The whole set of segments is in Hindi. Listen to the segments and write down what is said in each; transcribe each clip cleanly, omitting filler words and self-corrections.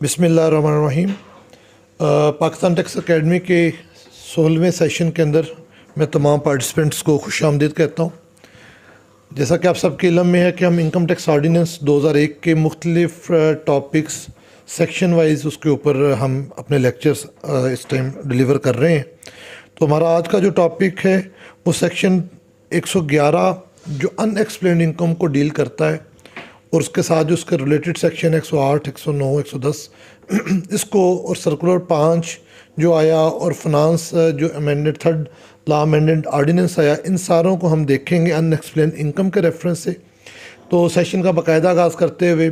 बिस्मिल्लाहिर्रहमानिर्रहीम। पाकिस्तान टैक्स एकेडमी के 16वें सेशन के अंदर मैं तमाम पार्टिसिपेंट्स को खुश आमदीद कहता हूँ। जैसा कि आप सबके इल्म में है कि हम इनकम टैक्स ऑर्डिनेंस 2001 के मुख्तलिफ टॉपिक्स सेक्शन वाइज उसके ऊपर हम अपने लेक्चर्स इस टाइम डिलीवर कर रहे हैं। तो हमारा आज का जो टॉपिक है वो सेक्शन 111 जो अनएक्सप्लेन्ड इनकम को डील करता है, और उसके साथ जो उसके रिलेटेड सेक्शन 108, 109, 110 इसको, और सर्कुलर 5 जो आया, और फिनांस जो amended third law amended ordinance आया, इन सारों को हम देखेंगे अनएक्सप्लेन इनकम के रेफरेंस से। तो सेशन का बाकायदा आगाज़ करते हुए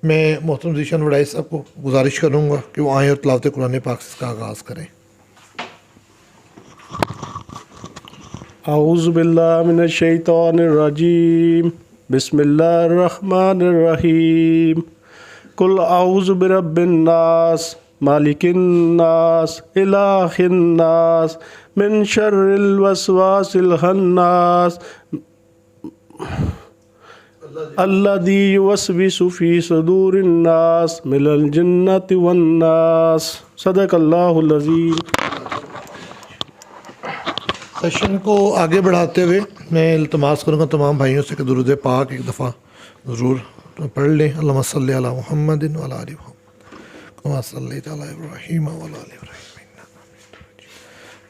मैं मोहतरम ज़ीशान वडाई साहब को गुजारिश करूँगा कि वो आएँ और तिलावत कुरान पाक से इसका आगाज़ करें। औज़ु बिल्लाहि मिनश शैतानिर रजीम, बिस्मिल्लाहिर्रहमानिर्रहीम। कुल औज़ु बिरब्बिन नास, मालिकिन नास, इलाहिन नास, मिन शर्रिल वसवासिल खन्नास, अल्लज़ी युवस्विसु फ़ी सुदूरिन नास, मिनल जिन्नति वन नास। सदक़ल्लाहुल अज़ीम। सेशन को आगे बढ़ाते हुए मैं इल्तमास करूँगा तमाम भाइयों से कि दुरूद पाक एक दफ़ा ज़रूर पढ़ लें। अल्लाहुम्मा सल्लि अला मुहम्मदिन व अला आलि मुहम्मद कमा सल्लैता अला इब्राहीम व अला आलि इब्राहीम इन्नका हमीदुम मजीद।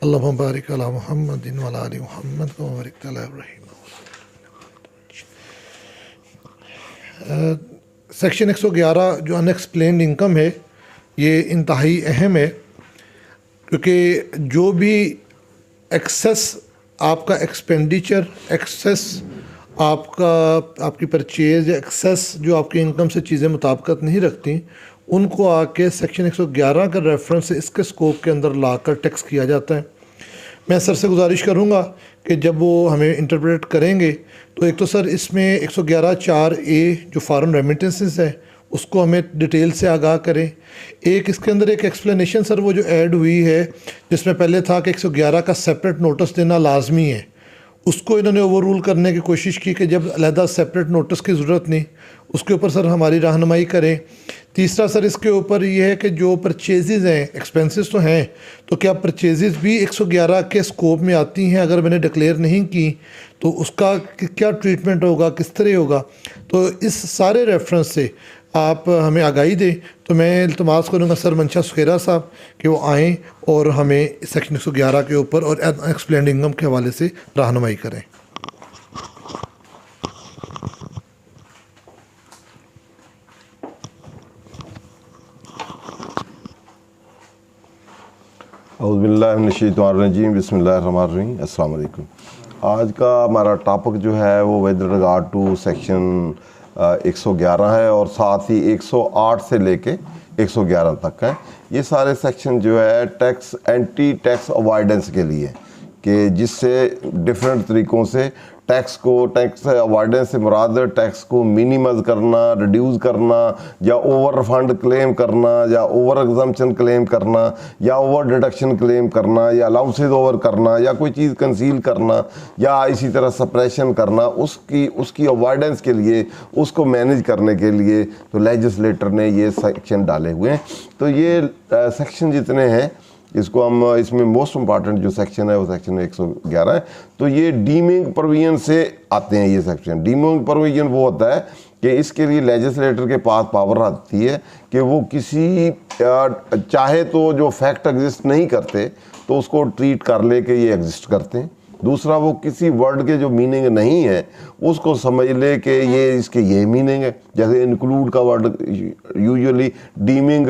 अल्लाहुम्मा बारिक अला मुहम्मदिन व अला आलि मुहम्मद कमा बारकता अला इब्राहीम व अला आलि इब्राहीम। सेक्शन 111 जो अनएक्सप्लेन्ड इनकम है, ये इंतहाई अहम है, क्योंकि जो भी एक्सेस आपका एक्सपेंडिचर, एक्सेस आपकी परचेज़ या एक्सेस जो आपकी इनकम से चीज़ें मुताबिकत नहीं रखती, उनको आके सेक्शन 111 का रेफरेंस से इसके स्कोप के अंदर लाकर टैक्स किया जाता है। मैं सर से गुजारिश करूँगा कि जब वो हमें इंटरप्रेट करेंगे तो एक तो सर इसमें 111(4)(a) जो फॉरेन रेमिटेंसेस है उसको हमें डिटेल से आगाह करें। एक इसके अंदर एक एक्सप्लेनेशन सर वो जो ऐड हुई है, जिसमें पहले था कि 111 का सेपरेट नोटिस देना लाजमी है, उसको इन्होंने ओवर रूल करने की कोशिश की कि जब अलहदा सेपरेट नोटिस की ज़रूरत नहीं, उसके ऊपर सर हमारी रहनुमाई करें। तीसरा सर इसके ऊपर ये है कि जो परचेज़ हैं, एक्सपेंसेस तो हैं, तो क्या परचेज़ भी 111 के स्कोप में आती हैं? अगर मैंने डिक्लेयर नहीं की तो उसका क्या ट्रीटमेंट होगा, किस तरह होगा? तो इस सारे रेफरेंस से आप हमें आगाही दें। तो मैं इल्तमास करूँगा सर मंशा सुखेरा साहब कि वो आएँ और हमें सेक्शन 111 के ऊपर और अनएक्सप्लेन्ड इनकम के हवाले से रहनुमाई करें। औज़ु बिल्लाहि मिनश शैतानिर रजीम, बिस्मिल्लाहिर्रहमानिर्रहीम। अस्सलाम वालेकुम। आज का हमारा टॉपिक जो है वो विद रिगार्ड टू सेक्शन 111 है, और साथ ही 108 से लेके 111 तक है। ये सारे सेक्शन जो है टैक्स एंटी टैक्स अवॉइडेंस के लिए, कि जिससे डिफरेंट तरीक़ों से टैक्स अवॉइडेंस से मुराद टैक्स को मिनिमाइज करना, रिड्यूस करना, या ओवर रिफंड क्लेम करना, या ओवर एग्जम्पशन क्लेम करना, या ओवर डिडक्शन क्लेम करना, या अलाउंसेज ओवर करना, या कोई चीज़ कंसील करना, या इसी तरह सप्रेशन करना, उसकी अवॉइडेंस के लिए, उसको मैनेज करने के लिए तो लेजिस्लेटर ने ये सेक्शन डाले हुए हैं। तो ये सेक्शन जितने हैं, इसमें मोस्ट इम्पॉर्टेंट जो सेक्शन है वो सेक्शन 111 है। तो ये डीमिंग प्रोविजन से आते हैं। ये सेक्शन डीमिंग प्रोविजन वो होता है कि इसके लिए लेजिस्लेटर के पास पावर आती है कि वो किसी चाहे तो जो फैक्ट एग्जिस्ट नहीं करते तो उसको ट्रीट कर ले कि ये एग्जिस्ट करते हैं। दूसरा, वो किसी वर्ड के जो मीनिंग नहीं है उसको समझ ले कि ये इसके ये मीनिंग है। जैसे इंक्लूड का वर्ड यूजुअली डीमिंग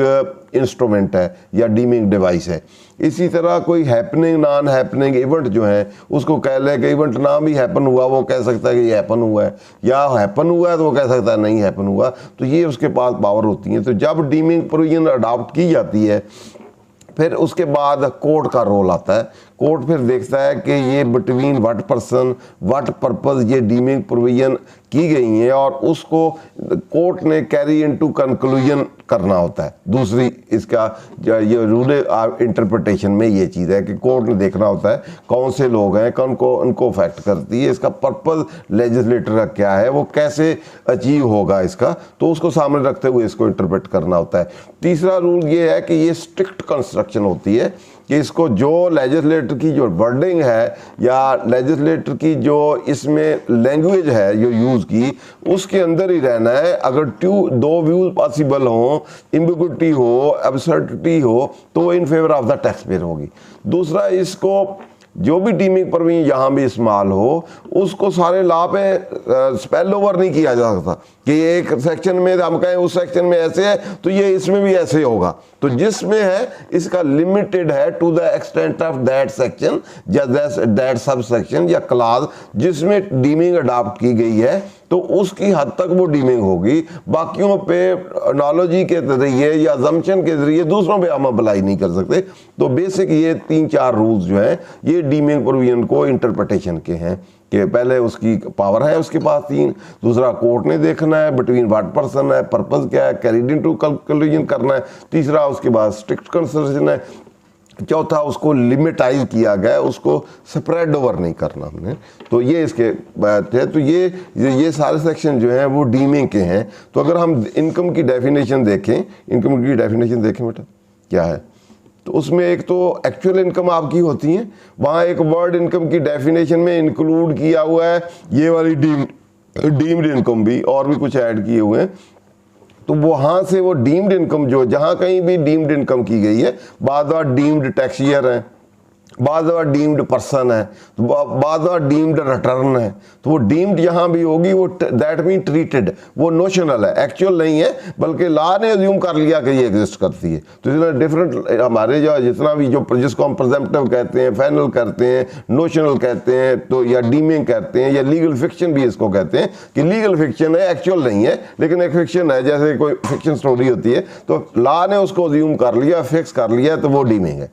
इंस्ट्रूमेंट है या डीमिंग डिवाइस है। इसी तरह कोई हैपनिंग, नॉन हैपनिंग इवेंट जो है उसको कह ले कि इवेंट ना भी हैपन हुआ, वो कह सकता है कि ये हैपन हुआ है, या हैपन हुआ है तो वो कह सकता है नहीं हैपन हुआ। तो ये उसके पास पावर होती है। तो जब डीमिंग प्रोविजन अडॉप्ट की जाती है, फिर उसके बाद कोर्ट का रोल आता है। कोर्ट फिर देखता है कि ये between what person what purpose ये डीमिंग प्रोविजन की गई हैं और उसको कोर्ट ने कैरी इनटू कंक्लूजन करना होता है। दूसरी इसका ये रूल इंटरप्रिटेशन में ये चीज़ है कि कोर्ट ने देखना होता है कौन से लोग हैं, कौन को उनको अफेक्ट करती है, इसका पर्पस लेजिस्लेटर का क्या है, वो कैसे अचीव होगा इसका, तो उसको सामने रखते हुए इसको इंटरप्रेट करना होता है। तीसरा रूल ये है कि ये स्ट्रिक्ट कंस्ट्रक्शन होती है कि इसको जो लेजिस्लेटर की जो वर्डिंग है या लेजिस्लेटर की जो इसमें लैंग्वेज है जो यूज़ की, उसके अंदर ही रहना है। अगर दो व्यूज पॉसिबल हो, एम्बिग्युइटी हो, अब्सर्डिटी हो, तो वो in favour of the tax payer होगी। दूसरा, इसको जो भी डीमिंग परवीन यहाँ भी इस्तेमाल हो, उसको सारे लॉ पे स्पेल ओवर नहीं किया जा सकता कि एक सेक्शन में हम कहें उस सेक्शन में ऐसे है तो ये इसमें भी ऐसे होगा। तो जिसमें है इसका लिमिटेड है to the extent of that section या दैट सब सेक्शन या क्लास जिसमें डीमिंग अडॉप्ट की गई है, तो उसकी हद तक वो डीमिंग होगी। बाकियों पे एनालॉजी के जरिए या अजम्पशन के जरिए दूसरों पे हम अप्लाई नहीं कर सकते। तो बेसिक ये 3-4 रूल्स जो हैं ये डीमिंग प्रोविजन को इंटरप्रिटेशन के हैं कि पहले उसकी पावर है उसके पास 3, दूसरा कोर्ट ने देखना है बिटवीन व्हाट पर्सन है, पर्पस क्या है, कैरिड इनटू कंक्लूजन करना है, तीसरा उसके बाद स्ट्रिक्ट कंसिडरेशन है, चौथा उसको लिमिटाइज किया गया है, उसको स्प्रेड ओवर नहीं करना हमने। तो ये इसके बात है। तो ये सारे सेक्शन जो हैं वो डीमिंग के हैं। तो अगर हम इनकम की डेफिनेशन देखें, इनकम की डेफिनेशन देखें बेटा क्या है, तो उसमें एक तो एक्चुअल इनकम आपकी होती है, वहाँ एक वर्ड इनकम की डेफिनेशन में इंक्लूड किया हुआ है ये वाली डीम्ड इनकम भी, और भी कुछ ऐड किए हुए हैं। तो वहाँ से वो डीम्ड इनकम जो जहाँ कहीं भी डीम्ड इनकम की गई है, बाद डीम्ड टैक्सियर है, बाद डीम्ड पर्सन है, तो बाद डीम्ड रिटर्न है। तो वो डीम्ड यहाँ भी होगी, वो दैट मीन ट्रीटेड, वो नोशनल है, एक्चुअल नहीं है, बल्कि लॉ ने अज्यूम कर लिया कि ये एग्जिस्ट करती है। तो इसमें डिफरेंट हमारे जो जितना भी जो जिसको हम प्रेजेंप्टिव कहते हैं, फाइनल कहते हैं, नोशनल कहते हैं, तो या डीमिंग कहते हैं, या लीगल फिक्शन भी इसको कहते हैं कि लीगल फिक्शन है, एक्चुअल नहीं है, लेकिन एक फिक्शन है। जैसे कोई फिक्शन स्टोरी होती है तो लॉ ने उसको अज्यूम कर लिया, फिक्स कर लिया, तो वो डीमिंग है।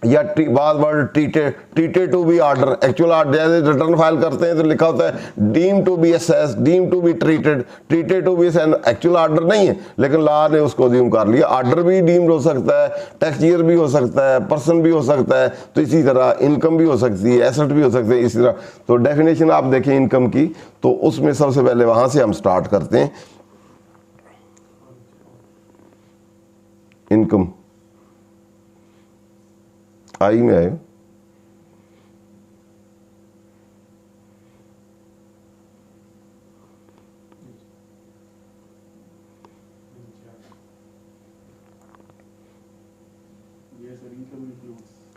या बाद word treated to be order, actual order, जैसे रिटर्न फाइल करते हैं तो लिखा होता है deem to be assessed, deem to be treated to be actual order नहीं है, लेकिन लॉ ने उसको अज्यूम कर लिया। ऑर्डर भी डीम्ड हो सकता है, टैक्स ईयर भी हो सकता है, पर्सन भी हो सकता है, तो इसी तरह इनकम भी हो सकती है, एसेट भी हो सकते हैं, इसी तरह। तो डेफिनेशन आप देखें इनकम की, तो उसमें सबसे पहले वहां से हम स्टार्ट करते हैं। इनकम आई में आए,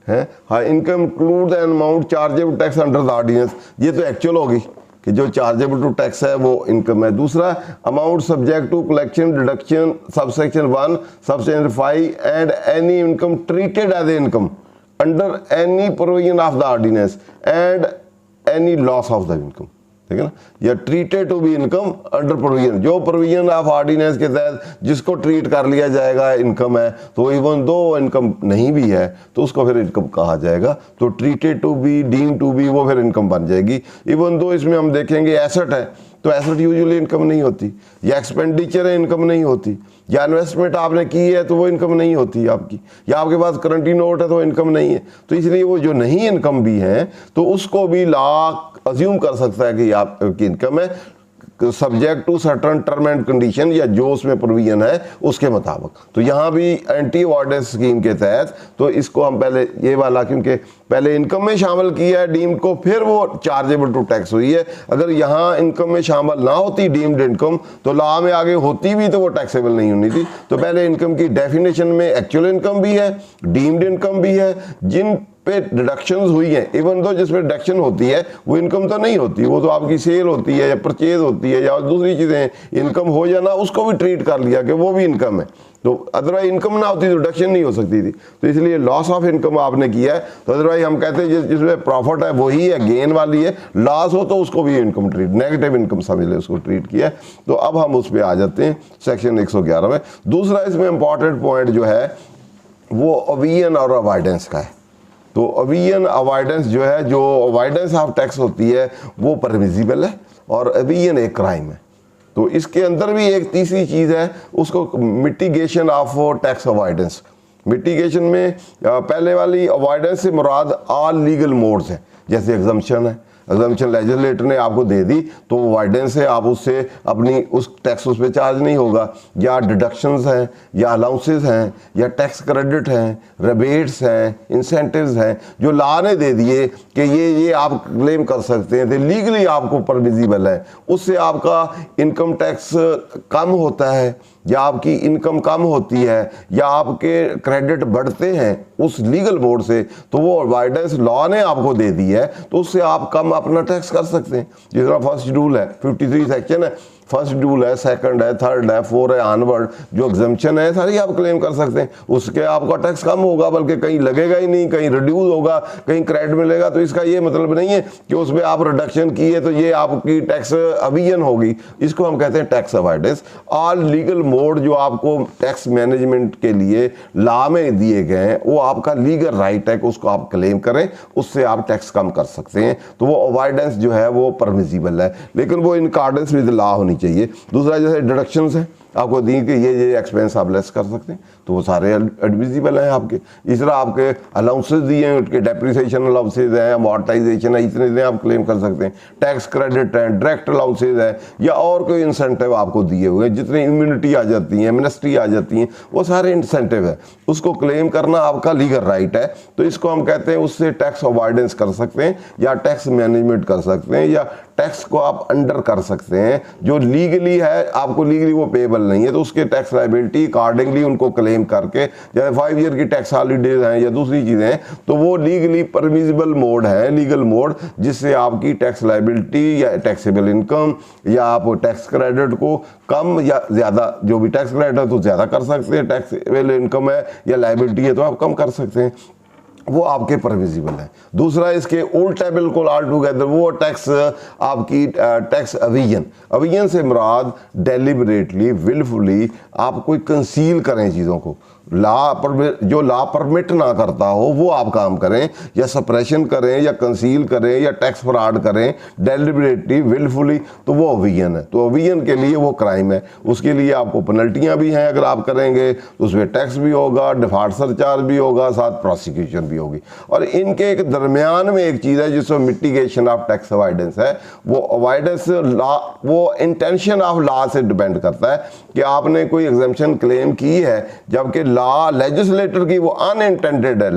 है हाँ, income include the amount chargeable tax under the ordinance, ये तो एक्चुअल होगी कि जो चार्जेबल टू टैक्स है वो इनकम है। दूसरा, amount subject to collection deduction subsection 1 subsection 5 and any income treated as a income under any provision of the ordinance and any loss of the income, ठीक है ना। या treated to be income under provision, जो प्रोविजन ऑफ ऑर्डिनेंस के तहत जिसको ट्रीट कर लिया जाएगा इनकम है, तो इवन दो इनकम नहीं भी है तो उसको फिर इनकम कहा जाएगा। तो treated to be, deem to be, वो फिर इनकम बन जाएगी। इवन दो इसमें हम देखेंगे एसेट है, तो एसेट यूजुअली इनकम नहीं होती, या एक्सपेंडिचर है इनकम नहीं होती, या इन्वेस्टमेंट आपने की है तो वो इनकम नहीं होती आपकी, या आपके पास करंटी नोट है तो इनकम नहीं है। तो इसलिए वो जो नहीं इनकम भी है तो उसको भी लॉ अज्यूम कर सकता है कि आपकी इनकम है, subject to certain term and condition, या जो उसमें प्रोविजन है उसके मुताबिक। तो यहाँ भी एंटी अवॉइडेंस स्कीम के तहत तो इसको हम पहले ये वाला, क्योंकि पहले इनकम में शामिल किया है डीम्ड को, फिर वो चार्जेबल टू टैक्स हुई है। अगर यहाँ इनकम में शामिल ना होती डीम्ड इनकम तो लॉ में आगे होती भी तो वो टैक्सेबल नहीं होनी थी। तो पहले इनकम की डेफिनेशन में एक्चुअल इनकम भी है, डीम्ड इनकम भी है, जिन पे डिडक्शंस हुई हैं, इवन दो जिसमें डिडक्शन होती है वो इनकम तो नहीं होती, वो तो आपकी सेल होती है या परचेज होती है या दूसरी चीज़ें, इनकम हो जाना उसको भी ट्रीट कर लिया कि वो भी इनकम है। तो अदरवाइज इनकम ना होती तो डिडक्शन नहीं हो सकती थी। तो इसलिए लॉस ऑफ इनकम आपने किया है, तो अदरवाइज हम कहते हैं जिसमें प्रॉफिट है वही है, गेन वाली है, लॉस हो तो उसको भी इनकम ट्रीट, नेगेटिव इनकम समझ ले उसको ट्रीट किया है। तो अब हम उस पर आ जाते हैं सेक्शन 111 में। दूसरा इसमें इंपॉर्टेंट पॉइंट जो है वो ओवियन और अवॉइडेंस का है। तो ओवियन अवॉइडेंस जो है, जो अवॉइडेंस ऑफ टैक्स होती है वो परमिजिबल है, और एवियन एक क्राइम है। तो इसके अंदर भी एक तीसरी चीज़ है, उसको mitigation of tax avoidance. Mitigation में पहले वाली अवॉइडेंस से मुराद ऑल लीगल मोड्स हैं, जैसे एग्जम्पशन है, एग्जम्पशन लेजिस्लेटर ने आपको दे दी तो अवॉइडेंस है, आप उससे अपनी उस टैक्स उस पर चार्ज नहीं होगा, या डिडक्शंस हैं, या अलाउंसेस हैं, या टैक्स क्रेडिट हैं, रिबेट्स हैं, इंसेंटिव्स हैं, जो लॉ ने दे दिए कि ये आप क्लेम कर सकते हैं, तो लीगली आपको परमिजिबल है। उससे आपका इनकम टैक्स कम होता है, या आपकी इनकम कम होती है, या आपके क्रेडिट बढ़ते हैं उस लीगल मोड से, तो वो अवॉइडेंस लॉ ने आपको दे दी है, तो उससे आप कम अपना टैक्स कर सकते हैं। जिस तरह फर्स्ट शेड्यूल है, 53 सेक्शन है, फर्स्ट शेड्यूल है, सेकंड है, थर्ड है, 4 है, ऑनवर्ड जो एग्जम्पशन है सारी आप क्लेम कर सकते हैं। उसके आपका टैक्स कम होगा, बल्कि कहीं लगेगा ही नहीं, कहीं रिड्यूस होगा, कहीं क्रेडिट मिलेगा। तो इसका ये मतलब नहीं है कि उसमें आप रिडक्शन किए तो ये आपकी टैक्स अवियन होगी। इसको हम कहते हैं tax avoidance. All legal mode जो आपको टैक्स मैनेजमेंट के लिए लॉ में दिए गए हैं, वो आपका लीगल राइट है कि उसको आप क्लेम करें, उससे आप टैक्स कम कर सकते हैं। तो वो अवॉइडेंस जो है वो परमिजिबल है, लेकिन वो इन अकॉर्डेंस विद लॉ होनी चाहिए। दूसरा जैसे डिडक्शंस हैं, आपको दी कि ये एक्सपेंस आप लेस कर सकते हैं, तो वो सारे एडमिसिबल हैं आपके। इस तरह आपके अलाउंसेस दिए हैं, उनके डेप्रिसिएशन अलाउंसेस हैं, अमॉर्टाइजेशन है, इतने आप क्लेम कर सकते हैं। टैक्स क्रेडिट है, डायरेक्ट अलाउंसेस है, या और कोई इंसेंटिव आपको दिए हुए हैं, जितनी इम्यूनिटी आ जाती है, एमनेस्टी आ जाती है, वो सारे इंसेंटिव है, उसको क्लेम करना आपका लीगल राइट है। तो इसको हम कहते हैं उससे टैक्स अवॉइडेंस कर सकते हैं, या टैक्स मैनेजमेंट कर सकते हैं, या टैक्स को आप अंडर कर सकते हैं। जो लीगली है, आपको लीगली वो पेएबल नहीं है, तो उसके टैक्स लायबिलिटी अकॉर्डिंगली उनको क्लेम करके, जैसे 5 ईयर की टैक्स हॉलीडेज हैं या दूसरी चीज़ें हैं, तो वो लीगली परमिजिबल मोड है, लीगल मोड, जिससे आपकी टैक्स लायबिलिटी या टैक्सेबल इनकम या आप टैक्स क्रेडिट को कम या ज़्यादा, जो भी टैक्स क्रेडिट है तो ज़्यादा कर सकते हैं, टैक्सेबल इनकम है या लायबिलिटी है तो आप कम कर सकते हैं, वो आपके परमिजिबल है। दूसरा इसके उल्टा बिल्कुल ऑल टुगेदर वो टैक्स आपकी टैक्स अवियन। अवियन से मुराद डेलिबरेटली, विलफुली आप कोई कंसील करें चीज़ों को, जो लॉ परमिट ना करता हो वो आप काम करें, या सप्रेशन करें, या कंसील करें, या टैक्स फ्रॉड करें डेलिबरेटली, विलफुली, तो वो अवियन है। तो अवियन के लिए वो क्राइम है, उसके लिए आपको पेनल्टियाँ भी हैं, अगर आप करेंगे तो उसमें टैक्स भी होगा, डिफॉल्ट सरचार्ज भी होगा, साथ प्रोसिक्यूशन भी होगी। और इनके एक दरमियान में एक चीज़ है जिसमें मिटिगेशन ऑफ टैक्स अवॉइडेंस है। वो अवॉइडेंस लॉ, वो इंटेंशन ऑफ लॉ से डिपेंड करता है कि आपने कोई एग्जम्पशन क्लेम की है, जबकि लॉ लेजिस्लेटर की वो अनइंटेंडेड है,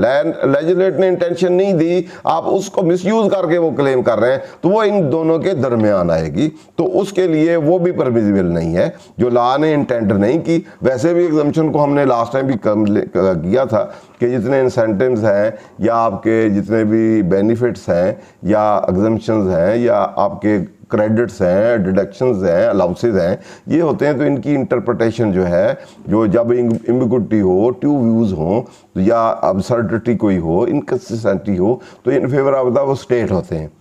लेजिस्लेटर ने इंटेंशन नहीं दी, आप उसको मिसयूज करके वो क्लेम कर रहे हैं, तो वो इन दोनों के दरमियान आएगी। तो उसके लिए वो भी परमिजिबल नहीं है, जो लॉ ने इंटेंड नहीं की। वैसे भी एग्जम्पशन को हमने लास्ट टाइम भी किया था कि जितने इंसेंटिव्स हैं, या आपके जितने भी बेनिफिट्स हैं, या एग्जम्पशंस हैं, या आपके क्रेडिट्स हैं, डिडक्शंस हैं, अलाउंसेस हैं, ये होते हैं, तो इनकी इंटरप्रिटेशन जो है, जो जब एम्बिगुइटी हो, टू व्यूज़ हो, या अबसर्डिटी कोई हो, इनकंसिस्टेंसी हो, तो इन फेवर ऑफ द वो स्टेट होते हैं।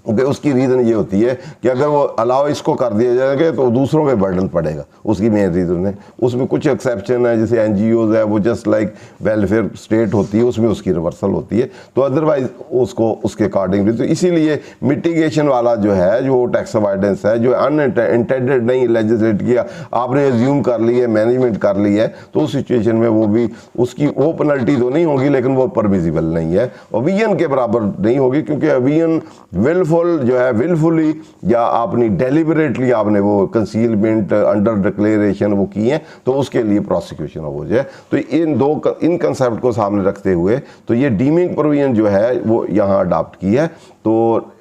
ओके, उसकी रीज़न ये होती है कि अगर वो अलाउ इसको कर दिया जाएगा तो दूसरों पे बर्डन पड़ेगा, उसकी मेन रीज़न है। उसमें कुछ एक्सेप्शन है, जैसे NGOs है, वो जस्ट लाइक वेलफेयर स्टेट होती है, उसमें उसकी रिवर्सल होती है, तो अदरवाइज उसको उसके अकॉर्डिंगली। तो इसीलिए मिटिगेशन वाला जो है, जो टैक्स अवॉइडेंस है, जो अनइंटेंडेड नहीं लेजिस्लेट किया, आपने एज्यूम कर ली है, मैनेजमेंट कर ली है, तो उस सिचुएशन में वो भी उसकी वो पेनल्टी तो नहीं होगी, लेकिन वो परमिजिबल नहीं है, अवियन के बराबर नहीं होगी, क्योंकि अवियन जो है विलफुली या आपने डेलिबरेटली आपने वो कंसीलमेंट अंडर डिक्लेरेशन वो की है, तो उसके लिए प्रोसिक्यूशन हो जाए। तो इन कंसेप्ट को सामने रखते हुए तो ये डीमिंग प्रोविजन जो है वो यहाँ अडॉप्ट की है। तो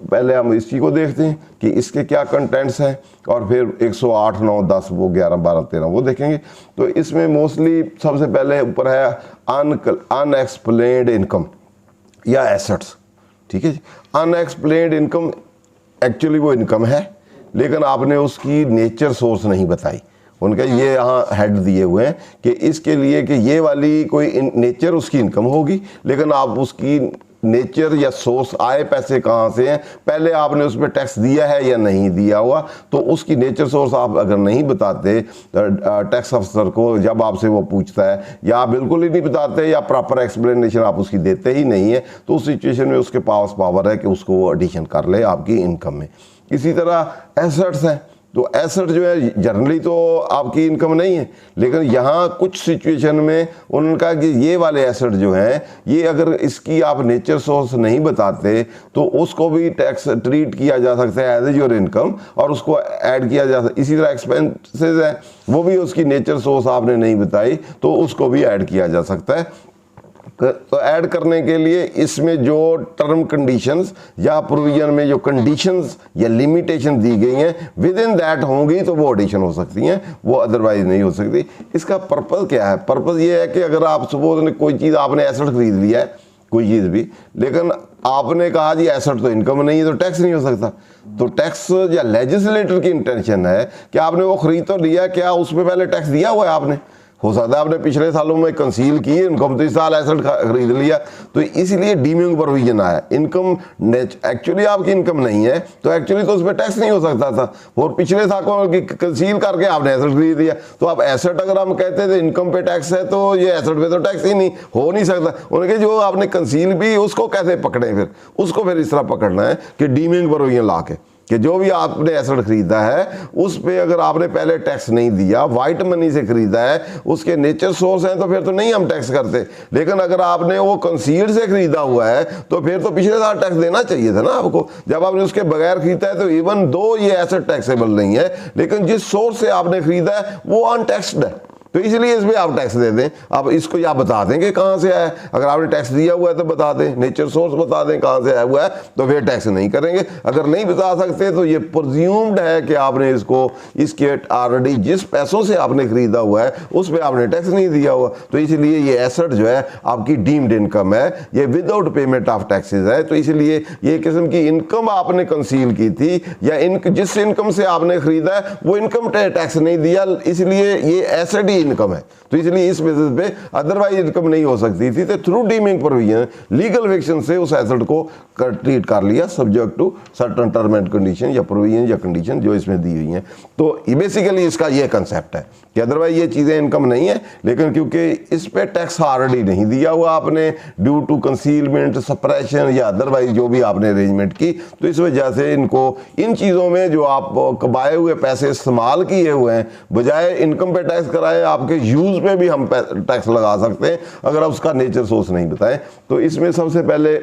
पहले हम इसी को देखते हैं कि इसके क्या कंटेंट्स हैं, और फिर 108, 9, 10, वो 11, 12, 13 वो देखेंगे। तो इसमें मोस्टली सबसे पहले ऊपर है अनएक्सप्लेन्ड इनकम या एसेट्स। ठीक है जी, अनएक्सप्लेन्ड इनकम एक्चुअली वो इनकम है, लेकिन आपने उसकी नेचर सोर्स नहीं बताई। उनका ये यहाँ हेड दिए हुए हैं कि इसके लिए कि ये वाली कोई नेचर उसकी इनकम होगी, लेकिन आप उसकी नेचर या सोर्स, आए पैसे कहाँ से हैं, पहले आपने उस पर टैक्स दिया है या नहीं दिया हुआ, तो उसकी नेचर सोर्स आप अगर नहीं बताते टैक्स अफसर को जब आपसे वो पूछता है, या आप बिल्कुल ही नहीं बताते या प्रॉपर एक्सप्लेनेशन आप उसकी देते ही नहीं है, तो उस सिचुएशन में उसके पास पावर है कि उसको वो एडिशन कर ले आपकी इनकम में। इसी तरह एसेट्स हैं, तो एसेट जो है जनरली तो आपकी इनकम नहीं है, लेकिन यहाँ कुछ सिचुएशन में उन्होंने कहा कि ये वाले एसेट जो हैं, ये अगर इसकी आप नेचर सोर्स नहीं बताते तो उसको भी टैक्स ट्रीट किया जा सकता है एज योर इनकम, और उसको ऐड किया जा सकता है। इसी तरह एक्सपेंसेस हैं, वो भी उसकी नेचर सोर्स आपने नहीं बताई तो उसको भी ऐड किया जा सकता है। तो ऐड करने के लिए इसमें जो टर्म कंडीशंस या प्रोविजन में जो कंडीशंस या लिमिटेशन दी गई हैं विद इन दैट होंगी तो वो एडिशन हो सकती हैं, वो अदरवाइज नहीं हो सकती। इसका पर्पस क्या है? पर्पस ये है कि अगर आप सपोज कोई चीज़ आपने एसेट खरीद लिया है, कोई चीज़ भी, लेकिन आपने कहा जी एसेट तो इनकम नहीं है तो टैक्स नहीं हो सकता, तो टैक्स या लेजिस्लेटर की इंटेंशन है कि आपने वो खरीद तो लिया, क्या उसमें पहले टैक्स दिया हुआ है आपने? हो सकता है आपने पिछले सालों में कंसील की इनकम, तो इस साल एसेट खरीद लिया, तो इसलिए डीमिंग प्रोविजन आया। इनकम एक्चुअली आपकी इनकम नहीं है तो एक्चुअली तो उस पर टैक्स नहीं हो सकता था, और पिछले सालों की कंसील करके आपने एसेट खरीद लिया, तो आप एसेट अगर हम कहते थे इनकम पे टैक्स है तो ये एसेट पे तो टैक्स ही नहीं हो नहीं सकता। उन्होंने कहा जो आपने कंसील भी उसको कैसे पकड़े, फिर उसको फिर इस तरह पकड़ना है कि डीमिंग प्रोविजन ला के कि जो भी आपने एसेट खरीदा है उस पे अगर आपने पहले टैक्स नहीं दिया, वाइट मनी से खरीदा है, उसके नेचर सोर्स हैं तो फिर तो नहीं हम टैक्स करते, लेकिन अगर आपने वो कंसील्ड से खरीदा हुआ है तो फिर तो पिछले साल टैक्स देना चाहिए था ना आपको, जब आपने उसके बगैर खरीदा है। तो इवन दो ये एसेट टैक्सेबल नहीं है, लेकिन जिस सोर्स से आपने खरीदा है वो अनटैक्सड है, तो इसलिए इसमें आप टैक्स दे दें। अब इसको या बता दें कि कहाँ से आया है, अगर आपने टैक्स दिया हुआ है तो बता दें, नेचर सोर्स बता दें कहाँ से आया हुआ है, तो फिर टैक्स नहीं करेंगे। अगर नहीं बता सकते तो ये प्रिज्यूम्ड है कि आपने इसको इसके ऑलरेडी जिस पैसों से आपने खरीदा हुआ है उस पर आपने टैक्स नहीं दिया हुआ, तो इसलिए ये एसेट जो है आपकी डीम्ड इनकम है, ये विदाउट पेमेंट ऑफ टैक्सेस है। तो इसलिए ये किस्म की इनकम आपने कंसील की थी या जिस इनकम से आपने खरीदा है वो इनकम टैक्स नहीं दिया, इसलिए ये एसेट इनकम है, तो इसलिए इस बेसिस पे अदरवाइज इनकम नहीं हो सकती थी। तो through deeming provision legal fiction से उस एसेट को ट्रीट कर लिया subject to certain term and condition या प्रोविजन या कंडीशन जो इसमें दी हुई हैं। तो बेसिकली इसका ये कंसेप्ट है कि अदरवाइज ये चीज़ें इनकम नहीं है, लेकिन क्योंकि इस पे टैक्स ऑलरेडी नहीं दिया हुआ आपने ड्यू टू कंसीलमेंट, सप्रेशन या अदरवाइज जो भी आपने अरेंजमेंट की, तो इस वजह से इनको इन चीज़ों में जो आप कमाए हुए पैसे इस्तेमाल किए हुए हैं बजाय इनकम पे टैक्स कराए आपके यूज़ पे भी हम टैक्स लगा सकते हैं अगर आप उसका नेचर सोर्स नहीं बताएं। तो इसमें सबसे पहले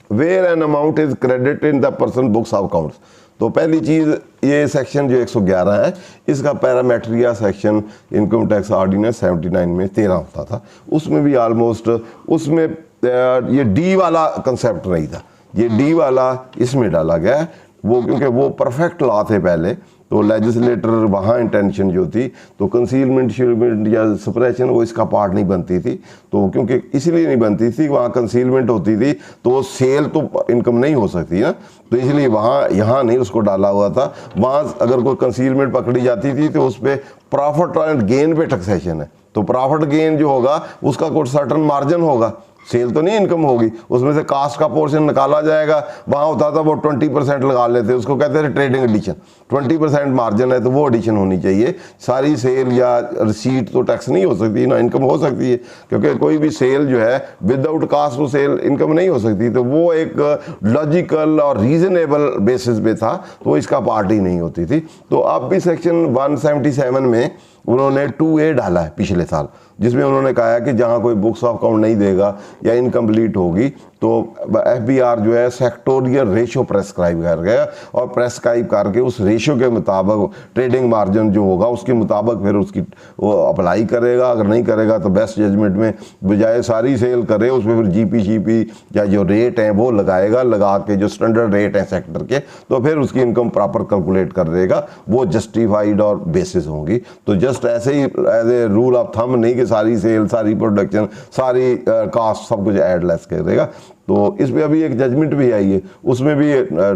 where an amount is credit in the person books of accounts, तो पहली चीज़ ये सेक्शन जो 111 है इसका पैरामेट्रिया सेक्शन इनकम टैक्स ऑर्डिनेंस 79 में 13 होता था, उसमें भी ऑलमोस्ट उसमें ये डी वाला कंसेप्ट नहीं था, ये डी वाला इसमें डाला गया वो, क्योंकि वो परफेक्ट लॉ थे पहले, तो लेजिस्लेटर वहाँ इंटेंशन जो थी तो कंसीलमेंट शीलमेंट या सप्रेशन वो इसका पार्ट नहीं बनती थी, तो क्योंकि इसलिए नहीं बनती थी वहाँ कंसीलमेंट होती थी तो सेल तो इनकम नहीं हो सकती ना, तो इसलिए वहाँ यहाँ नहीं उसको डाला हुआ था। वहाँ अगर कोई कंसीलमेंट पकड़ी जाती थी तो उस पर प्रॉफिट एंड गेन पे टैक्सेशन है, तो प्रॉफिट गेन जो होगा उसका कुछ सर्टन मार्जिन होगा, सेल तो नहीं इनकम होगी, उसमें से कास्ट का पोर्शन निकाला जाएगा। वहाँ होता था वो 20% लगा लेते, उसको कहते थे ट्रेडिंग एडिशन, 20% मार्जिन है तो वो एडिशन होनी चाहिए। सारी सेल या रिसीट तो टैक्स नहीं हो सकती ना, इनकम हो सकती है, क्योंकि कोई भी सेल जो है विदाउट कास्ट तो सेल इनकम नहीं हो सकती, तो वो एक लॉजिकल और रीजनेबल बेसिस पे था, तो इसका पार्ट ही नहीं होती थी। तो अब भी सेक्शन 177 में उन्होंने 2A डाला है पिछले साल, जिसमें उन्होंने कहा है कि जहाँ कोई बुक्स ऑफ अकाउंट नहीं देगा या इनकम्प्लीट होगी तो FBR जो है सेक्टोरियल रेशो प्रेस्क्राइब कर गया, और प्रेस्क्राइब करके उस रेशो के मुताबिक ट्रेडिंग मार्जिन जो होगा उसके मुताबिक फिर उसकी वो अप्लाई करेगा। अगर नहीं करेगा तो बेस्ट जजमेंट में बजाय सारी सेल करे उसमें फिर GP या जो रेट हैं वो लगाएगा, लगा के जो स्टैंडर्ड रेट हैं सेक्टर के, तो फिर उसकी इनकम प्रॉपर कैलकुलेट कर देगा, वो जस्टिफाइड और बेसिस होगी। तो जस्ट ऐसे ही as a rule of thumb नहीं कि सारी सेल, सारी प्रोडक्शन, सारी कास्ट सब कुछ एड लेस कर देगा। तो इस पे अभी एक जजमेंट भी आई है, उसमें भी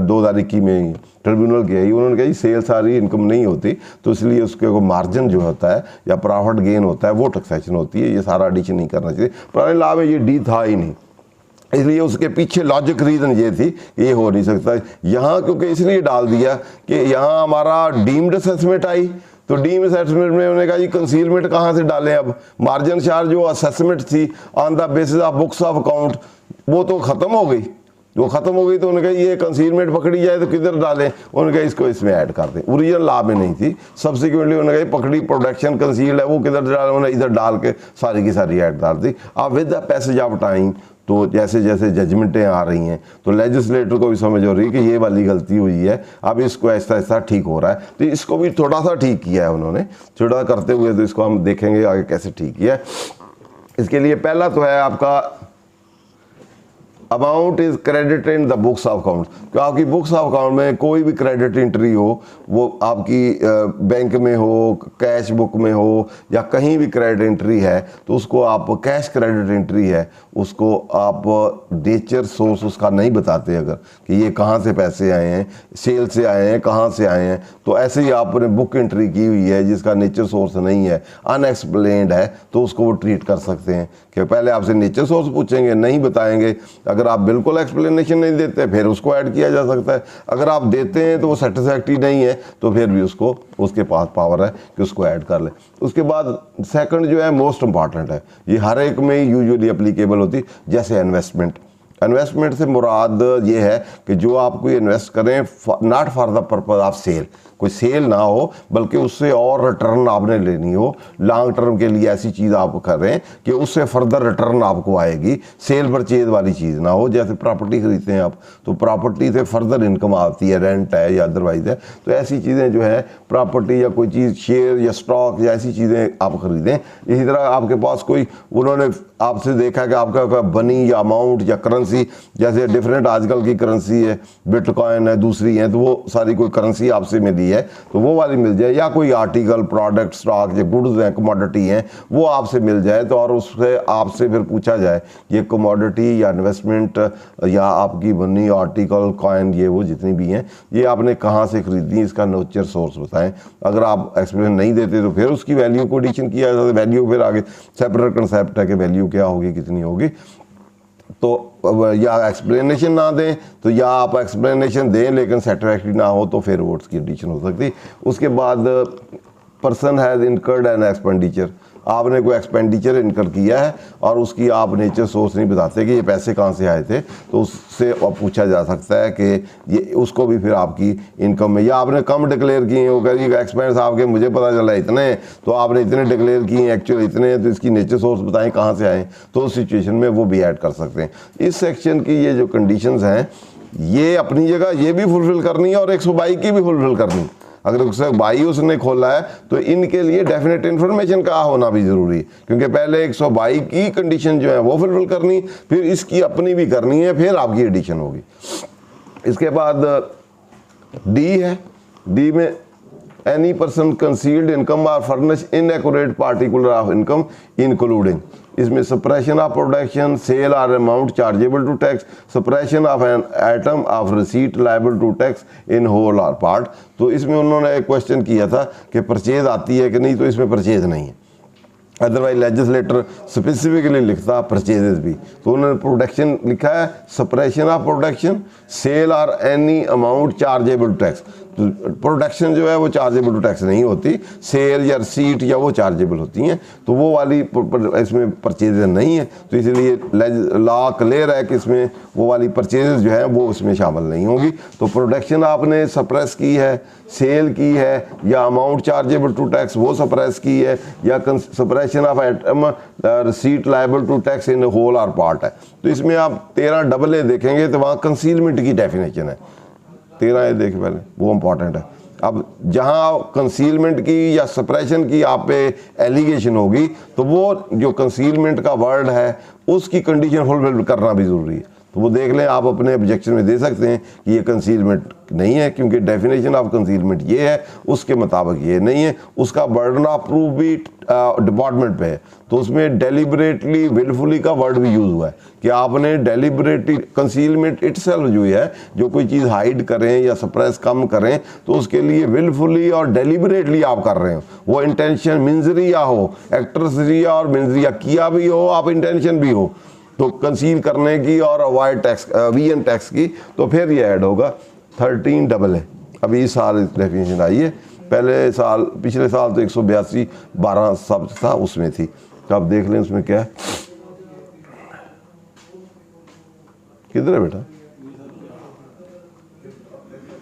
2021 में ट्रिब्यूनल की आई, उन्होंने कहा सेल सारी इनकम नहीं होती, तो इसलिए उसके को मार्जिन जो होता है या प्रॉफिट गेन होता है वो टैक्सेशन होती है, ये सारा एडिशन नहीं करना चाहिए। पुराने लॉ में ये डी था ही नहीं। इसलिए उसके पीछे लॉजिक रीज़न ये थी कि ये हो नहीं सकता। यहाँ क्योंकि इसलिए डाल दिया कि यहाँ हमारा डीम्ड असेसमेंट आई, तो डीम असेसमेंट में उन्होंने कहा जी कंसीलमेंट कहाँ से डालें। अब मार्जिन चार्ज जो असेसमेंट थी on the basis of books of account वो तो ख़त्म हो गई, वो ख़त्म हो गई। तो उन्होंने कहा ये कंसीलमेंट पकड़ी जाए तो किधर डालें, उन्होंने कहा इसको इसमें ऐड कर दें। ओरिजिनल लॉ में नहीं थी, सब्सिक्वेंटली उन्होंने कहा पकड़ी प्रोडक्शन कंसील्ड है वो किधर डालें, उन्होंने इधर डाल के सारी की सारी ऐड डाल दी। अब with the passage of time तो जैसे जैसे जजमेंटें आ रही हैं तो लेजिस्लेटर को भी समझ हो रही है कि ये वाली गलती हुई है, अब इसको ऐसा ऐसा ठीक हो रहा है। तो इसको भी थोड़ा सा ठीक किया है उन्होंने, थोड़ा करते हुए, तो इसको हम देखेंगे आगे कैसे ठीक किया है। इसके लिए पहला तो है आपका amount is credit in the books of account. तो आपकी बुक्स ऑफ अकाउंट में कोई भी क्रेडिट एंट्री हो, वो आपकी बैंक में हो, कैश बुक में हो, या कहीं भी क्रेडिट एंट्री है तो उसको आप कैश क्रेडिट एंट्री है उसको आप नेचर सोर्स उसका नहीं बताते, अगर कि ये कहाँ से पैसे आए हैं, सेल से आए हैं, कहाँ से आए हैं। तो ऐसे ही आपने बुक एंट्री की हुई है जिसका नेचर सोर्स नहीं है, अनएक्सप्लेन्ड है, तो उसको वो ट्रीट कर सकते हैं कि पहले आपसे नेचर सोर्स पूछेंगे, नहीं बताएंगे। अगर आप बिल्कुल एक्सप्लेनेशन नहीं देते फिर उसको ऐड किया जा सकता है, अगर आप देते हैं तो वो सेटिस्फैक्टरी नहीं है तो फिर भी उसको उसके पास पावर है कि उसको ऐड कर ले। उसके बाद सेकंड जो है मोस्ट इंपॉर्टेंट है, ये हर एक में यूजुअली एप्लीकेबल होती, जैसे इन्वेस्टमेंट। इन्वेस्टमेंट से मुराद ये है कि जो आप कोई इन्वेस्ट करें not for the purpose of sale, कोई सेल ना हो बल्कि उससे और रिटर्न आपने लेनी हो, लॉन्ग टर्म के लिए ऐसी चीज़ आप करें कि उससे फर्दर रिटर्न आपको आएगी, सेल परचेज वाली चीज़ ना हो। जैसे प्रॉपर्टी खरीदते हैं आप तो प्रॉपर्टी से फर्दर इनकम आती है, रेंट है या अदरवाइज है, तो ऐसी चीज़ें जो है प्रॉपर्टी या कोई चीज़ शेयर या स्टॉक या ऐसी चीज़ें आप खरीदें। इसी तरह आपके पास कोई उन्होंने आपसे देखा कि आपका बनी या अमाउंट या करेंसी, जैसे डिफरेंट आजकल की करेंसी है, बिटकॉइन है, दूसरी है, तो वो सारी कोई करेंसी आपसे मिली है तो वो वाली मिल जाए, या कोई आर्टिकल, प्रोडक्ट, स्टॉक जो गुड्स हैं, कमोडिटी हैं, वो आपसे मिल जाए तो और उससे आपसे फिर पूछा जाए ये कमोडिटी या इन्वेस्टमेंट या आपकी बनी आर्टिकल, कॉइन, ये वो जितनी भी हैं, ये आपने कहाँ से खरीदी, इसका नेचर सोर्स बताएं। अगर आप एक्सप्लेन नहीं देते तो फिर उसकी वैल्यू को एडिशन किया जाता है। वैल्यू फिर आगे सेपरेट कंसेप्ट है कि वैल्यू क्या होगी, कितनी होगी। तो या एक्सप्लेनेशन ना दें तो या आप एक्सप्लेनेशन दें लेकिन सेटिस्फैक्टरी ना हो तो फिर वोट्स की एडिशन हो सकती। उसके बाद person has incurred an expenditure, आपने कोई एक्सपेंडिचर इनकर किया है और उसकी आप नेचर सोर्स नहीं बताते कि ये पैसे कहाँ से आए थे, तो उससे पूछा जा सकता है कि ये उसको भी फिर आपकी इनकम में, या आपने कम डिक्लेयर किए हैं, वो कह एक्सपेंस आपके मुझे पता चला इतने, तो आपने इतने डिक्लेयर किए हैं, एक्चुअली इतने हैं, तो इसकी नेचर सोर्स बताएं कहाँ से आए, तो उस सिचुएशन में वो भी ऐड कर सकते हैं। इस सेक्शन की ये जो कंडीशंस हैं ये अपनी जगह ये भी फुलफिल करनी है और 122 की भी फुलफिल करनी। अगर 122 उसने खोला है तो इनके लिए डेफिनेट इन्फॉर्मेशन का होना भी ज़रूरी है, क्योंकि पहले 122 की कंडीशन जो है वो फुलफिल करनी, फिर इसकी अपनी भी करनी है, फिर आपकी एडिशन होगी। इसके बाद डी है, डी में any person concealed income or furnish inaccurate particular of income including, इसमें suppression of production, sale or amount chargeable to tax, suppression of an item of receipt liable to tax in whole or part. तो इसमें उन्होंने एक क्वेश्चन किया था कि परचेज आती है कि नहीं, तो इसमें परचेज नहीं है, अदरवाइज लेजिस्लेटर स्पेसिफिकली लिखता परचेजेस भी, तो उन्होंने प्रोडक्शन लिखा है, suppression of production, sale or any amount chargeable to tax. तो प्रोडक्शन जो है वो चार्जेबल टू टैक्स नहीं होती, सेल या रिसीट या वो चार्जेबल होती हैं, तो वो वाली इसमें परचेजेस नहीं है, तो इसलिए लॉ क्लियर है कि इसमें वो वाली परचेजेस जो है वो उसमें शामिल नहीं होगी। तो प्रोडक्शन आपने सप्रेस की है, सेल की है, या अमाउंट चार्जेबल टू टैक्स वो सप्रेस की है, या suppression of item receipt liable to tax in whole or part है। तो इसमें आप 13 डबल ए देखेंगे तो वहाँ कंसीलमेंट की डेफिनेशन है, 13 ए देखें पहले, वो इम्पॉर्टेंट है। अब जहाँ कंसीलमेंट की या सप्रेशन की आप पे एलिगेशन होगी तो वो जो कंसीलमेंट का वर्ड है उसकी कंडीशन फुलफिल करना भी ज़रूरी है, तो वो देख लें, आप अपने ऑब्जेक्शन में दे सकते हैं कि ये कंसीलमेंट नहीं है, क्योंकि डेफिनेशन ऑफ कंसीलमेंट ये है, उसके मुताबिक ये नहीं है, उसका बर्डन ऑफ प्रूफ भी डिपार्टमेंट पे है, तो उसमें डेलिबरेटली विलफुली का वर्ड भी यूज़ हुआ है कि आपने डेलिबरेटली कंसीलमेंट इटसेल्फ जो है, जो कोई चीज़ हाइड करें या सप्रेस कम करें तो उसके लिए विलफुली और डेलिबरेटली आप कर रहे हो, वो इंटेंशन मिंजरिया हो, एक्ट्रेसरिया और मिंजरिया किया भी हो, आप इंटेंशन भी हो, तो कंसील करने की और अवॉइड टैक्स VN टैक्स की, तो फिर ये ऐड होगा 13AA। अभी इस साल डेफिनेशन आई है, पिछले साल तो 182 12 सब था उसमें थी, तो आप देख लें उसमें क्या है। किधर है बेटा?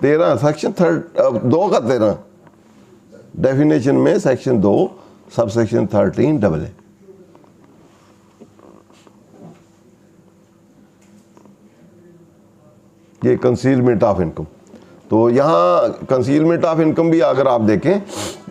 13 सेक्शन 2 का 13 डेफिनेशन में सेक्शन 2 सब सेक्शन 13AA। ये कंसीलमेंट ऑफ इनकम। तो यहाँ कंसीलमेंट ऑफ इनकम भी अगर आप देखें,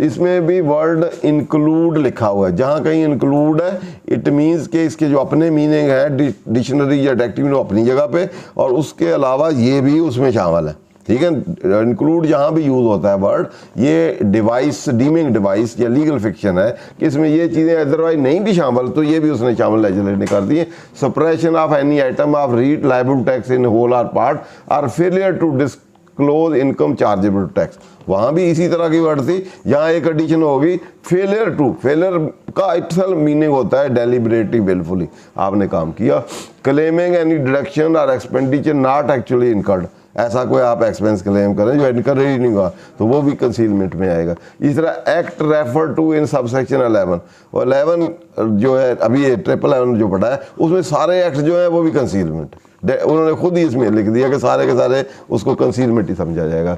इसमें भी वर्ड इंक्लूड लिखा हुआ है। जहाँ कहीं इंक्लूड है इट मीन्स के इसके जो अपने मीनिंग है डिक्शनरी या डिक्टेटिव अपनी जगह पे, और उसके अलावा ये भी उसमें शामिल है, ठीक है। इंक्लूड जहाँ भी यूज़ होता है वर्ड, ये डिवाइस डीमिंग डिवाइस या लीगल फिक्शन है कि इसमें ये चीज़ें अदरवाइज नहीं भी शामिल, तो ये भी उसने शामिल लेजिस्लेट ने कर दी है। Suppression of any item of receipt liable tax in whole or part और failure to disclose income chargeable tax, वहाँ भी इसी तरह की वर्ड थी। यहाँ एक एडिशन होगी फेलियर टू, फेलियर का इटसेल्फ मीनिंग होता है डेलिबरेटली विलफुली आपने काम किया। क्लेमिंग एनी डिडक्शन और एक्सपेंडिचर नॉट एक्चुअली इनकर्ड, ऐसा कोई आप एक्सपेंस क्लेम करें जो इनकरेज ही नहीं हुआ, तो वो भी कंसीलमेंट में आएगा। इस तरह act refer to in subsection 11, और 11 जो है अभी ये 11 जो पढ़ा है उसमें सारे एक्ट जो है वो भी कंसीलमेंट, उन्होंने खुद ही इसमें लिख दिया कि सारे के सारे उसको कंसीलमेंट ही समझा जाएगा।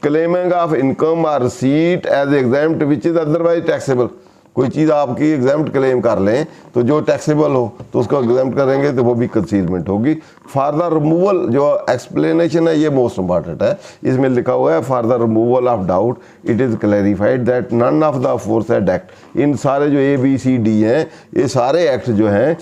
क्लेमिंग ऑफ इनकम और receipt as exempt which is otherwise taxable, कोई चीज़ आपकी एग्जाम्प्ट क्लेम कर लें तो जो टैक्सेबल हो तो उसको एग्जाम्प्ट करेंगे तो वो भी कंसीलमेंट होगी। फॉर द रिमूवल, जो एक्सप्लेनेशन है ये मोस्ट इंपॉर्टेंट है, इसमें लिखा हुआ है for the removal of doubt it is clarified that none of the aforesaid act, इन सारे जो ABCD हैं ये सारे एक्ट जो हैं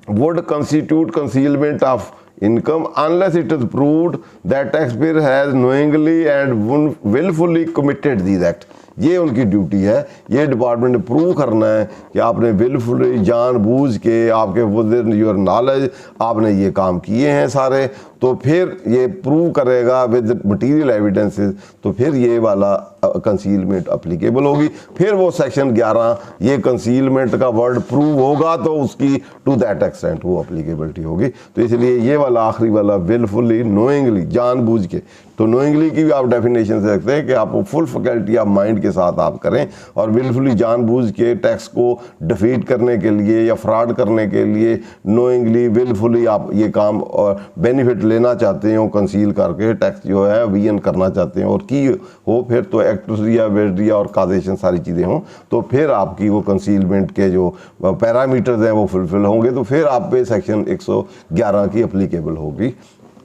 would constitute concealment of income unless it is proved that taxpayer has knowingly and willfully committed these acts। ये उनकी ड्यूटी है, ये डिपार्टमेंट ने प्रूव करना है कि आपने विलफुली जानबूझ के, आपके विद योर नॉलेज आपने ये काम किए हैं सारे, तो फिर ये प्रूव करेगा विद मटीरियल एविडेंसेस, तो फिर ये वाला कंसीलमेंट अप्लीकेबल होगी। फिर वो सेक्शन 11 ये कंसीलमेंट का वर्ड प्रूव होगा तो उसकी टू दैट एक्सटेंट वो अप्लीकेबिलिटी होगी। तो इसलिए ये वाला आखिरी वाला विलफुली नोइंगली जानबूझ के, तो नोइंगली की भी आप डेफिनेशन से रखते हैं कि आप फुल फैकल्टी ऑफ माइंड के साथ आप करें, और विलफुली जानबूझ के टैक्स को डिफीट करने के लिए या फ्रॉड करने के लिए नोइंगली विलफुली आप ये काम और बेनिफिट लेना चाहते हो कंसील करके टैक्स जो है VN करना चाहते हैं और की हो, फिर तो एक्टरिया वेडरिया और काजेशन सारी चीज़ें हों, तो फिर आपकी वो कंसीलमेंट के जो पैरामीटर्स हैं वो फुलफिल होंगे, तो फिर आप पे सेक्शन 111 की अप्लीकेबल होगी।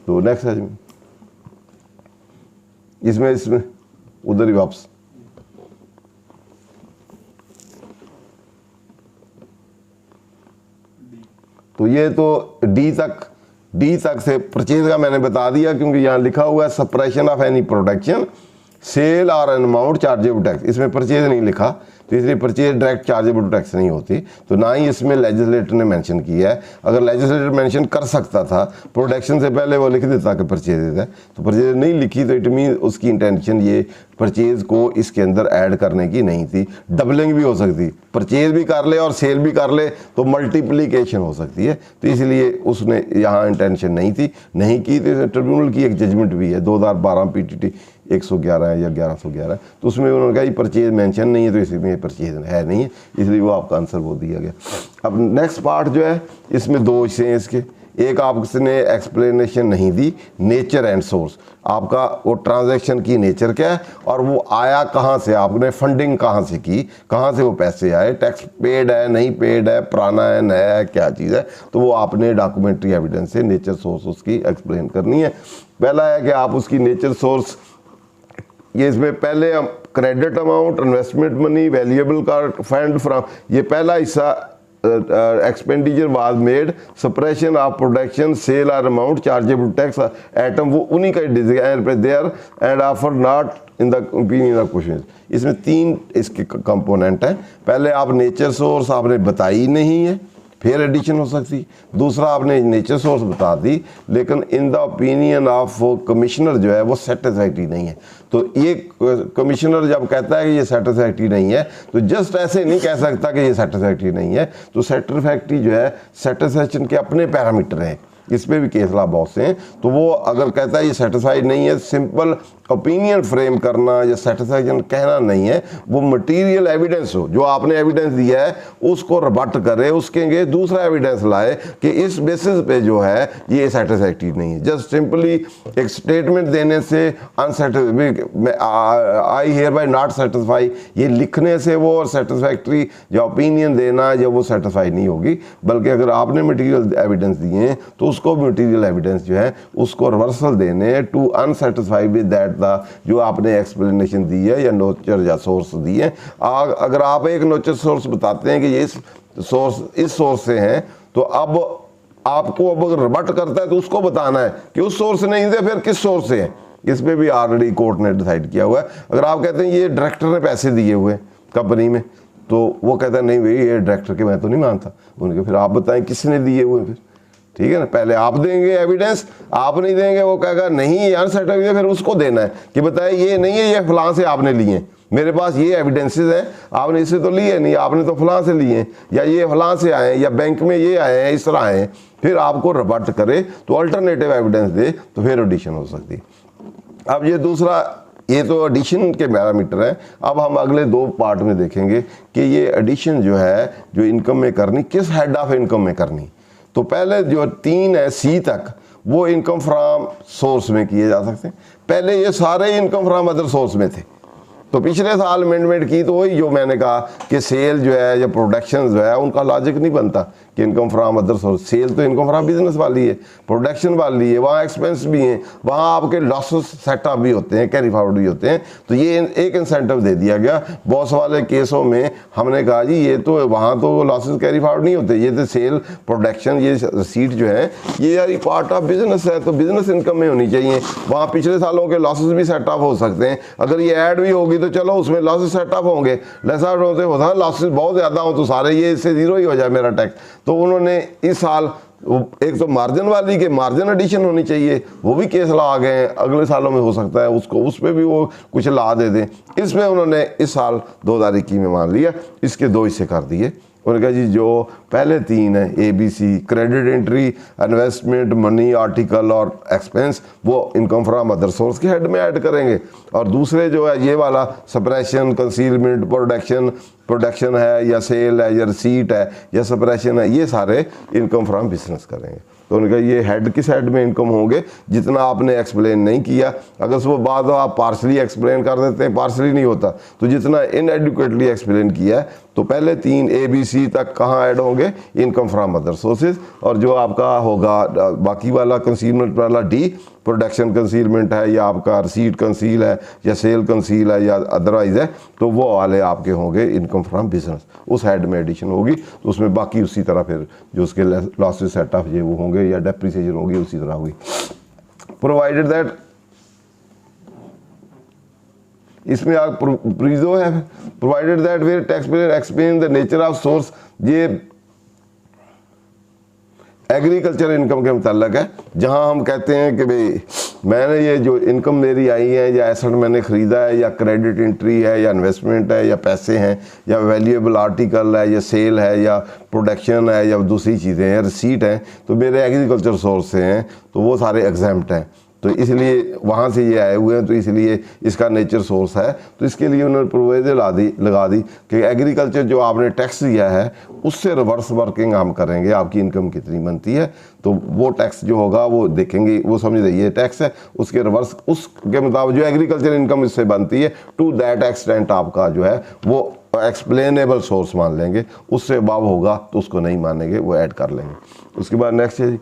तो नेक्स्ट है इसमें उधर ही वापस तो ये तो डी तक से परचेज का मैंने बता दिया, क्योंकि यहाँ लिखा हुआ है suppression of any production sale और एन अमाउंट चार्जेबल टैक्स, इसमें परचेज नहीं लिखा, तो इसलिए परचेज डायरेक्ट चार्जेबल टैक्स नहीं होती, तो ना ही इसमें लेजिस्लेटर ने मेंशन किया है। अगर लेजिस्लेटर मेंशन कर सकता था प्रोडक्शन से पहले वो लिख देता कि परचेज है, तो परचेज नहीं लिखी, तो इट मीन उसकी इंटेंशन ये परचेज को इसके अंदर ऐड करने की नहीं थी। डबलिंग भी हो सकती, परचेज भी कर ले और सेल भी कर ले तो मल्टीप्लिकेशन हो सकती है, तो इसलिए उसने यहाँ इंटेंशन नहीं थी, नहीं की। तो ट्रिब्यूनल की एक जजमेंट भी है 2012 PTT 111 है या 1111, तो उसमें उन्होंने कहा ये परचेज मेंशन नहीं है, तो इसमें परचेज है नहीं है, इसलिए वो आपका आंसर वो दिया गया। अब नेक्स्ट पार्ट जो है इसमें दो हिस्से हैं इसके, एक आपने एक्सप्लेनेशन नहीं दी नेचर एंड सोर्स, आपका वो ट्रांजैक्शन की नेचर क्या है और वो आया कहाँ से, आपने फंडिंग कहाँ से की, कहाँ से वो पैसे आए, टैक्स पेड है नहीं पेड है, पुराना है नया है, क्या चीज़ है, तो वो आपने डॉक्यूमेंट्री एविडेंस से नेचर सोर्स उसकी एक्सप्लेन करनी है। पहला है कि आप उसकी नेचर सोर्स, ये इसमें पहले हम credit amount, investment money, valuable का फंड फ्रॉम, ये पहला हिस्सा expenditure was made, suppression of production, sale और अमाउंट चार्जेबल टैक्स आइटम, वो उन्हीं का design there and offer not in the opinion of question. इसमें तीन इसके कंपोनेंट हैं। पहले आप नेचर सोर्स आपने बताई नहीं है, फिर एडिशन हो सकती। दूसरा आपने नेचर सोर्स बता दी, लेकिन इन द ओपिनियन ऑफ कमिश्नर जो है वो सेटिस्फैक्ट्री नहीं है। तो ये कमिश्नर जब कहता है कि ये सेटिस्फैक्ट्री नहीं है, तो जस्ट ऐसे नहीं कह सकता कि ये सेटिस्फैक्ट्री नहीं है। तो सेटिस्फैक्ट्री जो है, सेटिस्फैक्शन के अपने पैरामीटर हैं, इस पे भी केस ला बहुत से हैं। तो वो अगर कहता है ये सेटिस्फाइड नहीं है, सिंपल ओपिनियन फ्रेम करना या सेटिस्फैक्शन कहना नहीं है, वो मटेरियल एविडेंस हो, जो आपने एविडेंस दिया है उसको रिबट करे, उसके लिए दूसरा एविडेंस लाए कि इस बेसिस पे जो है ये सेटिस्फैक्ट्री नहीं है। जस्ट सिंपली एक स्टेटमेंट देने से I hear bye not satisfy, ये लिखने से वो और सेटिस्फैक्ट्री या ओपिनियन देना या वो सेटिस्फाई नहीं होगी। बल्कि अगर आपने मटेरियल एविडेंस दिए हैं तो उसको मटेरियल एविडेंस जो है उसको रिवर्सल देने to unsatisfied with that the जो आपने एक्सप्लेनेशन दी है या नोचर या सोर्स दी है। अगर आप एक नोचर सोर्स बताते हैं कि ये इस सोर्स से हैं, तो अब आपको अब अगर रिबट करता है तो उसको बताना है कि उस सोर्स से नहीं थे, फिर किस सोर्स से है। इस पे भी ऑलरेडी कोर्ट ने डिसाइड किया हुआ है। अगर आप कहते हैं ये डायरेक्टर ने पैसे दिए हुए कंपनी में, तो वो कहता है नहीं भाई ये डायरेक्टर के मैं तो नहीं मानता। उनके फिर आप बताएं किसने दिए हुए, फिर ठीक है ना। पहले आप देंगे एविडेंस, आप नहीं देंगे, वो कहेगा नहीं यार सर्टिफिकेट, फिर उसको देना है कि बताए ये नहीं है, ये फलां से आपने लिए, मेरे पास ये एविडेंसेस हैं, आपने इससे तो लिए नहीं, आपने तो फलां से लिए, या ये फलां से आए, या बैंक में ये आए हैं, इस तरह आए हैं। फिर आपको रिबट करे तो अल्टरनेटिव एविडेंस दे, तो फिर एडिशन हो सकती है। अब ये दूसरा, ये तो एडिशन के पैरामीटर हैं। अब हम अगले दो पार्ट में देखेंगे कि ये एडिशन जो है, जो इनकम में करनी, किस हेड ऑफ इनकम में करनी। तो पहले जो 3 है सी तक, वो इनकम फ्रॉम सोर्स में किए जा सकते हैं। पहले ये सारे इनकम फ्रॉम अदर सोर्स में थे। तो पिछले साल अमेंडमेंट की, तो वही जो मैंने कहा कि सेल जो है या प्रोडक्शन जो है, उनका लॉजिक नहीं बनता कि income from other source. Sale तो इनकम फ्रॉम बिजनेस वाली है, प्रोडक्शन वाली है, वहाँ एक्सपेंस भी हैं, वहाँ आपके लॉसेस सेटअप भी होते हैं, कैरी फॉरवर्ड भी होते हैं। तो ये एक इंसेंटिव दे दिया गया। बहुत वाले केसों में हमने कहा जी ये तो वहाँ तो लॉसेस कैरी फॉरवर्ड नहीं होते, ये तो सेल प्रोडक्शन, ये रिसीट जो है ये यार पार्ट ऑफ बिजनेस है, तो बिजनेस इनकम में होनी चाहिए। वहाँ पिछले सालों के लॉसेस भी सेटअप हो सकते हैं। अगर ये ऐड भी होगी तो चलो उसमें लॉसेस सेटअप होंगे, लेसर होता है लॉसेस बहुत ज़्यादा हो तो सारे ये इससे जीरो ही हो जाए मेरा टैक्स। तो उन्होंने इस साल एक तो मार्जिन वाली के मार्जिन एडिशन होनी चाहिए, वो भी केस ला आ गए हैं, अगले सालों में हो सकता है उसको उस पर भी वो कुछ ला दे दें। इसमें उन्होंने इस साल 2021 में मान लिया, इसके 2 हिस्से कर दिए। उन्होंने कहा जी जो पहले 3 है ABC, credit entry, investment, money article और एक्सपेंस, वो इनकम फ्रॉम अदर सोर्स के हेड में ऐड करेंगे। और दूसरे जो है ये वाला सप्रेशन, कंसीलमेंट, प्रोडक्शन है या सेल है या रिसीट है या सप्रेशन है, ये सारे इनकम फ्रॉम बिजनेस करेंगे। तो उन्होंने कहा ये हेड किस हेड में इनकम होंगे, जितना आपने एक्सप्लेन नहीं किया। अगर सुबह बाद आप पार्सली एक्सप्लेन कर देते हैं, पार्सली नहीं होता, तो जितना इनएडुकेटली एक्सप्लेन किया है, तो पहले 3 ABC तक कहाँ ऐड होंगे, इनकम फ्रॉम अदर सोर्सेज। और जो आपका होगा बाकी वाला कंसीलमेंट वाला D, प्रोडक्शन कंसीलमेंट है या आपका रिसीट कंसील है या सेल कंसील है या अदरवाइज है, तो वो वाले आपके होंगे इनकम फ्रॉम बिजनेस, उस हेड में एडिशन होगी। तो उसमें बाकी उसी तरह फिर जो उसके लॉसेस सेटअप ये वो होंगे या डेप्रिसिएशन होगी उसी तरह होगी। प्रोवाइडेड दैट, इसमें आप प्रीजो है, provided that where tax payer explain the nature of source, ये एग्रीकल्चर इनकम के मुताल्लिक है। जहां हम कहते हैं कि भाई मैंने ये जो इनकम मेरी आई है या एसेट मैंने ख़रीदा है या क्रेडिट एंट्री है या इन्वेस्टमेंट है या पैसे हैं या वैल्यूएबल आर्टिकल है या सेल है या प्रोडक्शन है या दूसरी चीज़ें हैं, रिसीट हैं, तो मेरे एग्रीकल्चर सोर्स से हैं, तो वो सारे एग्जाम्प्ट हैं। तो इसलिए वहाँ से ये आए हुए हैं, तो इसलिए इसका नेचर सोर्स है। तो इसके लिए उन्होंने प्रोविजन लगा दी कि एग्रीकल्चर जो आपने टैक्स दिया है उससे रिवर्स वर्किंग हम करेंगे, आपकी इनकम कितनी बनती है, तो वो टैक्स जो होगा वो देखेंगे, वो समझ रही है टैक्स है, उसके रिवर्स उसके मुताबिक जो एग्रीकल्चर इनकम इससे बनती है टू दैट एक्सटेंट आपका जो है वो एक्सप्लेनेबल सोर्स मान लेंगे। उससे अबव होगा तो उसको नहीं मानेंगे, वो ऐड कर लेंगे। उसके बाद नेक्स्ट है जी,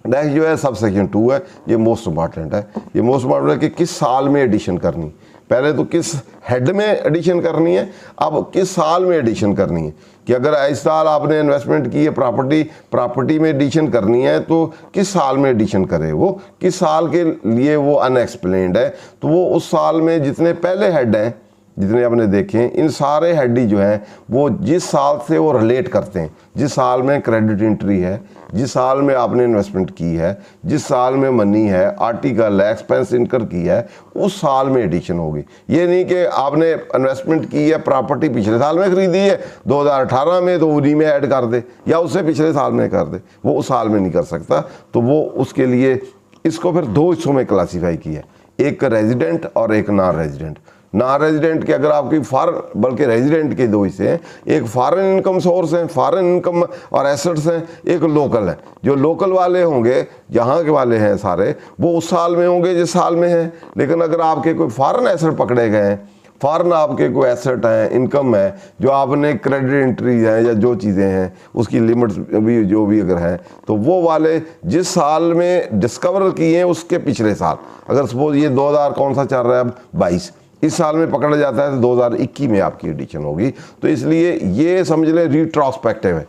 नेक्स्ट जो है सब सेक्शन 2 है, ये मोस्ट इंपॉर्टेंट है। ये मोस्ट इंपॉर्टेंट है कि किस साल में एडिशन करनी। पहले तो किस हेड में एडिशन करनी है, अब किस साल में एडिशन करनी है। कि अगर इस साल आपने इन्वेस्टमेंट की है प्रॉपर्टी में एडिशन करनी है, तो किस साल में एडिशन करे, वो किस साल के लिए वो अनएक्सप्लेन्ड है। तो वो उस साल में जितने पहले हेड हैं जितने आपने देखे हैं, इन सारे हेड ही जो हैं वो जिस साल से वो रिलेट करते हैं, जिस साल में क्रेडिट एंट्री है, जिस साल में आपने इन्वेस्टमेंट की है, जिस साल में मनी है, आर्टिकल है, एक्सपेंस इनकर की है, उस साल में एडिशन होगी। ये नहीं कि आपने इन्वेस्टमेंट की है, प्रॉपर्टी पिछले साल में खरीदी है 2018 में, तो उन्हीं में ऐड कर दे, या उससे पिछले साल में कर दे, वो उस साल में नहीं कर सकता। तो वो उसके लिए इसको फिर दो हिस्सों में क्लासीफाई किया, एक रेजिडेंट और एक नॉन रेजिडेंट। नॉन रेजिडेंट के अगर आपकी फॉरेन, बल्कि रेजिडेंट के दो हिस्से हैं, एक फॉरेन इनकम सोर्स है, फॉरेन इनकम और एसेट्स हैं, एक लोकल है। जो लोकल वाले होंगे, यहाँ के वाले हैं सारे, वो उस साल में होंगे जिस साल में हैं। लेकिन अगर आपके कोई फॉरेन एसेट पकड़े गए हैं, फॉरेन आपके कोई एसेट हैं, इनकम है, जो आपने क्रेडिट एंट्री है या जो चीज़ें हैं उसकी लिमिट्स भी जो भी अगर है, तो वो वाले जिस साल में डिस्कवर किए हैं उसके पिछले साल, अगर सपोज ये 2000 कौन सा चल रहा है अब 22, इस साल में पकड़ा जाता है तो 2021 में आपकी एडिशन होगी। तो इसलिए ये समझ लें रिट्रोस्पेक्टिव है,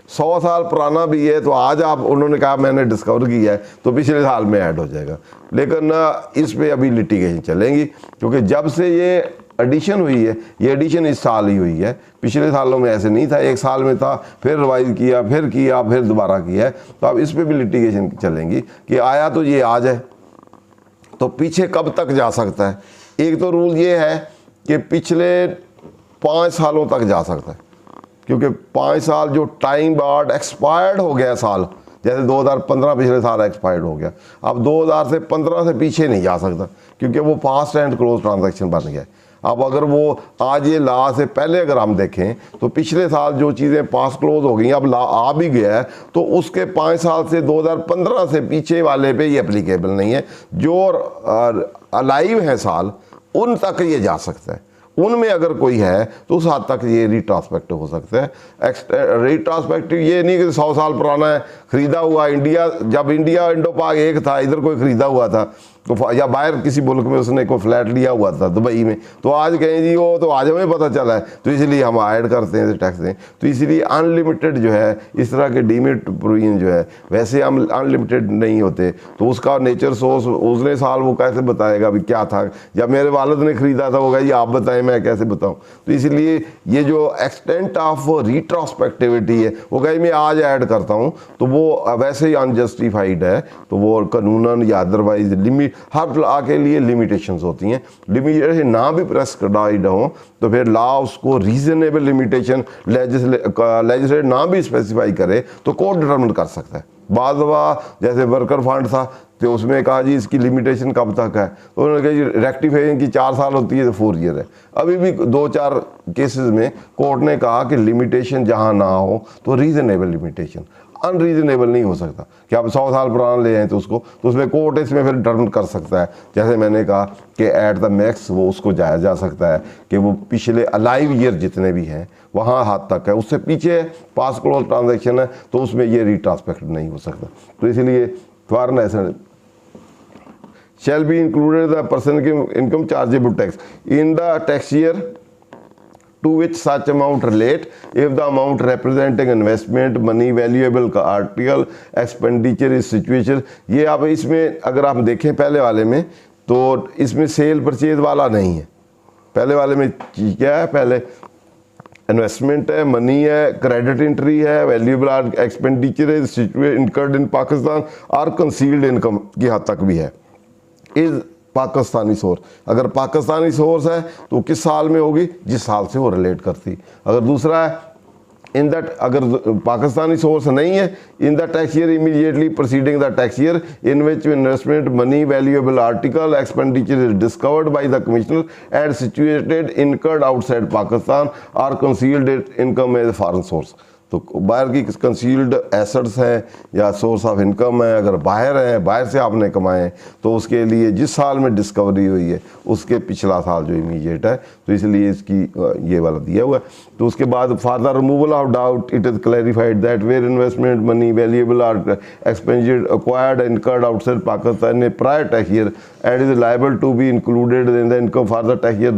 100 साल पुराना भी है तो आज आप उन्होंने कहा मैंने डिस्कवर किया है तो पिछले साल में ऐड हो जाएगा। लेकिन इस पे अभी लिटिगेशन चलेंगी, क्योंकि जब से ये एडिशन हुई है, ये एडिशन इस साल ही हुई है, पिछले सालों में ऐसे नहीं था, एक साल में था, फिर रिवाइज किया, फिर दोबारा किया है। तो अब इस पे भी लिटिगेशन चलेंगी कि आया तो ये आज है, तो पीछे कब तक जा सकता है। एक तो रूल ये है कि पिछले 5 सालों तक जा सकता है, क्योंकि 5 साल जो टाइम बाद एक्सपायर्ड हो गया साल, जैसे 2015 पिछले साल एक्सपायर्ड हो गया, अब 2015 से पीछे नहीं जा सकता, क्योंकि वो फास्ट एंड क्लोज ट्रांजैक्शन बन गया। अब अगर वो आज ये ला से पहले अगर हम देखें तो पिछले साल जो चीज़ें पास क्लोज हो गई, अब ला आ भी गया है, तो उसके 5 साल से 2015 से पीछे वाले पे ये एप्लीकेबल नहीं है। जो अलाइव है साल, उन तक ये जा सकता है, उनमें अगर कोई है तो उस हद तक ये रिट्रांसपेक्टिव हो सकता है। रिट्रांसपेक्टिव ये नहीं कि 100 साल पुराना है, खरीदा हुआ इंडिया, जब इंडिया इंडो पाक एक था, इधर कोई खरीदा हुआ था तो, या बाहर किसी मुल्क में उसने कोई फ्लैट लिया हुआ था दुबई में, तो आज कहें जी वो तो आज हमें पता चला है, तो इसलिए हम ऐड करते हैं टैक्स दें। तो इसलिए अनलिमिटेड जो है इस तरह के डीमेट प्रोविजन जो है, वैसे हम अनलिमिटेड नहीं होते, तो उसका नेचर सोर्स उसने साल वो कैसे बताएगा भी क्या था, या मेरे वालिद ने खरीदा था, वो कहा जी आप बताएं मैं कैसे बताऊं। तो इसलिए ये जो एक्सटेंट ऑफ रिट्रोस्पेक्टिविटी है, वो कहीं मैं आज ऐड करता हूँ तो वो वैसे ही अनजस्टिफाइड है, तो वो कानूनन या अदरवाइज लिमिट, हर लॉ के लिए लिमिटेशंस होती हैं। लिमिटेशन ना भी प्रेस्क्राइब्ड हो तो फिर लॉ उसको रीजनेबल लिमिटेशन लेजिस्लेट ना भी स्पेसिफाई करे तो कोर्ट डिटरमिन कर सकता है। बाद जैसे वर्कर फंड था तो उसमें कहा जी इसकी लिमिटेशन कब तक है, तो उन्होंने कहा जी रेक्टिफिकेशन की 4 साल होती है तो 4 ईयर है। अभी भी 2-4 केसेस में कोर्ट ने कहा कि लिमिटेशन जहाँ ना हो तो रीजनेबल लिमिटेशन, अनरीजनेबल नहीं हो सकता कि आप 100 साल पुराना ले आए तो उसको, तो उसमें कोर्ट इसमें फिर डिटरमिन कर सकता है। जैसे मैंने कहा कि एट द मैक्स वो उसको जाया जा सकता है कि वो पिछले अलाइव ईयर जितने भी हैं वहाँ हद तक है, उससे पीछे पास क्लोज ट्रांजैक्शन है तो उसमें ये रिट्रांसपेक्टेड नहीं हो सकता। तो इसलिए foreign asset shall be included the person income chargeable tax in the tax year to which such amount relate if the amount representing investment money valuable article expenditure is situation। ये आप इसमें अगर आप देखें पहले वाले में तो इसमें सेल परचेज वाला नहीं है। पहले वाले में क्या है, पहले इन्वेस्टमेंट है, मनी है, क्रेडिट एंट्री है, वैल्यूएबल एक्सपेंडिचर है इनकर्ड इन पाकिस्तान और कंसील्ड इनकम की हद तक भी है। इज पाकिस्तानी सोर्स, अगर पाकिस्तानी सोर्स है तो किस साल में होगी, जिस साल से वो रिलेट करती। अगर दूसरा है इन दैट, अगर पाकिस्तानी सोर्स नहीं है, in the tax year immediately proceeding the tax year in which investment money valuable article expenditure is discovered by the commissioner and situated incurred outside Pakistan और concealed income as foreign source. तो बाहर की कंसील्ड एसेट्स हैं या सोर्स ऑफ इनकम है, अगर बाहर है, बाहर से आपने कमाए तो उसके लिए जिस साल में डिस्कवरी हुई है उसके पिछला साल जो इमीडिएट है, तो इसलिए इसकी ये वाला दिया हुआ है। तो उसके बाद for the removal of doubt it is clarified that where investment money valuable or expenditure acquired incurred outside Pakistan ने prior tax year and is liable to be included in the income for the tax year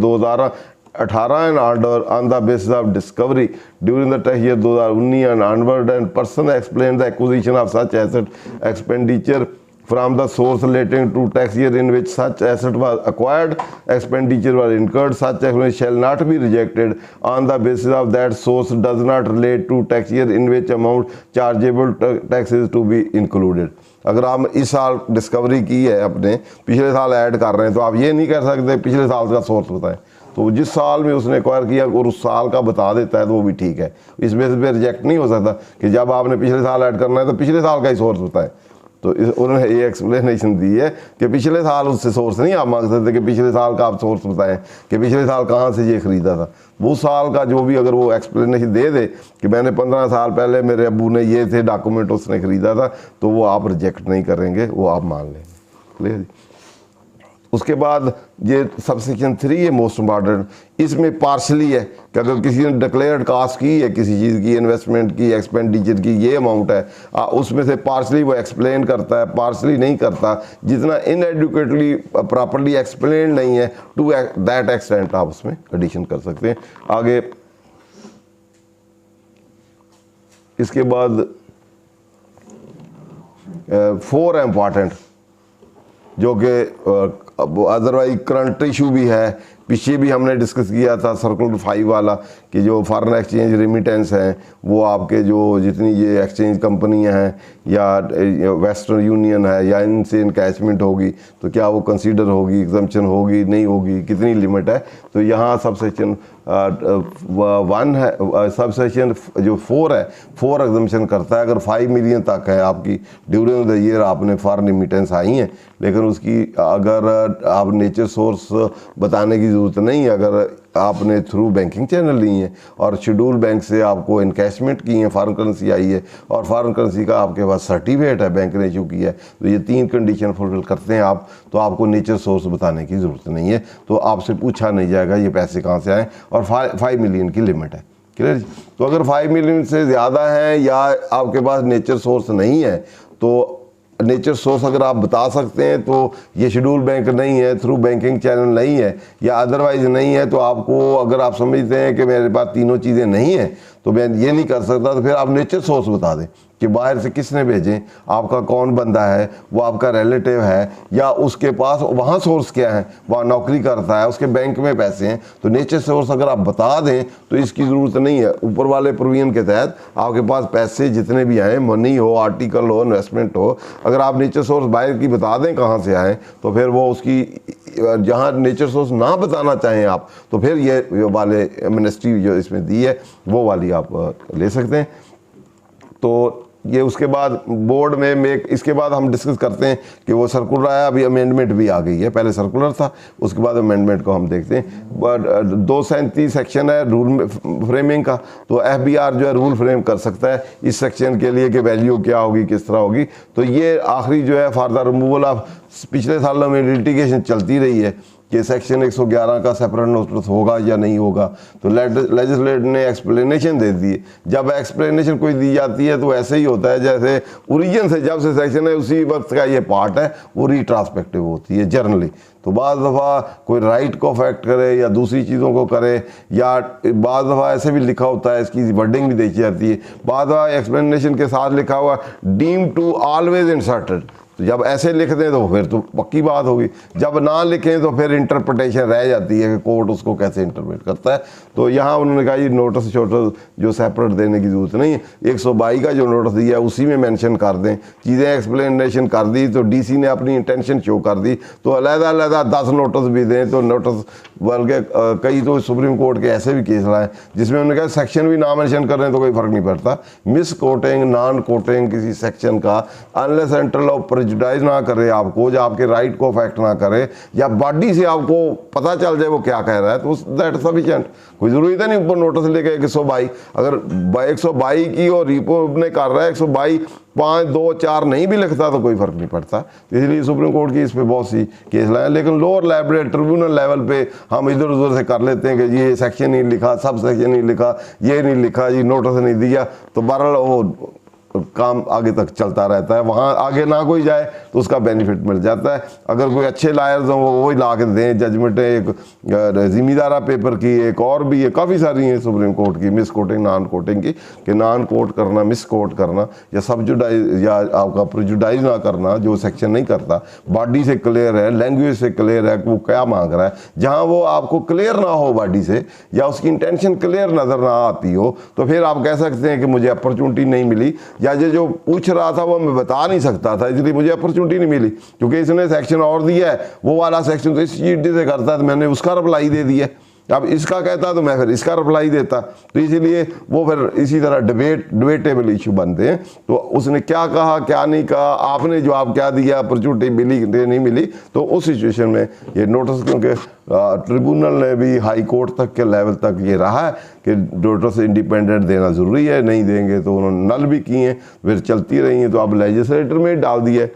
2018 and order on the basis of discovery during the tax year 2019 and onward, and person explain the acquisition of such asset expenditure from the source relating to tax year in which such asset was acquired, expenditure was incurred, such explanation shall not be rejected on the basis of that source does not relate to tax year in which amount chargeable tax is to be included। अगर आप इस साल डिस्कवरी की है अपने, पिछले साल ऐड कर रहे हैं, तो आप ये नहीं कर सकते पिछले साल का सोर्स बताएं। तो जिस साल में उसने एक्वायर किया और उस साल का बता देता है तो वो भी ठीक है। इस बेसिस पे रिजेक्ट नहीं हो सकता कि जब आपने पिछले साल ऐड करना है तो पिछले साल का ही सोर्स बताएं। तो उन्होंने ये एक्सप्लेनेशन दी है कि पिछले साल उससे सोर्स नहीं आप मांग सकते कि पिछले साल का आप सोर्स बताएं कि पिछले साल कहाँ से ये ख़रीदा था। वो साल का जो भी अगर वो एक्सप्लेनेशन दे दे कि मैंने 15 साल पहले मेरे अब्बू ने ये थे डॉक्यूमेंट उसने ख़रीदा था, तो वो आप रिजेक्ट नहीं करेंगे, वो आप मान लेंगे। क्लियर जी। उसके बाद ये सबसेक्शन 3 है मोस्ट इम्पॉर्टेंट, इसमें पार्शली है कि अगर किसी ने डिक्लेयर्ड कास्ट की है किसी चीज़ की, इन्वेस्टमेंट की, एक्सपेंडिचर की, ये अमाउंट है, उसमें से पार्शली वो एक्सप्लेन करता है, पार्शली नहीं करता। जितना इनएडुकेटली प्रॉपर्ली एक्सप्लेन नहीं है टू दैट एक्सटेंट आप उसमें एडिशन कर सकते हैं। आगे इसके बाद 4 है इम्पॉर्टेंट, जो कि अदरवाइज करंट इशू भी है। पीछे भी हमने डिस्कस किया था सर्कुलर 5 वाला कि जो फॉरेन एक्सचेंज रिमिटेंस हैं वो आपके जो जितनी ये एक्सचेंज कंपनियां हैं या वेस्टर्न यूनियन है या इनसे इनकैशमेंट होगी तो क्या वो कंसीडर होगी, एग्जम्पशन होगी, नहीं होगी, कितनी लिमिट है। तो यहाँ सबसेक्शन 1 है, सबसेक्शन जो 4 है 4 एग्जम्पशन करता है। अगर 5 मिलियन तक है आपकी ड्यूरिंग द ईयर आपने फॉरेन रिमिटेंस आई हैं, लेकिन उसकी अगर आप नेचर सोर्स बताने की ज़रूरत नहीं है, अगर आपने थ्रू बैंकिंग चैनल ली है और शेड्यूल बैंक से आपको इनकैशमेंट की है, फॉरेन करेंसी आई है और फॉरेन करेंसी का आपके पास सर्टिफिकेट है बैंक ने इशू किया है, तो ये 3 कंडीशन फुलफिल करते हैं आप, तो आपको नेचर सोर्स बताने की ज़रूरत नहीं है। तो आपसे पूछा नहीं जाएगा ये पैसे कहाँ से आए, और 5 मिलियन की लिमिट है। क्लियर जी। तो अगर 5 मिलियन से ज़्यादा है या आपके पास नेचर सोर्स नहीं है, तो नेचर सोर्स अगर आप बता सकते हैं तो ये शेड्यूल बैंक नहीं है, थ्रू बैंकिंग चैनल नहीं है या अदरवाइज नहीं है, तो आपको अगर आप समझते हैं कि मेरे पास तीनों चीज़ें नहीं हैं तो मैं ये नहीं कर सकता, तो फिर आप नेचर सोर्स बता दें कि बाहर से किसने भेजें, आपका कौन बंदा है, वो आपका रिलेटिव है या उसके पास वहाँ सोर्स क्या है, वहाँ नौकरी करता है, उसके बैंक में पैसे हैं। तो नेचर सोर्स अगर आप बता दें तो इसकी ज़रूरत नहीं है। ऊपर वाले प्रोविजन के तहत आपके पास पैसे जितने भी आए, मनी हो, आर्टिकल हो, इन्वेस्टमेंट हो, अगर आप नेचर सोर्स बाहर की बता दें कहाँ से आए, तो फिर वो उसकी जहाँ नेचर सोर्स ना बताना चाहें आप, तो फिर ये वाले मिनिस्ट्री जो इसमें दी है वो वाली आप ले सकते हैं। तो ये उसके बाद बोर्ड में इसके बाद हम डिस्कस करते हैं कि वो सर्कुलर आया, अभी अमेंडमेंट भी आ गई है, पहले सर्कुलर था, उसके बाद अमेंडमेंट को हम देखते हैं। बट 237 सेक्शन है रूल फ्रेमिंग का, तो FBR जो है रूल फ्रेम कर सकता है इस सेक्शन के लिए कि वैल्यू क्या होगी, किस तरह होगी। तो ये आखिरी जो है फॉर द रिमूवल ऑफ, पिछले सालों में लिटिगेशन चलती रही है कि सेक्शन 111 का सेपरेट नोटिस होगा या नहीं होगा, तो लेजिस्लेटर ने एक्सप्लेनेशन दे दी है। जब एक्सप्लेनेशन कोई दी जाती है तो ऐसे ही होता है जैसे ओरिजिन से जब से सेक्शन है उसी वक्त का ये पार्ट है, वो रिट्रांसपेक्टिव होती है जनरली। तो बाज़ दफ़ा कोई राइट को अफेक्ट करे या दूसरी चीज़ों को करे, या बाज़ दफ़ा ऐसे भी लिखा होता है, इसकी वर्डिंग भी देखी जाती है, बाज़ दफ़ा एक्सप्लेनेशन के साथ लिखा हुआ डीम टू ऑलवेज इंसर्टेड, तो जब ऐसे लिख दें तो फिर तो पक्की बात होगी, जब ना लिखें तो फिर इंटरप्रिटेशन रह जाती है कि कोर्ट उसको कैसे इंटरप्रेट करता है। तो यहाँ उन्होंने कहा ये नोटिस शोटिस जो सेपरेट देने की ज़रूरत नहीं है, 122 का जो नोटिस दिया है उसी में मेंशन कर दें, चीज़ें एक्सप्लेनेशन कर दी तो DC ने अपनी इंटेंशन शो कर दी, तो अलग-अलग 10 नोटिस भी दें तो नोटिस, बल्कि कई तो सुप्रीम कोर्ट के ऐसे भी केस लाए जिसमें उन्होंने कहा सेक्शन भी ना मेंशन कर रहे हैं तो कोई फ़र्क नहीं पड़ता, मिस कोटिंग, नॉन कोटिंग किसी सेक्शन का अनलेस एंटर लॉ प्रेजुडाइज ना करे आपको, जो आपके राइट को अफेक्ट ना करे या बॉडी से आपको पता चल जाए वो क्या कह रहा है, तो दैट सफिशिएंट। कोई ज़रूरी था नहीं ऊपर नोटिस लेके 122, अगर 122 की और रिपो ने कर रहा है 122 5 2 4 नहीं भी लिखता तो कोई फ़र्क नहीं पड़ता। तो इसलिए सुप्रीम कोर्ट की इस पर बहुत सी केस लाए, लेकिन लोअर लेवल ट्रिब्यूनल लेवल पे हम इधर उधर से कर लेते हैं कि ये सेक्शन नहीं लिखा, सब सेक्शन नहीं लिखा, ये नहीं लिखा जी, नोटिस नहीं दिया, तो बहरहाल वो काम आगे तक चलता रहता है, वहाँ आगे ना कोई जाए तो उसका बेनिफिट मिल जाता है। अगर कोई अच्छे लायर्स हों वो वही ला के दें जजमेंटें, एक ज़िम्मेदारा पेपर की, एक और भी है, काफ़ी सारी हैं सुप्रीम कोर्ट की, मिस कोटिंग नॉन कोटिंग की, कि नॉन कोट करना, मिस कोट करना या सब्जुडाइज या आपका प्रिजुडाइज ना करना, जो सेक्शन नहीं करता, बॉडी से क्लियर है, लैंग्वेज से क्लियर है वो क्या मांग रहा है। जहाँ वो आपको क्लियर ना हो बॉडी से या उसकी इंटेंशन क्लियर नज़र ना आती हो तो फिर आप कह सकते हैं कि मुझे अपॉर्चुनिटी नहीं मिली, या ये जो पूछ रहा था वो मैं बता नहीं सकता था इसलिए मुझे अपॉर्चुनिटी नहीं मिली, क्योंकि इसने सेक्शन और दिया है, वो वाला सेक्शन तो इस चीज से करता है तो मैंने उसका रिप्लाई दे दिया। अब इसका कहता तो मैं फिर इसका रिप्लाई देता, तो इसीलिए वो फिर इसी तरह डिबेटेबल इशू बनते हैं। तो उसने क्या कहा क्या नहीं कहा, आपने जवाब क्या दिया, अपॉर्चुनिटी मिली नहीं मिली, तो उस सिचुएशन में ये नोटिस, क्योंकि ट्रिब्यूनल ने भी हाई कोर्ट तक के लेवल तक ये रहा है कि नोटिस इंडिपेंडेंट देना ज़रूरी है, नहीं देंगे तो उन्होंने नल भी किए हैं, फिर चलती रही हैं, तो अब लेजिस्लेटर में डाल दिया है।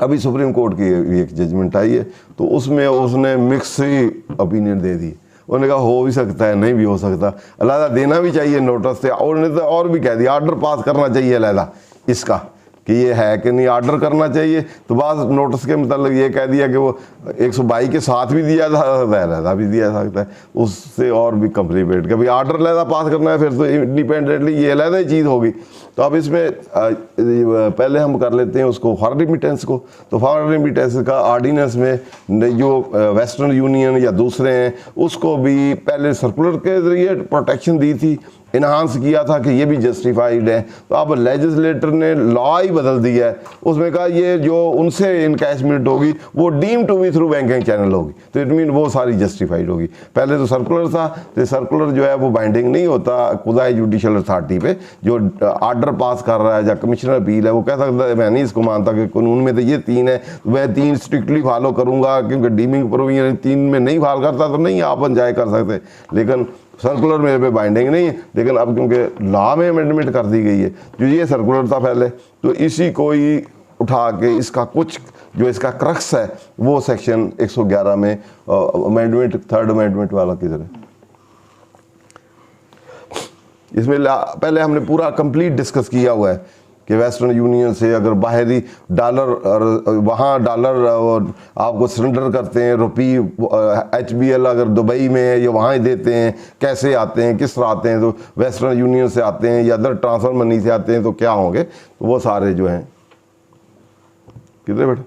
अभी सुप्रीम कोर्ट की एक जजमेंट आई है तो उसमें उसने मिक्स ही ओपिनियन दे दी, उन्होंने कहा हो भी सकता है नहीं भी हो सकता, अलहदा देना भी चाहिए नोटिस से, और उन्होंने तो और भी कह दिया ऑर्डर पास करना चाहिए अलहदा इसका कि ये है कि नहीं, ऑर्डर करना चाहिए। तो बाद नोटिस के मतलब ये कह दिया कि वो 122 के साथ भी दिया जा सकता है, अलहदा भी दिया जा सकता है, उससे और भी कम्प्लीमेंट कि भाई ऑर्डर अलहदा पास करना है, फिर तो इंडिपेंडेंटली ये अलहदा ही चीज़ होगी। तो अब इसमें पहले हम कर लेते हैं उसको फॉरेन रिमिटेंस को। तो फॉरेन रिमिटेंस का ऑर्डिनेंस में जो वेस्टर्न यूनियन या दूसरे हैं उसको भी पहले सर्कुलर के ज़रिए प्रोटेक्शन दी थी, इन्हांस किया था कि ये भी जस्टिफाइड है। तो अब लेजिस्लेटर ने लॉ ही बदल दिया है, उसमें कहा ये जो उनसे इनकैशमेंट होगी वो deem to be through banking channel होगी, तो इट मीन वो सारी जस्टिफाइड होगी। पहले तो सर्कुलर था, तो सर्कुलर जो है वो बाइंडिंग नहीं होता खुदाई जुडिशल अथॉरिटी पे, जो ऑर्डर पास कर रहा है या कमिश्नर अपील है वो कह सकता है मैं नहीं इसको मानता कि कानून में तो ये 3 है, मैं 3 स्ट्रिक्टली फॉलो करूँगा, क्योंकि डीमिंग प्रोविजन 3 में नहीं फॉलो करता तो नहीं आप जाए कर सकते। लेकिन सर्कुलर मेरे पे बाइंडिंग नहीं है, लेकिन अब क्योंकि लॉ में अमेंडमेंट कर दी गई है, जो ये सर्कुलर था पहले, तो इसी को ही उठा के इसका कुछ जो इसका क्रक्स है वो सेक्शन 111 में अमेंडमेंट, 3rd अमेंडमेंट वाला किधर है, इसमें पहले हमने पूरा कंप्लीट डिस्कस किया हुआ है कि वेस्टर्न यूनियन से अगर बाहरी डॉलर और वहाँ डॉलर और आपको सरेंडर करते हैं, रुपी HBL अगर दुबई में है या वहाँ ही देते हैं, कैसे आते हैं, किस तरह आते हैं, तो वेस्टर्न यूनियन से आते हैं या अदर ट्रांसफर मनी से आते हैं तो क्या होंगे, तो वो सारे जो हैं कितने बेटा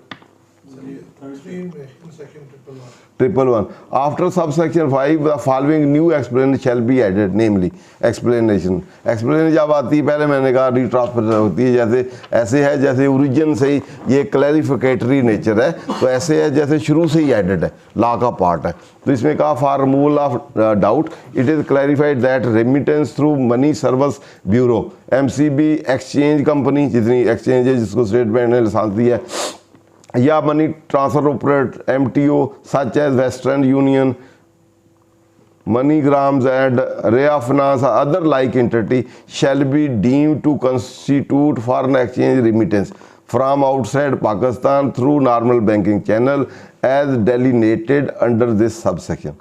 111 after subsection 5 the following new explanation shall be added, namely explanation जब आती है, पहले मैंने कहा रीट्रांसफर होती है, जैसे ऐसे है जैसे ओरिजिन से ही ये क्लैरिफिकेटरी नेचर है, तो ऐसे है जैसे शुरू से ही एडेड है, लॉ का पार्ट है। तो इसमें कहा for removal of doubt it is clarified that remittance through money service bureau MCB exchange company, जितनी एक्सचेंज है जिसको स्टेट बैंक ने लाइसेंस दिया है, या money transfer operate MTO such as Western Union, MoneyGrams and Rea Finance or other like entity shall be deemed to constitute foreign exchange remittance from outside Pakistan through normal banking channel as delineated under this subsection।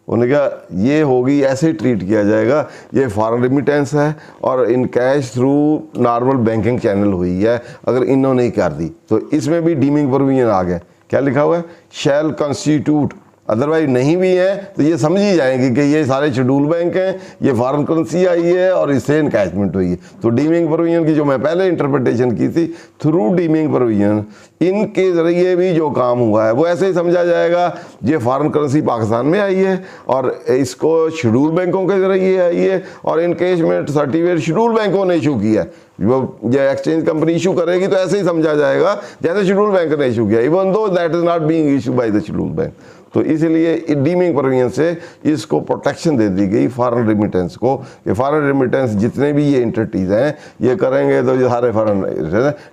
उन्होंने कहा ये होगी, ऐसे ट्रीट किया जाएगा, ये फॉरेन रिमिटेंस है और in cash through normal banking channel हुई है, अगर इन्होंने ही कर दी तो इसमें भी डीमिंग प्रोविजन आ गया। क्या लिखा हुआ है, शैल कंस्टिट्यूट, अदरवाइज नहीं भी है तो ये समझ ही जाएंगे कि ये सारे शेड्यूल बैंक हैं, ये फॉरेन करेंसी आई है और इससे इनकैशमेंट हुई है। तो डीमिंग प्रोविजन की जो मैं पहले इंटरप्रिटेशन की थी, थ्रू डीमिंग प्रोविजन इनके ज़रिए भी जो काम हुआ है वो ऐसे ही समझा जाएगा, ये फॉरेन करेंसी पाकिस्तान में आई है और इसको शेड्यूल बैंकों के ज़रिए आई है और इनकैशमेंट सर्टिफिकेट शेड्यूल बैंकों ने इशू किया है, वो ये एक्सचेंज कंपनी इशू करेगी तो ऐसे ही समझा जाएगा जैसे शेड्यूल बैंक ने इशू किया, even though that is not being issue by the schedule bank. तो इसीलिए डीमिंग प्रोविजन से इसको प्रोटेक्शन दे दी गई फॉरेन रिमिटेंस को, कि फॉरेन रिमिटेंस जितने भी ये एंटिटीज़ हैं ये करेंगे तो ये सारे फॉरेन,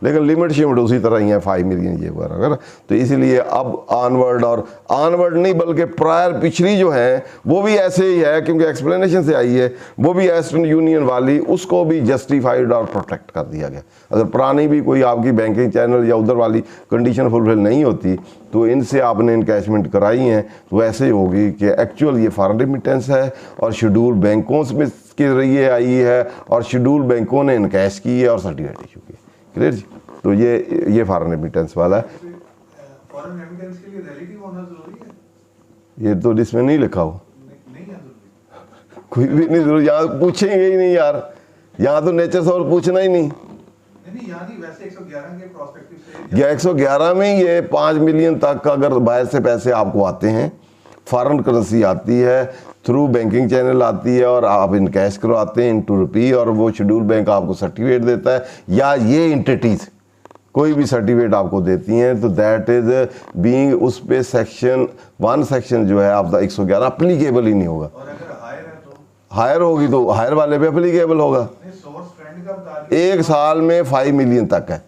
लेकिन लिमिट शिमिट उसी तरह ही है 5 मिलियन ये वगैरह। तो इसीलिए अब ऑनवर्ड, और ऑनवर्ड नहीं बल्कि प्रायर पिछली जो है वो भी ऐसे ही है, क्योंकि एक्सप्लेनेशन से आई है, वो भी वेस्टर्न यूनियन वाली, उसको भी जस्टिफाइड और प्रोटेक्ट कर दिया गया। अगर पुरानी भी कोई आपकी बैंकिंग चैनल या उधर वाली कंडीशन फुलफिल नहीं होती तो इनसे आपने इनकैशमेंट कराई हैं तो ऐसे होगी कि एक्चुअल ये फॉरेन रिमिटेंस है और शेड्यूल बैंकों में के जरिए आई है और शेड्यूल बैंकों ने इनकैश की है और सर्टिफिकेट इशू की। क्लियर जी? तो ये फॉरेन रिमिटेंस वाला है। फॉरेन रेमिटेंस के लिए रिलेटिव होना जरूरी है? ये तो इसमें नहीं लिखा हो, नहीं है जरूरी। कोई भी नहीं जरूरी, यहाँ पूछेंगे ही नहीं यार, यहाँ तो नेचर सोर्स पूछना ही नहीं। नहीं यहाँ नहीं, वैसे 111 के प्रोस्पेक्टिव से या 111 में ये 5 मिलियन तक अगर बाहर से पैसे आपको आते हैं, फॉरेन करेंसी आती है, थ्रू बैंकिंग चैनल आती है और आप इनकैश करवाते हैं इनटू रुपी और वो शेड्यूल बैंक आपको सर्टिफिकेट देता है या ये इंटिटीज कोई भी सर्टिफिकेट आपको देती हैं, तो दैट इज बीइंग उस पे सेक्शन 1 सेक्शन जो है आपका 111 अप्लीकेबल ही नहीं होगा। और अगर हायर है तो हायर होगी तो हायर वाले पे अप्लीकेबल होगा। सोर्स ट्रेंड का बता दिया। एक साल में 5 मिलियन तक है,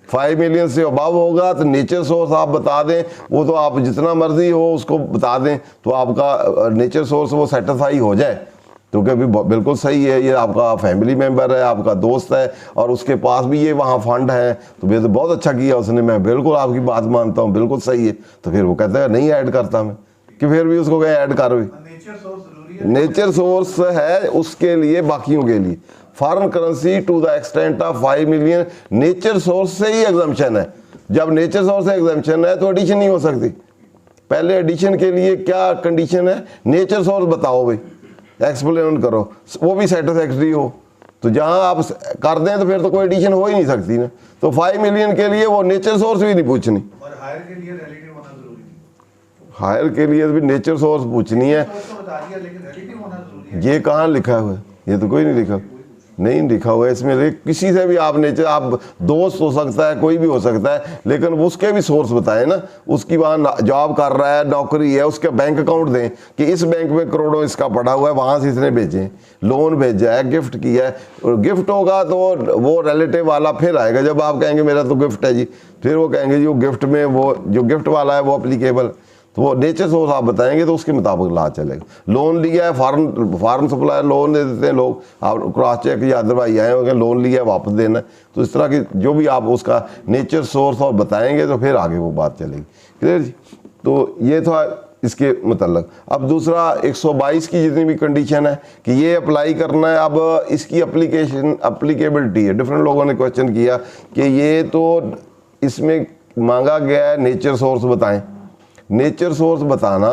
5 मिलियन से अबव होगा तो नेचर सोर्स आप बता दें, वो तो आप जितना मर्जी हो उसको बता दें तो आपका नेचर सोर्स वो सेटिस्फाई हो जाए, क्योंकि अभी बिल्कुल सही है, ये आपका फैमिली मेम्बर है, आपका दोस्त है और उसके पास भी ये वहाँ फंड है, तो फिर तो बहुत अच्छा किया उसने, मैं बिल्कुल आपकी बात मानता हूँ, बिल्कुल सही है। तो फिर वो कहता है नहीं ऐड करता मैं, कि फिर भी उसको कहें ऐड कर भी। नेचर सोर्स जरूरी है। नेचर सोर्स है उसके लिए, बाकियों के लिए foreign currency to the extent of 5 million nature source से ही एग्जाम्पशन है। जब नेचर सोर्स से एग्जाम्पशन है तो एडिशन नहीं हो सकती। पहले एडिशन के लिए क्या कंडीशन है, नेचर सोर्स बताओ भाई, एक्सप्लेन करो, वो भी सेटिस्फैक्टरी हो। तो जहां आप कर दें तो फिर तो कोई एडिशन हो ही नहीं सकती ना। तो 5 मिलियन के लिए वो नेचर सोर्स भी नहीं पूछनी, और हायर के लिए रिलेटिव होना जरूरी है। हायर के लिए भी नेचर सोर्स पूछनी है। सोर्स तो बता दिया, लेकिन रिलेटिव होना जरूरी है। ये कहाँ लिखा हुआ है? ये तो कोई नहीं लिखा, नहीं लिखा हुआ है इसमें। किसी से भी आप नेचर, आप दोस्त हो सकता है, कोई भी हो सकता है, लेकिन उसके भी सोर्स बताएं ना। उसकी वहाँ जॉब कर रहा है, नौकरी है, उसके बैंक अकाउंट दें कि इस बैंक में करोड़ों इसका पड़ा हुआ है, वहाँ से इसने भेजे, लोन भेजा है, गिफ्ट किया है। और गिफ्ट होगा तो वो रिलेटिव वाला फिर आएगा। जब आप कहेंगे मेरा तो गिफ्ट है जी, फिर वो कहेंगे जी वो गिफ्ट में वो जो गिफ्ट वाला है वो अप्लीकेबल, तो वो नेचर सोर्स आप बताएंगे तो उसके मुताबिक ला चलेगा। लोन लिया है, फॉरेन सप्लायर लोन दे देते हैं लोग, आप क्रॉस चेक या अदरवाइज आए होंगे, लोन लिया है वापस देना है, तो इस तरह की जो भी आप उसका नेचर सोर्स और बताएंगे तो फिर आगे वो बात चलेगी। क्लियर जी? तो ये था इसके मतलब। अब दूसरा 122 की जितनी भी कंडीशन है कि ये अप्लाई करना है, अब इसकी अप्लीकेबिलिटी है। डिफरेंट लोगों ने क्वेश्चन किया कि ये तो इसमें मांगा गया है नेचर सोर्स बताएं। नेचर सोर्स बताना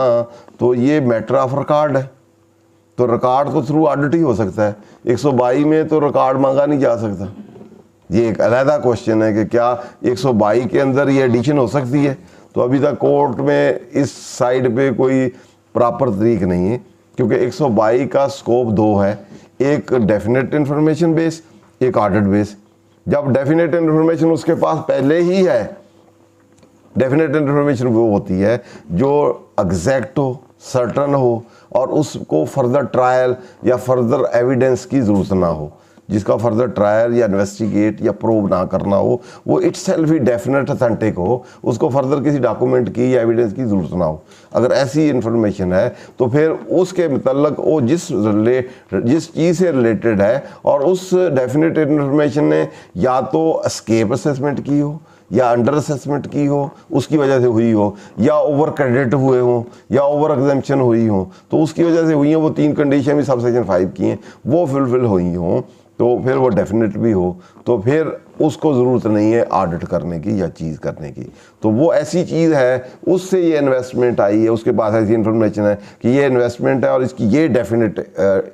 तो ये मैटर ऑफ रिकॉर्ड है, तो रिकॉर्ड तो थ्रू ऑडिट ही हो सकता है। 122 में तो रिकॉर्ड मांगा नहीं जा सकता। ये एक अलहदा क्वेश्चन है कि क्या 122 के अंदर ये एडिशन हो सकती है। तो अभी तक कोर्ट में इस साइड पे कोई प्रॉपर तरीक नहीं है, क्योंकि 122 का स्कोप 2 है, एक डेफिनेट इंफॉर्मेशन बेस, एक ऑडिट बेस। जब डेफिनेट इंफॉर्मेशन उसके पास पहले ही है, डेफिनेट इंफॉर्मेशन वो होती है जो एग्जैक्ट हो, सर्टन हो और उसको फर्दर ट्रायल या फर्दर एविडेंस की ज़रूरत ना हो, जिसका फर्दर ट्रायल या इन्वेस्टिगेट या प्रूव ना करना हो, वो इटसेल्फ ही डेफिनेट अथेंटिक हो, उसको फर्दर किसी डॉक्यूमेंट की या एविडेंस की ज़रूरत ना हो। अगर ऐसी इंफॉर्मेशन है तो फिर उसके मतलब वो जिस चीज़ से रिलेटेड है और उस डेफिनेट इंफॉर्मेशन ने या तो एस्केप असेसमेंट की हो या अंडर असेसमेंट की हो, उसकी वजह से हुई हो, या ओवर क्रेडिट हुए हो या ओवर एग्जाम्पशन हुई हो, तो उसकी वजह से हुई हो। वो 3 कंडीशन भी सब सेक्शन 5 की हैं, वो फुलफिल हुई हो तो फिर वो डेफिनेट भी हो, तो फिर उसको ज़रूरत नहीं है ऑडिट करने की या चीज़ करने की। तो वो ऐसी चीज़ है, उससे ये इन्वेस्टमेंट आई है, उसके पास ऐसी इन्फॉर्मेशन है कि ये इन्वेस्टमेंट है और इसकी ये डेफिनेट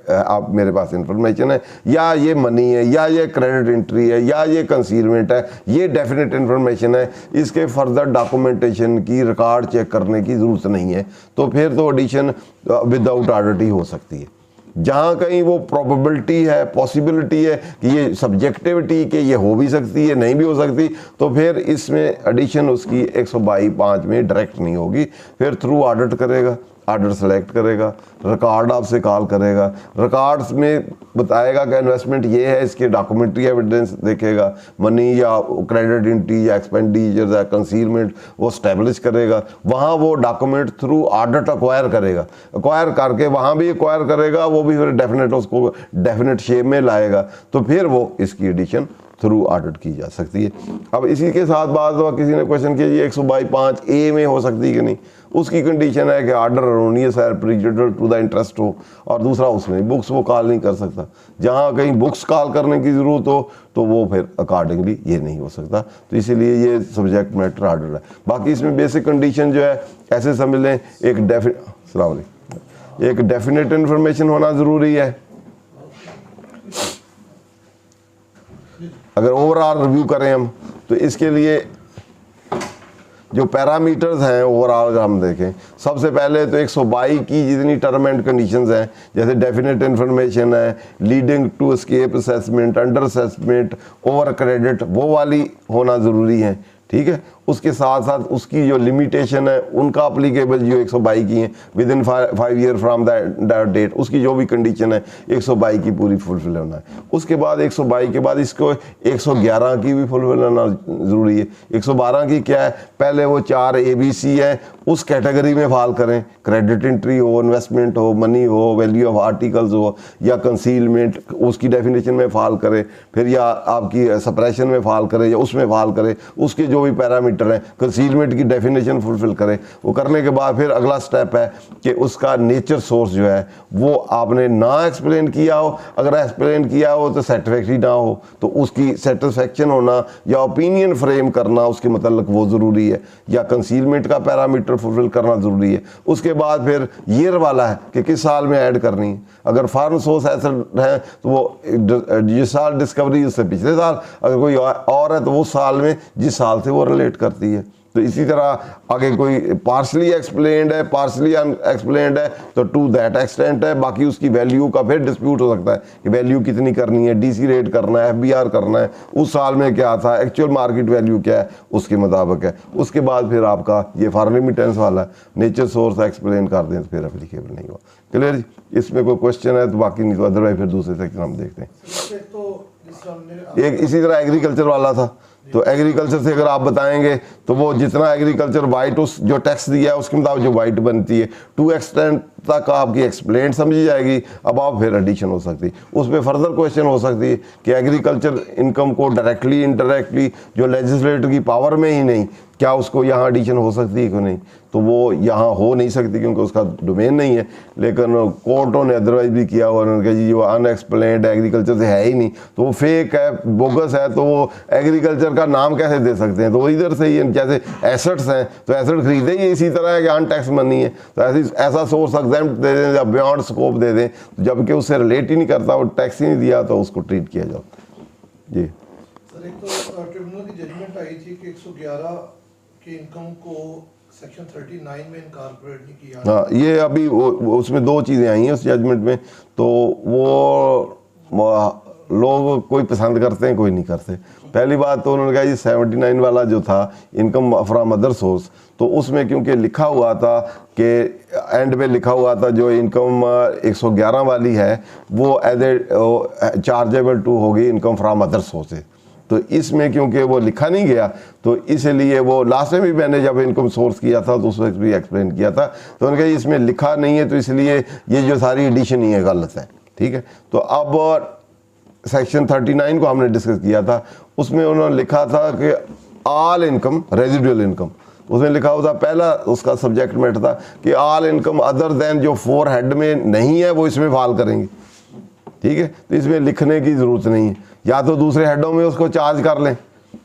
आप मेरे पास इन्फॉर्मेशन है, या ये मनी है, या ये क्रेडिट एंट्री है, या ये कंसीलमेंट है, ये डेफिनेट इन्फॉर्मेशन है, इसके फर्दर डॉक्यूमेंटेशन की, रिकॉर्ड चेक करने की ज़रूरत नहीं है, तो फिर तो एडिशन विदाउट ऑडिट ही हो सकती है। जहाँ कहीं वो प्रोबेबिलिटी है, पॉसिबिलिटी है कि ये सब्जेक्टिविटी कि ये हो भी सकती है, नहीं भी हो सकती, तो फिर इसमें एडिशन उसकी 122(5) में डायरेक्ट नहीं होगी, फिर थ्रू ऑडिट करेगा, ऑर्डर सेलेक्ट करेगा, रिकॉर्ड आपसे कॉल करेगा, रिकॉर्ड्स में बताएगा कि इन्वेस्टमेंट ये है, इसके डॉक्यूमेंट्री एविडेंस देखेगा, मनी या क्रेडिट एंट्री या एक्सपेंडिचर या कंसीलमेंट वो स्टैब्लिश करेगा, वहाँ वो डॉक्यूमेंट थ्रू ऑडिट एक्वायर करेगा, एक्वायर करके वहाँ भी एक्वायर करेगा, वो भी फिर डेफिनेट उसको डेफिनेट शेप में लाएगा, तो फिर वो इसकी एडिशन थ्रू ऑडिट की जा सकती है। अब इसी के साथ बाद किसी ने क्वेश्चन किया ये 122(5)A में हो सकती है कि नहीं। उसकी कंडीशन है कि आर्डर अरोनियस है, प्रेजुडिशियल टू द इंटरेस्ट हो, और दूसरा उसमें बुक्स वो कॉल नहीं कर सकता। जहाँ कहीं बुक्स कॉल करने की ज़रूरत हो तो वो फिर अकॉर्डिंगली ये नहीं हो सकता। तो इसीलिए ये सब्जेक्ट मैटर आर्डर है। बाकी इसमें बेसिक कंडीशन जो है ऐसे समझ लें, एक डेफिनेट इन्फॉर्मेशन होना ज़रूरी है। अगर ओवरऑल रिव्यू करें हम तो इसके लिए जो पैरामीटर्स हैं ओवरऑल अगर हम देखें, सबसे पहले तो 122 की जितनी टर्म एंड कंडीशंस हैं, जैसे डेफिनेट इन्फॉर्मेशन है, leading to escape assessment, under assessment, over credit, वो वाली होना ज़रूरी है। ठीक है, उसके साथ साथ उसकी जो लिमिटेशन है उनका अप्लीकेबल जो 122 की हैं within 5 year from that date, उसकी जो भी कंडीशन है 122 की पूरी फुलफिल होना है। उसके बाद 122 के बाद इसको 111 की भी फुलफिल होना ज़रूरी है। 112 की क्या है, पहले वो 4 ABC है, उस कैटेगरी में फाल करें, क्रेडिट एंट्री हो, इन्वेस्टमेंट हो, मनी हो, वैल्यू ऑफ आर्टिकल्स हो, या कंसीलमेंट, उसकी डेफिनेशन में फाल करे, फिर या आपकी सप्रेशन में फाल करे या उसमें फाल करे, उसके जो भी पैरामीटर हैं, कंसीलमेंट की डेफिनेशन फुलफिल करे। वो करने के बाद फिर अगला स्टेप है कि उसका नेचर सोर्स जो है वो आपने ना एक्सप्लेन किया हो, अगर एक्सप्लेन किया हो तो सेटिस्फैक्ट्री ना हो तो उसकी सेटिस्फैक्शन होना या ओपिनियन फ्रेम करना उसके मतलब वो ज़रूरी है, या कंसीलमेंट का पैरामीटर फुलफिल करना ज़रूरी है। उसके बाद फिर ईयर वाला है कि किस साल में ऐड करनी है। अगर फॉरेन सोर्स एसेट है तो वो जिस साल डिस्कवरी उससे पिछले साल, अगर कोई और है तो वो साल में जिस साल से वो रिलेट करती है। तो इसी तरह आगे कोई पार्शली एक्सप्लेन्ड है, पार्शली अनएक्सप्लेन्ड है तो टू दैट एक्सटेंट है। बाकी उसकी वैल्यू का फिर डिस्प्यूट हो सकता है कि वैल्यू कितनी करनी है, DC रेट करना है, FBR करना है, उस साल में क्या था, एक्चुअल मार्केट वैल्यू क्या है, उसके मुताबिक है। उसके बाद फिर आपका ये फॉरेन रेमिटेंस वाला नेचर सोर्स एक्सप्लेन कर दें तो फिर एप्लीकेबल नहीं हुआ। क्लियर जी? इसमें कोई क्वेश्चन है तो बाकी नहीं, तो अदरवाइज फिर दूसरे सेक्शन हम देखते हैं। एक इसी तरह एग्रीकल्चर वाला था, तो एग्रीकल्चर से अगर आप बताएंगे तो वो जितना एग्रीकल्चर वाइट उस जो टैक्स दिया है उसके मुताबिक जो वाइट बनती है, टू एक्सटेंट तक आपकी एक्सप्लेन समझी जाएगी। अब आप फिर एडिशन हो सकती, उसमें फर्दर क्वेश्चन हो सकती है कि एग्रीकल्चर इनकम को डायरेक्टली इनडायरेक्टली जो लेजिस्लेटर की पावर में ही नहीं, क्या उसको यहाँ एडिशन हो सकती है कि नहीं, तो वो यहाँ हो नहीं सकती क्योंकि उसका डोमेन नहीं है। लेकिन कोर्टों ने अदरवाइज भी किया हुआ, उन्होंने कहा जी वो अनएक्सप्लेन्ड एग्रीकल्चर से है ही नहीं, तो वो फेक है, बोगस है, तो वो एग्रीकल्चर का नाम कैसे दे सकते हैं। तो वो इधर से ही, जैसे एसेट्स हैं तो एसेट खरीदे ही इसी तरह है कि अनटैक्स मनी है, तो ऐसा सोर्स एग्जेम्प्ट दे दें या बियॉन्ड स्कोप दे दें, जबकि उससे रिलेट ही नहीं करता, वो टैक्स ही नहीं दिया, तो उसको ट्रीट किया जाता जी। सर एक तो ट्रिब्यूनल की जजमेंट आई थी कि 111 के इनकम को सेक्शन 39 में इनकॉर्पोरेट नहीं किया। हाँ, ये अभी उसमें 2 चीज़ें आई हैं उस जजमेंट में, तो वो लोग कोई पसंद करते हैं कोई नहीं करते। पहली बात तो उन्होंने कहा ये 79 वाला जो था इनकम फ्रॉम अदर सोर्स, तो उसमें क्योंकि लिखा हुआ था कि एंड में लिखा हुआ था जो इनकम 111 वाली है वो एज ए चार्जेबल टू होगी इनकम फ्रॉम अदर सोर्सेज। तो इसमें क्योंकि वो लिखा नहीं गया तो इसलिए वो लास्ट में भी मैंने जब इनकम सोर्स किया था तो उस वक्त भी एक्सप्लेन किया था, तो उन्होंने कहा इसमें लिखा नहीं है तो इसलिए ये जो सारी एडिशन ही है गलत है। ठीक है, तो अब सेक्शन 39 को हमने डिस्कस किया था, उसमें उन्होंने लिखा था कि ऑल इनकम रेजिडुअल इनकम, उसमें लिखा हुआ था पहला उसका सब्जेक्ट मैटर था कि ऑल इनकम अदर देन जो 4 हेड में नहीं है वो इसमें फाल करेंगे। ठीक है, तो इसमें लिखने की ज़रूरत नहीं है, या तो दूसरे हेडों में उसको चार्ज कर लें।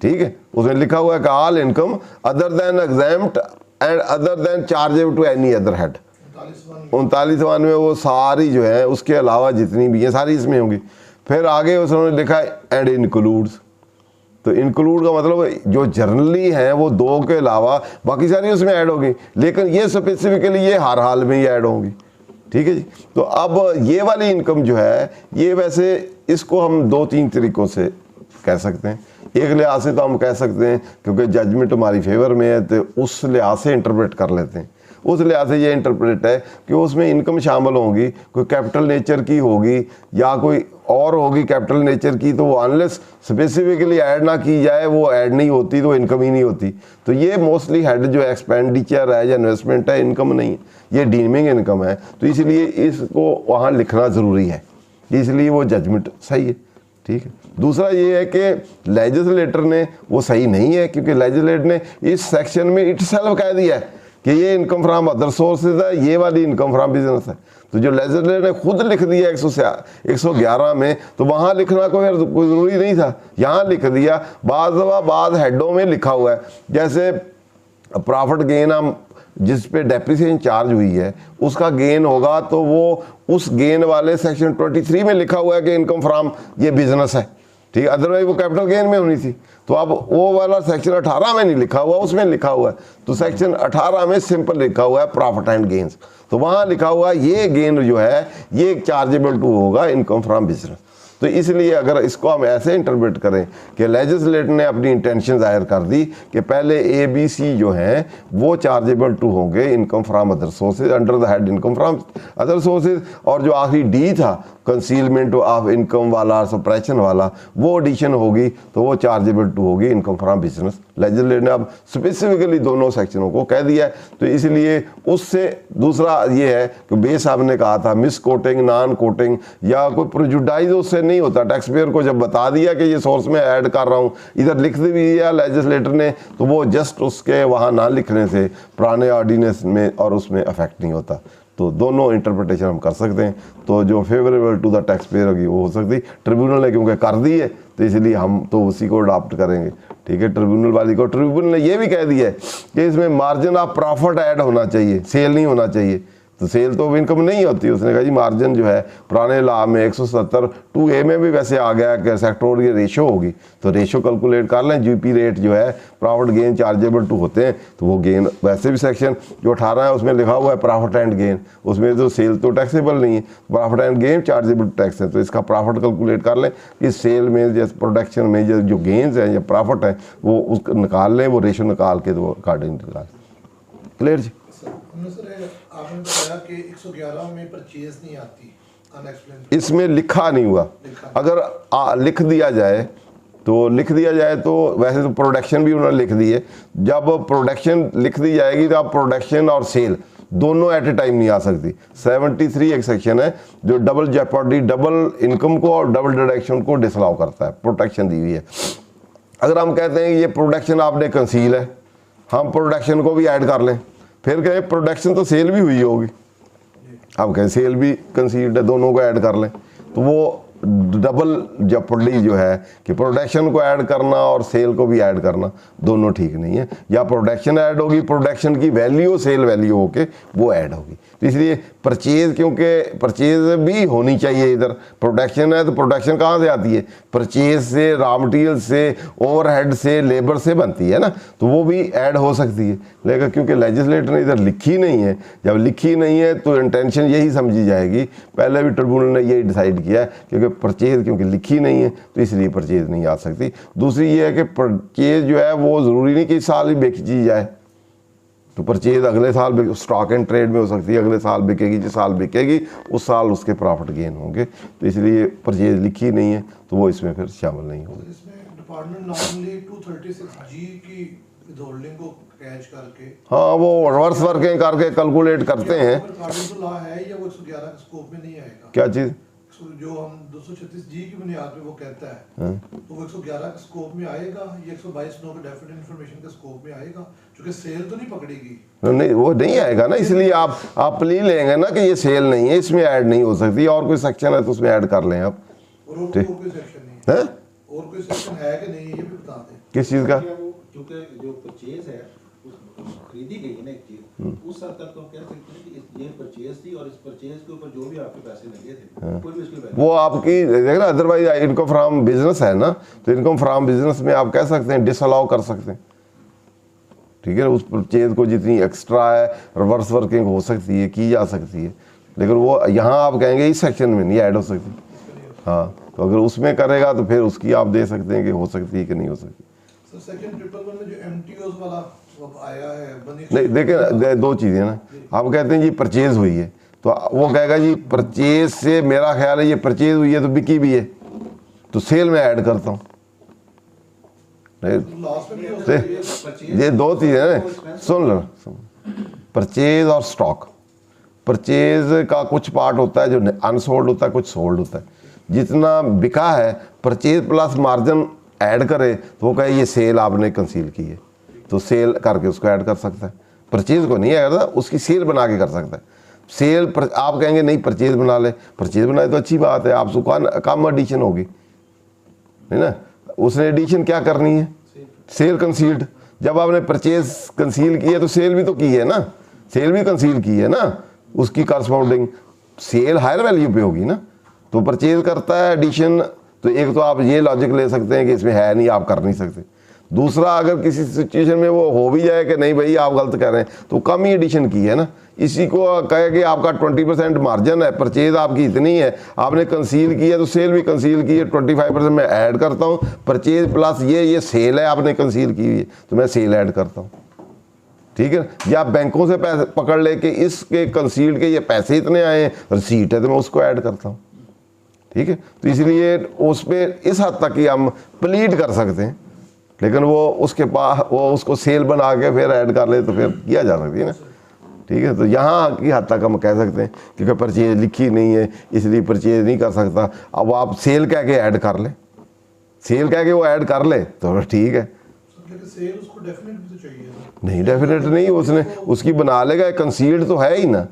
ठीक है, उसमें लिखा हुआ है कि all income other than exempt and other than chargeable to any other head. 39वां में वो सारी जो है उसके अलावा जितनी भी है सारी इसमें होंगी। फिर आगे उसने लिखा है एंड इंक्लूड्स, तो इंक्लूड का मतलब जो जर्नली है वो 2 के अलावा बाकी सारी उसमें ऐड होगी, लेकिन ये स्पेसिफिकली ये हर हाल में ही ऐड होंगी। ठीक है जी, तो अब ये वाली इनकम जो है ये वैसे इसको हम 2-3 तरीक़ों से कह सकते हैं। एक लिहाज से तो हम कह सकते हैं क्योंकि जजमेंट हमारी फेवर में है तो उस लिहाज से इंटरप्रेट कर लेते हैं। उस लिहाज से ये इंटरप्रेट है कि उसमें इनकम शामिल होगी, कोई कैपिटल नेचर की होगी या कोई और होगी कैपिटल नेचर की, तो वो अनलेस स्पेसिफिकली ऐड ना की जाए वो ऐड नहीं होती, तो इनकम ही नहीं होती। तो ये मोस्टली हेड जो एक्सपेंडिचर है या इन्वेस्टमेंट है, इनकम नहीं है, ये डीमिंग इनकम है, तो इसलिए इसको वहाँ लिखना ज़रूरी है, इसलिए वो जजमेंट सही है। ठीक है। दूसरा ये है कि लेजिस्लेटर ने वो सही नहीं है, क्योंकि लेजिस्लेटर ने इस सेक्शन में इटसेल्फ कह दिया है कि ये इनकम फ्राम अदर सोर्सेज है, ये वाली इनकम फ्राम बिजनेस है। तो जो लेजिस्लेटर ने खुद लिख दिया 111 में, तो वहाँ लिखना कोई ज़रूरी नहीं था, यहाँ लिख दिया। बाद हेडों में लिखा हुआ है, जैसे प्रॉफिट गेन हम जिस पे डेप्रिसिएशन चार्ज हुई है उसका गेन होगा, तो वो उस गेन वाले सेक्शन 23 में लिखा हुआ है कि इनकम फ्राम ये बिजनेस है, ठीक है। अदरवाइज वो कैपिटल गेन में होनी थी, तो अब वो वाला सेक्शन 18 में नहीं लिखा हुआ, उसमें लिखा हुआ है। तो सेक्शन 18 में सिंपल लिखा हुआ है प्रॉफिट एंड गेन्स, तो वहाँ लिखा हुआ है ये गेन जो है ये चार्जेबल टू होगा इनकम फ्राम बिजनेस। तो इसलिए अगर इसको हम ऐसे इंटरप्रेट करें कि लेजिस्लेटर ने अपनी इंटेंशन जाहिर कर दी कि पहले ABC जो हैं वो चार्जेबल टू होंगे income from other sources under the head income from other sources, और जो आखिरी D था कंसीलमेंट ऑफ इनकम वाला, सप्रेशन वाला, वो एडिशन होगी तो वो चार्जेबल टू होगी इनकम फ्राम बिजनेस। लेजिस्लेटर ने अब स्पेसिफिकली दोनों सेक्शनों को कह दिया है। तो इसलिए उससे दूसरा ये है कि बे साहब ने कहा था मिस कोटिंग, नॉन कोटिंग या कोई प्रेजुडाइज उससे नहीं होता। टैक्स पेयर को जब बता दिया कि ये सोर्स में ऐड कर रहा हूँ, इधर लिख दिया लेजिस्लेटर ने, तो वो जस्ट उसके वहाँ ना लिखने से पुराने ऑर्डिनेंस में और उसमें अफेक्ट नहीं होता। तो दोनों इंटरप्रिटेशन हम कर सकते हैं। तो जो favourable to the tax payer होगी वो हो सकती, ट्रिब्यूनल ने क्योंकि कर दी है तो इसलिए हम तो उसी को अडॉप्ट करेंगे, ठीक है, ट्रिब्यूनल वाली को। ट्रिब्यूनल ने ये भी कह दिया है कि इसमें मार्जिन ऑफ प्रॉफिट ऐड होना चाहिए, सेल नहीं होना चाहिए। तो सेल तो इनकम नहीं होती, उसने कहा जी मार्जिन जो है पुराने लॉ में 170 2A में भी वैसे आ गया कि सेक्टोरियल रेशो होगी, तो रेशो कैलकुलेट कर लें। GP रेट जो है प्रॉफिट गेन चार्जेबल टू होते हैं, तो वो गेन वैसे भी सेक्शन जो 18 है उसमें लिखा हुआ है प्रॉफिट एंड गेन, उसमें तो सेल तो टैक्सेबल नहीं है, profit and gain chargeable tax है। तो इसका प्रॉफिट कैलकुलेट कर लें कि सेल में जैसे प्रोडक्शन में जो गेन्स हैं या प्रॉफिट है वो उसको निकाल लें, वो रेशो निकाल के तो अकॉर्डिंग निकाल। क्लियर जी? सर आपने बताया कि 111 में परचेज नहीं आती, अनएक्सप्लेन्ड, इसमें लिखा नहीं हुआ। अगर लिख दिया जाए तो वैसे तो प्रोडक्शन भी उन्होंने लिख दी है। जब प्रोडक्शन लिख दी जाएगी तो आप प्रोडक्शन और सेल दोनों एट ए टाइम नहीं आ सकती। 73 एक सेक्शन है जो डबल जेपर्डी, डबल इनकम को और डबल डिडक्शन को डिसअलाउ करता है, प्रोटेक्शन दी हुई है। अगर हम कहते हैं कि ये प्रोडक्शन आपने कंसील है, हम प्रोडक्शन को भी ऐड कर लें, फिर कहें प्रोडक्शन तो सेल भी हुई होगी, अब कहें सेल भी कंसील्ड है, दोनों को ऐड कर लें, तो वो डबल जेपर्डी जो है कि प्रोडक्शन को ऐड करना और सेल को भी ऐड करना दोनों ठीक नहीं है। या प्रोडक्शन ऐड होगी, प्रोडक्शन की वैल्यू सेल वैल्यू होके वो ऐड होगी। तो इसलिए परचेज, क्योंकि परचेज भी होनी चाहिए, इधर प्रोडक्शन है तो प्रोडक्शन कहाँ से आती है? परचेज से, रॉ मटेरियल से, ओवरहेड से, लेबर से बनती है ना, तो वो भी ऐड हो सकती है। लेकिन क्योंकि लेजिस्लेटर ने इधर लिखी नहीं है, जब लिखी नहीं है तो इंटेंशन यही समझी जाएगी, पहले भी ट्रिब्यूनल ने यही डिसाइड किया क्योंकि परचेज क्योंकि लिखी नहीं है तो इसलिए परचेज नहीं आ सकती। दूसरी ये है कि परचेज जो है वो ज़रूरी नहीं कि इस साल ही बेची जाए, तो परचेज अगले साल स्टॉक एंड ट्रेड में हो सकती है, अगले साल बिकेगी, जिस साल बिकेगी उस साल उसके प्रॉफिट गेन होंगे। तो इसलिए परचेज लिखी नहीं है तो वो इसमें फिर शामिल नहीं होगी। इसमें डिपार्टमेंट नॉर्मली 236G की विदहोल्डिंग को कैच करके, हाँ, वो रिवर्स वर्किंग करके कैलकुलेट करते हैं। लॉ है या वो 111 के स्कोप में नहीं आएगा? क्या चीज़? जो हम 236G की बुनियाद पे वो कहता है, तो वो 111 के स्कोप में आएगा, ये 122(9) के डेफिनेट इंफॉर्मेशन के स्कोप में आएगा, क्योंकि सेल तो नहीं पकड़ेगी। नहीं, वो नहीं आएगा ना, इसलिए आप प्ली लेंगे ना कि ये सेल नहीं है, इसमें ऐड नहीं हो सकती, और कोई सेक्शन है तो उसमें ऐड कर लें आप। और कोई सेक्शन नहीं है, और कोई सेक्शन है कि नहीं ये भी बता दें। किस चीज़ का? क्योंकि जो परचेज है खरीदी गई है ना एक चीज, उस हद तक तो हम कह सकते हैं कि ये परचेज थी और इस परचेज के ऊपर जो भी आपके पैसे लगे थे कोई भी उसकी वो आपकी देखना। अदरवाइज इनकम फ्राम बिजनेस है ना, तो इनकम फ्राम बिजनेस में आप कह सकते हैं डिसअलाउ कर सकते हैं, ठीक है। उस परचेज को जितनी एक्स्ट्रा है रिवर्स वर्किंग हो सकती है, की जा सकती है, लेकिन वो यहाँ आप कहेंगे इस सेक्शन में नहीं ऐड हो सकती। हाँ, तो अगर उसमें करेगा तो फिर उसकी आप दे सकते हैं कि हो सकती है कि नहीं हो सकती। सेकंड ट्रिपल वन में जो MTOs वाला आया है, नहीं, देखिए दो चीज़ें ना, आप कहते हैं जी परचेज हुई है, तो वो कहेगा जी परचेज से मेरा ख्याल है ये परचेज हुई है तो बिकी भी है, तो सेल में ऐड करता हूँ। ये दो चीज़ें ना, सुन लो, परचेज और स्टॉक। परचेज का कुछ पार्ट होता है जो अनसोल्ड होता है, कुछ सोल्ड होता है। जितना बिका है परचेज प्लस मार्जिन ऐड करे तो वो कहे ये सेल आपने कंसील की है, तो सेल करके उसको ऐड कर सकता है। परचेज को नहीं ऐड करता, उसकी सेल बना के कर सकता है। सेल पर आप कहेंगे नहीं परचेज बना ले, परचेज बनाए तो अच्छी बात है, आप दुकान कम एडिशन होगी, है ना। उसने एडिशन क्या करनी है, सेल कंसील्ड। जब आपने परचेज कंसील की है तो सेल भी तो की है ना, सेल भी कंसील की है ना, उसकी करस्पॉन्डिंग सेल हायर वैल्यू पे होगी ना। तो परचेज करता है एडिशन, तो एक तो आप ये लॉजिक ले सकते हैं कि इसमें है नहीं, आप कर नहीं सकते। दूसरा, अगर किसी सिचुएशन में वो हो भी जाए कि नहीं भाई आप गलत कह रहे हैं, तो कम ही एडिशन की है ना। इसी को कहे कि आपका 20% मार्जिन है, परचेज आपकी इतनी है, आपने कंसील की है तो सेल भी कंसील की है, 25% मैं ऐड करता हूँ, परचेज प्लस ये सेल है आपने कंसील की हुई है तो मैं सेल ऐड करता हूँ, ठीक है। या बैंकों से पैसे पकड़ ले के इसके कंसील के ये पैसे इतने आए हैं, रसीट है तो मैं उसको ऐड करता हूँ, ठीक है। तो इसलिए उस पर इस हद तक ही हम प्लीड कर सकते हैं, लेकिन वो उसके पास वो उसको सेल बना के फिर ऐड कर ले तो फिर किया जा सकती है ना, ठीक है। तो यहाँ की हद तक हम कह सकते हैं क्योंकि परचेज लिखी नहीं है इसलिए परचेज नहीं कर सकता। अब आप सेल कह के ऐड कर ले, सेल कह के वो ऐड कर ले तो ठीक है। सेल उसको डेफिनेट भी तो चाहिए ना। नहीं डेफिनेट नहीं, उसने उसकी बना लेगा, कंसील्ड तो है ही ना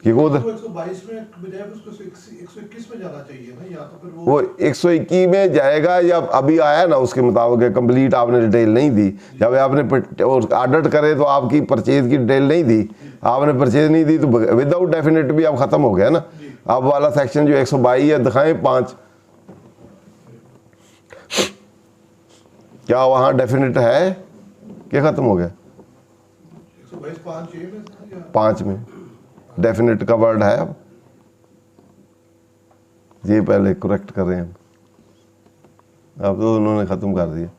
कि वो 122 में बजाय उसको 121 में जाना चाहिए ना, या तो फिर वो 121 में जाएगा। या अभी आया ना उसके मुताबिक कंप्लीट आपने डिटेल नहीं दी, जब आपने ऑडिट करे तो आपकी परचेज की डिटेल नहीं दी, आपने परचेज नहीं दी तो विदाउट डेफिनेट भी अब खत्म हो गया ना। अब वाला सेक्शन जो 122 है दिखाएं 5, क्या वहाँ डेफिनेट है कि खत्म हो गया? 5 में डेफिनेट का वर्ड है। अब ये पहले करेक्ट कर रहे हैं, अब तो उन्होंने खत्म कर दिया।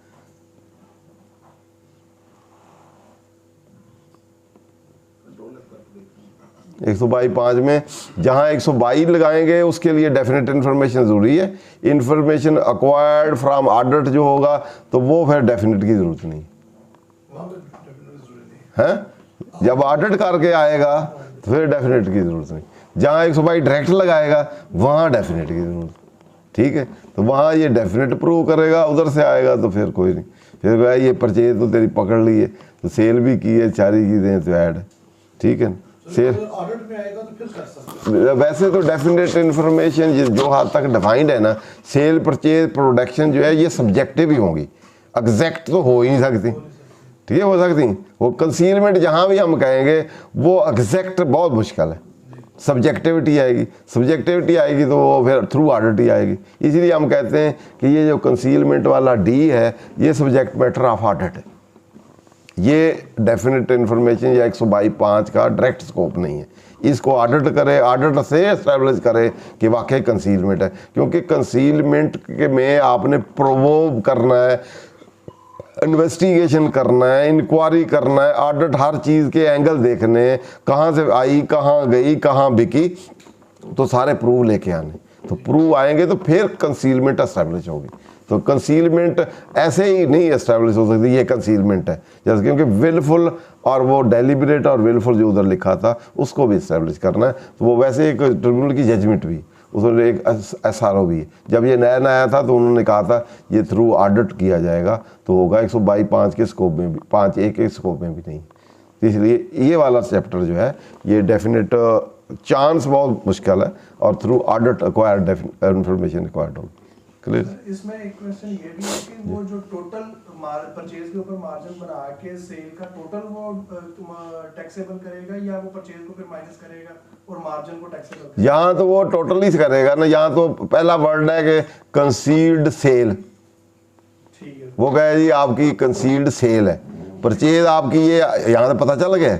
एक 122 में जहाँ 122 लगाएंगे उसके लिए डेफिनेट इन्फॉर्मेशन ज़रूरी है। इन्फॉर्मेशन अक्वायर्ड फ्रॉम ऑडिट जो होगा तो वो फिर डेफिनेट की ज़रूरत नहीं है। जब ऑडिट करके आएगा तो फिर डेफिनेट की ज़रूरत नहीं। जहाँ 122 डायरेक्ट लगाएगा वहाँ डेफिनेट की ज़रूरत, ठीक है। तो वहाँ ये डेफिनेट प्रूव करेगा, उधर से आएगा तो फिर कोई नहीं। फिर भाई ये परचेज तो तेरी पकड़ ली है, तो सेल भी की है, चारी की दें तो ऐड, ठीक है। सेल ऑडिट में आएगा तो फिर कर सकते। वैसे तो डेफिनेट इन्फॉर्मेशन जो हद तक डिफाइंड है ना, सेल परचेज प्रोडक्शन जो है ये सब्जेक्टिव ही होंगी, एग्जैक्ट तो हो ही नहीं सकती, ठीक है। हो सकती वो कंसीलमेंट जहाँ भी हम कहेंगे वो एग्जैक्ट बहुत मुश्किल है, सब्जेक्टिविटी आएगी। सब्जेक्टिविटी आएगी तो वो फिर थ्रू ऑडिट ही आएगी। इसीलिए हम कहते हैं कि ये जो कंसीलमेंट वाला डी है ये सब्जेक्ट मैटर ऑफ ऑडिट है। ये डेफिनेट इन्फॉर्मेशन या 122(5) का डायरेक्ट स्कोप नहीं है। इसको ऑडिट करे, ऑडिट से एस्टेब्लिश करे कि वाकई कंसीलमेंट है, क्योंकि कंसीलमेंट के में आपने प्रोवोव करना है, इन्वेस्टिगेशन करना है, इंक्वायरी करना है, ऑडिट हर चीज़ के एंगल देखने, कहाँ से आई, कहाँ गई, कहाँ बिकी, तो सारे प्रूफ लेके आने। तो प्रूफ आएंगे तो फिर कंसीलमेंट एस्टेब्लिश होगी। तो कंसीलमेंट ऐसे ही नहीं एस्टेब्लिश हो सकती ये कंसीलमेंट है, जैसे क्योंकि विलफुल और वो डेलिबरेट और विलफुल जो उधर लिखा था उसको भी एस्टेब्लिश करना है। तो वो वैसे एक ट्रिब्यूनल की जजमेंट भी, उसमें एक SRO भी है। जब ये नया नया था तो उन्होंने कहा था ये थ्रू ऑडिट किया जाएगा तो होगा 122(5) के स्कोप में भी, 5(1) के स्कोप में भी नहीं। तो इसलिए ये वाला चैप्टर जो है ये डेफिनेट चांस बहुत मुश्किल है और through audit acquired information acquired होगी। क्लियर? इसमें एक क्वेश्चन ये भी है कि वो जो टोटल परचेज के ऊपर मार्जिन बना के सेल का टोटल वो टैक्सेबल करेगा या वो परचेज को फिर माइनस करेगा और मार्जिन को टैक्सेबल करेगा? यहाँ तो वो टोटल ही करेगा ना। यहाँ तो पहला वर्ड है कि कंसील्ड सेल, ठीक है। वो कहे जी आपकी कंसील्ड सेल है, परचेज आपकी ये यहाँ से पता चल गया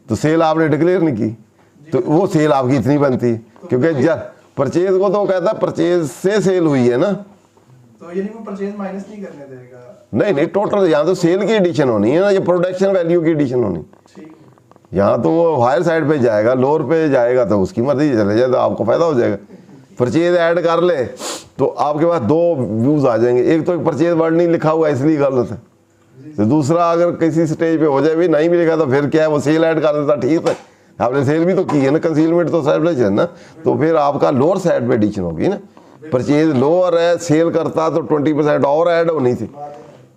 तो सेल आपने डिक्लेयर नहीं की तो वो सेल आपकी इतनी बनती, क्योंकि जब परचेज को तो कहता है परचेज से सेल हुई है ना, तो यानी वो परचेज माइनस नहीं करने देगा? नहीं टोटल यहाँ तो सेल की एडिशन होनी है ना, ये प्रोडक्शन वैल्यू की एडिशन होनी। ठीक। यहाँ तो वो हायर साइड पे जाएगा, लोअर पे जाएगा तो उसकी मर्जी चले जाए तो आपको फायदा हो जाएगा। परचेज ऐड कर ले तो आपके पास दो व्यूज आ जाएंगे, एक तो परचेज वर्ड नहीं लिखा हुआ इसलिए गलत है, तो दूसरा अगर किसी स्टेज पे हो जाए भी नहीं भी लिखा तो फिर क्या है वो सेल ऐड कर देता, ठीक है आपने सेल भी तो की है ना, कंसीलमेंट तो एस्टैब्लिश है ना, तो फिर आपका लोअर साइड पे एडिशन होगी ना। परचेज लोअर है, सेल करता तो 20% और ऐड होनी थी,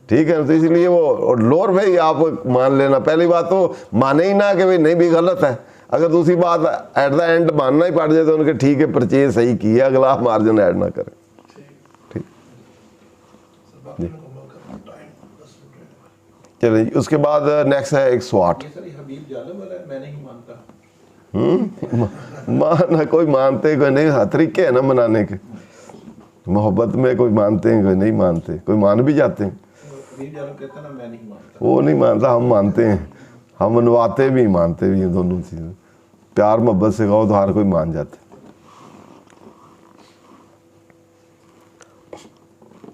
ठीक है। तो इसलिए वो लोअर भाई आप मान लेना, पहली बात तो माने ही ना कि भाई नहीं भी गलत है। अगर दूसरी बात एट द एंड मानना ही पड़ जाए तो उनके ठीक है परचेज सही की है, अगला मार्जिन ऐड ना करें, ठीक। चलिए उसके बाद नेक्स्ट है 108। ये सर ये हबीब जालम वाला है, मैं नहीं मानता। माना कोई मानते कोई नहीं, तरीके है ना मनाने के, मोहब्बत में कोई मानते हैं कोई नहीं मानते, कोई मान भी जाते हैं। हबीब जालम कहता ना मैं नहीं मानता, वो नहीं मानता, हम मानते हैं, हम मनवाते भी मानते भी हैं, दोनों चीज़ें। प्यार मोहब्बत से कहो तो हर कोई मान जाता है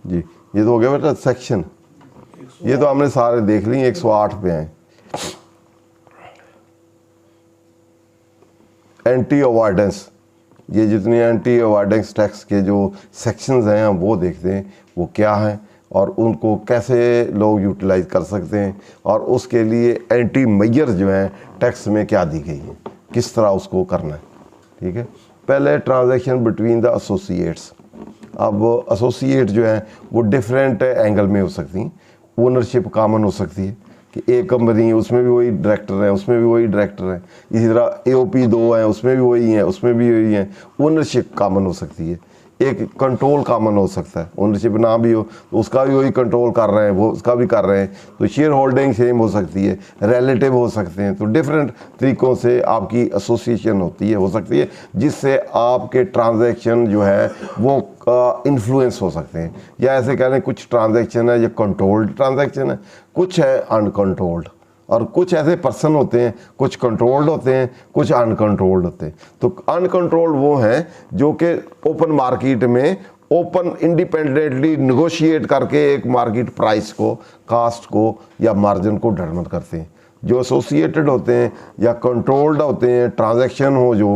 जी। ये तो हो गया बेटा सेक्शन, ये तो हमने सारे देख लिए। 108 पे हैं एंटी अवॉइडेंस। ये जितने एंटी अवॉइडेंस टैक्स के जो सेक्शंस हैं हम वो देखते हैं वो क्या हैं और उनको कैसे लोग यूटिलाइज कर सकते हैं, और उसके लिए एंटी मेजर जो हैं टैक्स में क्या दी गई हैं, किस तरह उसको करना है, ठीक है। पहले ट्रांजैक्शन बिटवीन द एसोसिएट्स। अब एसोसिएट जो हैं वो डिफरेंट एंगल में हो सकती हैं। ओनरशिप कॉमन हो सकती है कि एक कंपनी है उसमें भी वही डायरेक्टर है, उसमें भी वही डायरेक्टर है, इसी तरह एओपी 2 हैं उसमें भी वही हैं, उसमें भी वही हैं। ओनरशिप कॉमन हो सकती है, एक कंट्रोल कॉमन हो सकता है, ओनरशिप ना भी हो तो उसका भी वही कंट्रोल कर रहे हैं, वो उसका भी कर रहे हैं, तो शेयर होल्डिंग सेम हो सकती है, रिलेटिव हो सकते हैं। तो डिफरेंट तरीक़ों से आपकी एसोसिएशन होती है, हो सकती है, जिससे आपके ट्रांजैक्शन जो है वो इन्फ्लुएंस हो सकते हैं। या ऐसे कह लें कुछ ट्रांजैक्शन है ये कंट्रोल्ड ट्रांजैक्शन है, कुछ है अनकंट्रोल्ड, और कुछ ऐसे पर्सन होते हैं, कुछ कंट्रोल्ड होते हैं, कुछ अनकंट्रोल्ड होते हैं। तो अनकंट्रोल्ड वो हैं जो कि ओपन मार्केट में ओपन इंडिपेंडेंटली निगोशिएट करके एक मार्केट प्राइस को, कास्ट को या मार्जिन को डिटरमाइन करते हैं। जो एसोसिएटेड होते हैं या कंट्रोल्ड होते हैं, ट्रांजैक्शन हो जो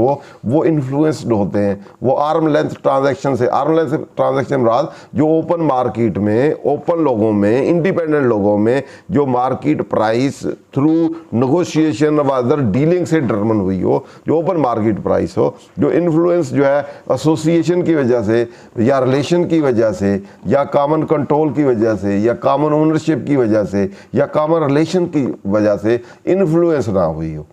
वो इन्फ्लुएंस्ड होते हैं, वो आर्म लेंथ ट्रांजैक्शन से, आर्म लेंथ ट्रांजैक्शन रात जो ओपन मार्केट में, ओपन लोगों में, इंडिपेंडेंट लोगों में जो मार्केट प्राइस थ्रू नेगोशिएशन और अदर डीलिंग से डिटरमाइन हुई हो, जो ओपन मार्केट प्राइस हो, जो इन्फ्लुएंस जो है एसोसिएशन की वजह से या रिलेशन की वजह से या कॉमन कंट्रोल की वजह से या कॉमन ओनरशिप की वजह से या कॉमन रिलेशन की वजह से इन्फ्लुएंस ना हुई हो,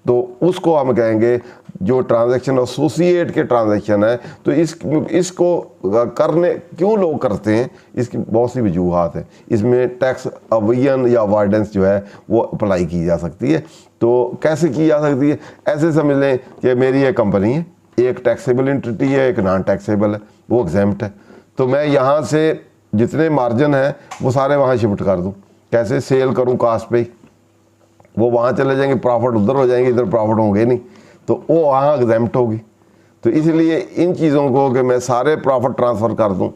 तो उसको हम कहेंगे जो ट्रांजैक्शन एसोसिएट के ट्रांजैक्शन है। तो इसको करने क्यों लोग करते हैं, इसकी बहुत सी वजूहात हैं। इसमें टैक्स अवॉइडेंस या अवॉइडेंस जो है वो अप्लाई की जा सकती है। तो कैसे की जा सकती है, ऐसे समझ लें कि मेरी एक कंपनी है, एक टैक्सेबल एंटिटी है, एक नॉन टैक्सेबल है, वो एग्जेम्प्ट है। तो मैं यहाँ से जितने मार्जिन है वो सारे वहाँ शिफ्ट कर दूँ। कैसे सेल करूँ कास्ट पे, वो वहाँ चले जाएंगे, प्रॉफिट उधर हो जाएंगे, इधर प्रॉफिट होंगे नहीं, तो वो वहाँ एग्जेम्प्ट होगी। तो इसलिए इन चीज़ों को कि मैं सारे प्रॉफिट ट्रांसफ़र कर दूँ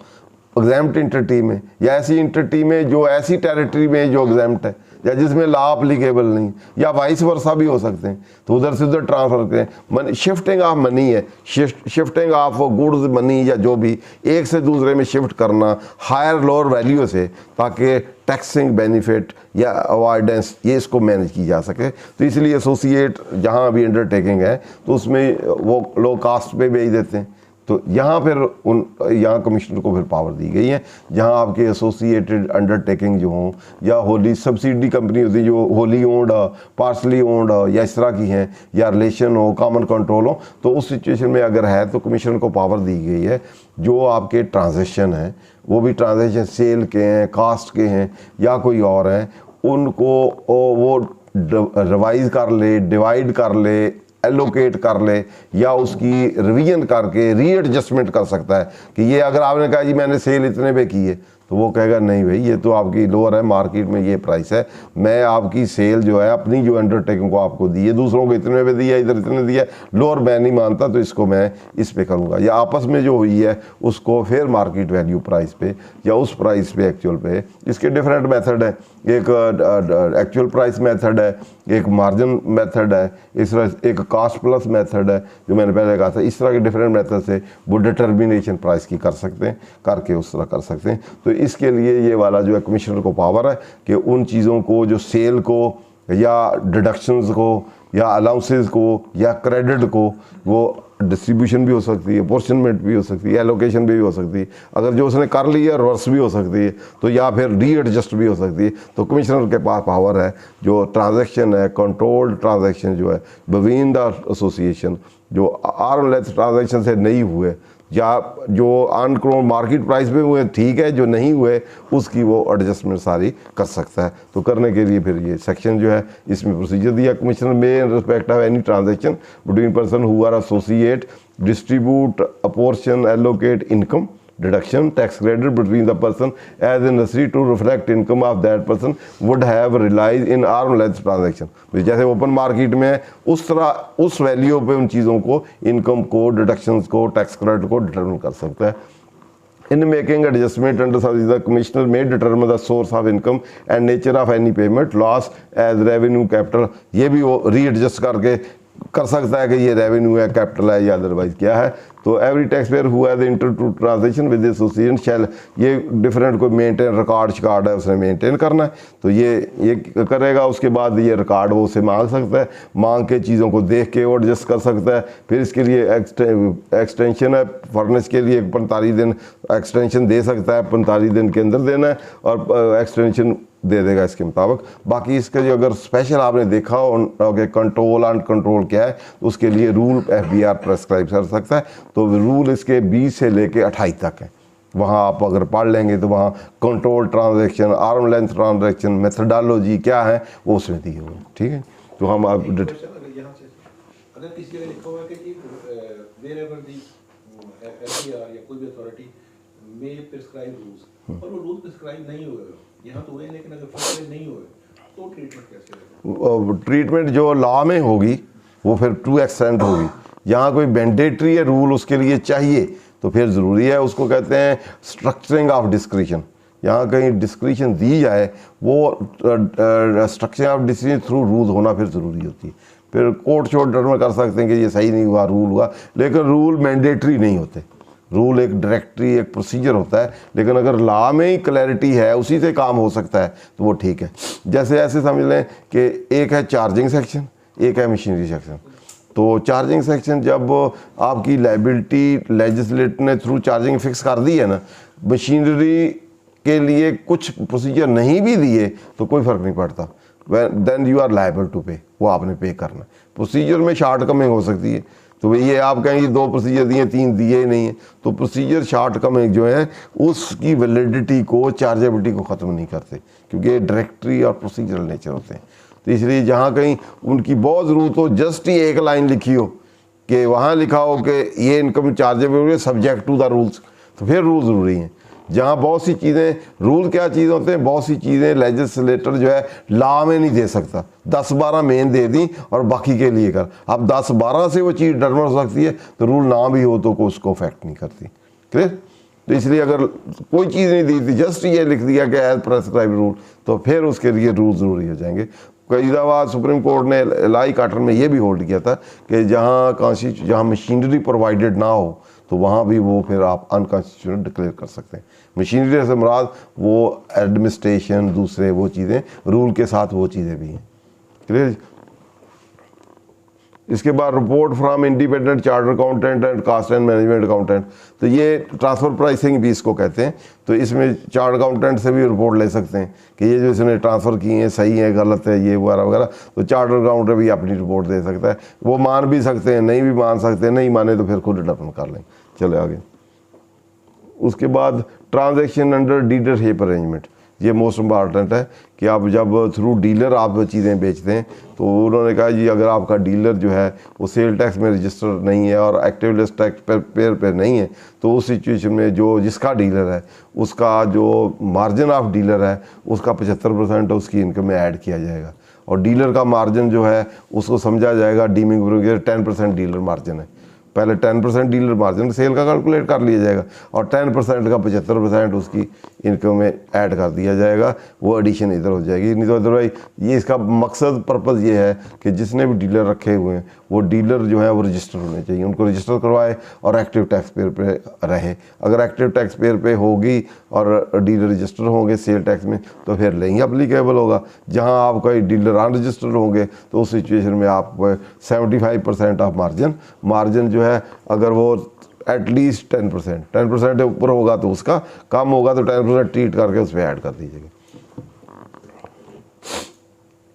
एग्जेम्प्ट एंटिटी में, या ऐसी एंटिटी में जो ऐसी टेरिटरी में जो एग्जेम्प्ट है या जिसमें लॉ अप्लीकेबल नहीं, या वाइस वर्सा भी हो सकते हैं, तो उधर से उधर ट्रांसफ़र करें। मनी शिफ्टिंग ऑफ मनी है, शिफ्टिंग ऑफ गुड्स मनी या जो भी एक से दूसरे में शिफ्ट करना हायर लोअर वैल्यू से, ताकि टैक्सिंग बेनिफिट या अवॉइडेंस ये इसको मैनेज की जा सके। तो इसलिए एसोसिएट जहाँ भी अंडरटेकिंग है तो उसमें वो लो कास्ट पे भेज देते हैं। तो यहाँ फिर यहाँ कमिश्नर को फिर पावर दी गई है, जहाँ आपके एसोसिएटेड अंडरटेकिंग जो हों या होली सब्सिडी कंपनी होती है जो होली ओन्ड, पार्सली ओन्ड या इस तरह की हैं, या रिलेशन हो, कॉमन कंट्रोल हो, तो उस सिचुएशन में अगर है तो कमिश्नर को पावर दी गई है जो आपके ट्रांजेक्शन हैं, वो भी ट्रांजेक्शन सेल के हैं, कास्ट के हैं या कोई और हैं, उनको वो रिवाइज कर ले, डिवाइड कर ले, एलोकेट कर ले, या उसकी रिवीजन करके रीएडजस्टमेंट कर सकता है। कि ये अगर आपने कहा जी मैंने सेल इतने पे की है, तो वो कहेगा नहीं भाई ये तो आपकी लोअर है, मार्केट में ये प्राइस है, मैं आपकी सेल जो है अपनी जो अंडरटेकिंग को आपको दी है, दूसरों को इतने पे दिया, इधर इतने दिया, लोअर मैं नहीं मानता तो इसको मैं इस पे करूँगा। या आपस में जो हुई है उसको फिर मार्केट वैल्यू प्राइस पे या उस प्राइस पे एक्चुअल पे। इसके डिफरेंट मेथड है, एक एक्चुअल प्राइस मेथड है, एक मार्जिन मेथड है, इस तरह एक कास्ट प्लस मेथड है जो मैंने पहले कहा था। इस तरह के डिफरेंट मेथड से वो डिटर्मिनेशन प्राइस की कर सकते हैं, करके उस तरह कर सकते हैं। तो इसके लिए ये वाला जो है कमिश्नर को पावर है कि उन चीज़ों को जो सेल को या डिडक्शंस को या अलाउंसेस को या क्रेडिट को, वो डिस्ट्रीब्यूशन भी हो सकती है, अपोर्शनमेंट भी हो सकती है, एलोकेशन भी हो सकती है। अगर जो उसने कर लिया रिवर्स भी हो सकती है, तो या फिर रीएडजस्ट भी हो सकती है। तो कमिश्नर के पास पावर है, जो ट्रांजैक्शन है, कंट्रोल्ड ट्रांजैक्शन जो है बिटवीन द एसोसिएशन, जो आर्म लेंथ ट्रांजैक्शन से नहीं हुए या जो अनकंट्रोल्ड मार्केट प्राइस पे हुए ठीक है, जो नहीं हुए उसकी वो एडजस्टमेंट सारी कर सकता है। तो करने के लिए फिर ये सेक्शन जो है इसमें प्रोसीजर दिया। कमिश्नर में in respect of any transaction between person who are associate distribute apportion allocate income deduction tax credit between the person as necessary to reflect income of that person would have realized in arm length transaction। जैसे ओपन मार्केट में उस तरह उस वैल्यू पे उन चीज़ों को, इनकम को, डिडक्शंस को, टैक्स क्रेडिट को डिटरमिन कर सकता है। In making adjustment under such, the commissioner may determine the source of income and nature of any payment loss as revenue capital। ये भी वो रीएडजस्ट करके कर सकता है कि ये रेवेन्यू है, कैपिटल है या अदरवाइज क्या है। तो every tax payer who has enter to transaction with association shall, ये डिफरेंट कोई मेंटेन रिकॉर्ड है उसने मेंटेन करना है, तो ये करेगा। उसके बाद ये रिकॉर्ड वो उसे मांग सकता है, मांग के चीज़ों को देख के वो एडजस्ट कर सकता है। फिर इसके लिए एक्सटेंशन है, फर्नेस के लिए 45 दिन एक्सटेंशन दे सकता है, 45 दिन के अंदर देना है और एक्सटेंशन दे देगा इसके मुताबिक। बाकी इसका जो अगर स्पेशल आपने देखा हो कि कंट्रोल एंड कंट्रोल क्या है, तो उसके लिए रूल FBR प्रेस्क्राइब कर सकता है। तो रूल इसके 20 से लेके 28 तक है। वहाँ आप अगर पढ़ लेंगे तो वहाँ control transaction, arm length transaction, methodology क्या है वो उसमें दिए हुए हैं। ठीक है, तो हम आप यहाँ से अगर किसी जगह लिखा हुआ है कि wherever the FBR या कोई भी अथॉरिटी may prescribe rules, और वो रूल प्रिस्क्राइब नहीं हुए यहाँ तो हुए, लेकिन अगर प्रिस्क्राइब नहीं हुए तो ट्रीटमेंट कैसे होगा? ट्रीटमेंट जो लॉ में होगी वो फिर टू एक्सटेंट होगी। यहाँ कोई मैंडेटरी है रूल उसके लिए चाहिए तो फिर ज़रूरी है, उसको कहते हैं स्ट्रक्चरिंग ऑफ डिस्क्रिशन। यहाँ कहीं डिस्क्रिशन दी जाए वो structure of discretion through rule होना फिर ज़रूरी होती है। फिर कोर्ट डिटरमाइन कर सकते हैं कि ये सही नहीं हुआ, रूल हुआ, लेकिन रूल मैंडेटरी नहीं होते। रूल एक डायरेक्टरी, एक प्रोसीजर होता है, लेकिन अगर लॉ में ही क्लैरिटी है, उसी से काम हो सकता है तो वो ठीक है। जैसे ऐसे समझ लें कि एक है चार्जिंग सेक्शन, एक है मशीनरी सेक्शन। तो चार्जिंग सेक्शन जब आपकी लायबिलिटी लेजिस्लेटर ने थ्रू चार्जिंग फिक्स कर दी है ना, मशीनरी के लिए कुछ प्रोसीजर नहीं भी दिए तो कोई फ़र्क नहीं पड़ता। Then you are liable to pay, वो आपने पे करना। प्रोसीजर में शार्ट कमिंग हो सकती है, तो ये आप कहेंगे 2 प्रोसीजर दिए, 3 दिए ही नहीं है, तो प्रोसीजर शार्ट कमिंग जो है उसकी वैलिडिटी को, चार्जेबिलिटी को ख़त्म नहीं करते, क्योंकि ये डायरेक्टरी और प्रोसीजरल नेचर होते हैं। तो इसलिए जहाँ कहीं उनकी बहुत ज़रूरत हो, जस्ट ही एक लाइन लिखी हो कि वहाँ लिखा हो कि ये इनकम चार्जेबल है सब्जेक्ट टू द रूल्स, तो फिर रूल ज़रूरी हैं। जहाँ बहुत सी चीज़ें, रूल क्या चीज़ होते हैं, बहुत सी चीज़ें लेजिस्लेटर जो है लॉ में नहीं दे सकता, 10-12 मेन दे दी और बाकी के लिए कर। अब 10-12 से वो चीज़ डिटरमाइन हो सकती है, तो रूल ना भी हो तो कोई उसको अफेक्ट नहीं करती। क्लियर? तो इसलिए अगर कोई चीज़ नहीं दी थी, जस्ट ये लिख दिया कि एज प्रेस्क्राइब रूल, तो फिर उसके लिए रूल ज़रूरी हो जाएंगे। कई दफ़ा सुप्रीम कोर्ट ने लाई काटर में ये भी होल्ड किया था कि जहाँ मशीनरी प्रोवाइडेड ना हो तो वहाँ भी वो फिर आप अनकॉन्स्टिट्यूशनल डिक्लेयर कर सकते हैं। मशीनरी से मुराद वो एडमिनिस्ट्रेशन, दूसरे वो चीज़ें, रूल के साथ वो चीज़ें भी हैं। क्लियर? इसके बाद report from independent charter accountant and cost and management accountant, तो ये ट्रांसफ़र प्राइसिंग भी इसको कहते हैं। तो इसमें चार्ट अकाउंटेंट से भी रिपोर्ट ले सकते हैं कि ये जो इसने ट्रांसफ़र किए हैं सही है, गलत है, ये वगैरह वगैरह। तो चार्टर अकाउंटेंट भी अपनी रिपोर्ट दे सकता है। वो मान भी सकते हैं, नहीं भी मान सकते, नहीं माने तो फिर खुद डिटरमाइन कर लें। चले आगे। उसके बाद ट्रांजैक्शन अंडर डीलरशिप अरेंजमेंट, ये मोस्ट इम्पॉर्टेंट है कि आप जब थ्रू डीलर आप चीज़ें बेचते हैं, तो उन्होंने कहा जी अगर आपका डीलर जो है वो सेल टैक्स में रजिस्टर नहीं है और एक्टिव लिस्ट टैक्स पर नहीं है, तो उस सिचुएशन में जो जिसका डीलर है उसका जो मार्जिन ऑफ डीलर है उसका 75% उसकी इनकम में ऐड किया जाएगा। और डीलर का मार्जिन जो है उसको समझा जाएगा डीमिंग 10% डीलर मार्जिन है। पहले 10% डीलर मार्जिन सेल का कैलकुलेट कर लिया जाएगा और 10% का 75% उसकी इनकम में ऐड कर दिया जाएगा, वो एडिशन इधर हो जाएगी। नहीं तो अदरवाइज ये इसका मकसद पर्पज़ ये है कि जिसने भी डीलर रखे हुए हैं वो डीलर जो है वो रजिस्टर होने चाहिए, उनको रजिस्टर करवाए और एक्टिव टैक्स पेयर पे रहे। अगर एक्टिव टैक्स पेयर पे होगी और डीलर रजिस्टर होंगे सेल टैक्स में तो फिर नहीं अप्लीकेबल होगा। जहां आप कोई डीलर अनरजिस्टर्ड होंगे तो उस सिचुएशन में आपको 75% ऑफ मार्जिन जो है अगर वो एटलीस्ट 10% के ऊपर होगा तो उसका, कम होगा तो 10% ट्रीट करके उस पर ऐड कर दीजिएगा।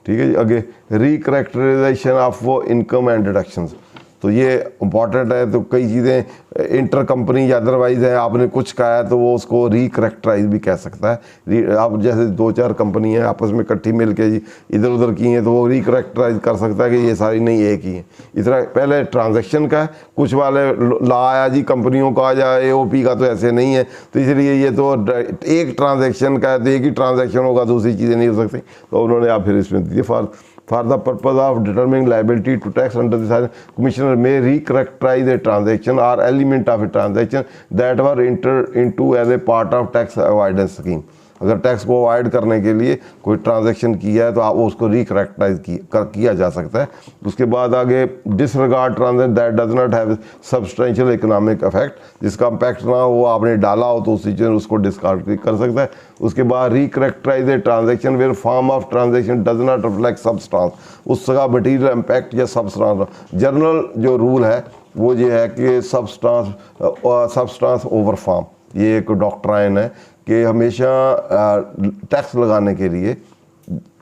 ठीक है जी। आगे रिकरेक्टराइजेशन ऑफ वो इनकम एंड डिडक्शंस, तो ये इम्पॉर्टेंट है। तो कई चीज़ें इंटर कंपनी या अदरवाइज है, आपने कुछ कहा है तो वो उसको रिकरेक्टराइज भी कह सकता है। आप जैसे 2-4 कंपनी हैं आपस में इकट्ठी मिल के जी इधर उधर की हैं तो वो रिकरेक्टराइज कर सकता है कि ये सारी नहीं एक ही हैं। इस तरह पहले ट्रांजैक्शन का है, कुछ वाले ला आया जी कंपनियों का या AOP का, तो ऐसे नहीं है। तो इसलिए ये तो एक ट्रांजेक्शन का है तो एक ही ट्रांजेक्शन होगा, दूसरी चीज़ें नहीं हो सकती। तो उन्होंने आप फिर इसमें दिए For the purpose of determining liability to tax under this Act, Commissioner may recharacterize a transaction or element of a transaction that were entered into as a part of tax avoidance scheme. अगर टैक्स को अवॉइड करने के लिए कोई ट्रांजैक्शन किया है तो आप उसको रिकरेक्टराइज किया जा सकता है। उसके बाद आगे disregard transaction that does not have substantial economic effect, जिसका इम्पैक्ट ना हो आपने डाला हो तो उसी चीज़ उसको डिस्कार्ड कर सकता है। उसके बाद recharacterise a transaction where form of transaction does not reflect substance, उसका मटीरियल इम्पैक्ट या सब्सटेंस। जनरल जो रूल है वो ये है कि सब्सटेंस ओवर फॉर्म, ये एक डॉक्ट्राइन है कि हमेशा टैक्स लगाने के लिए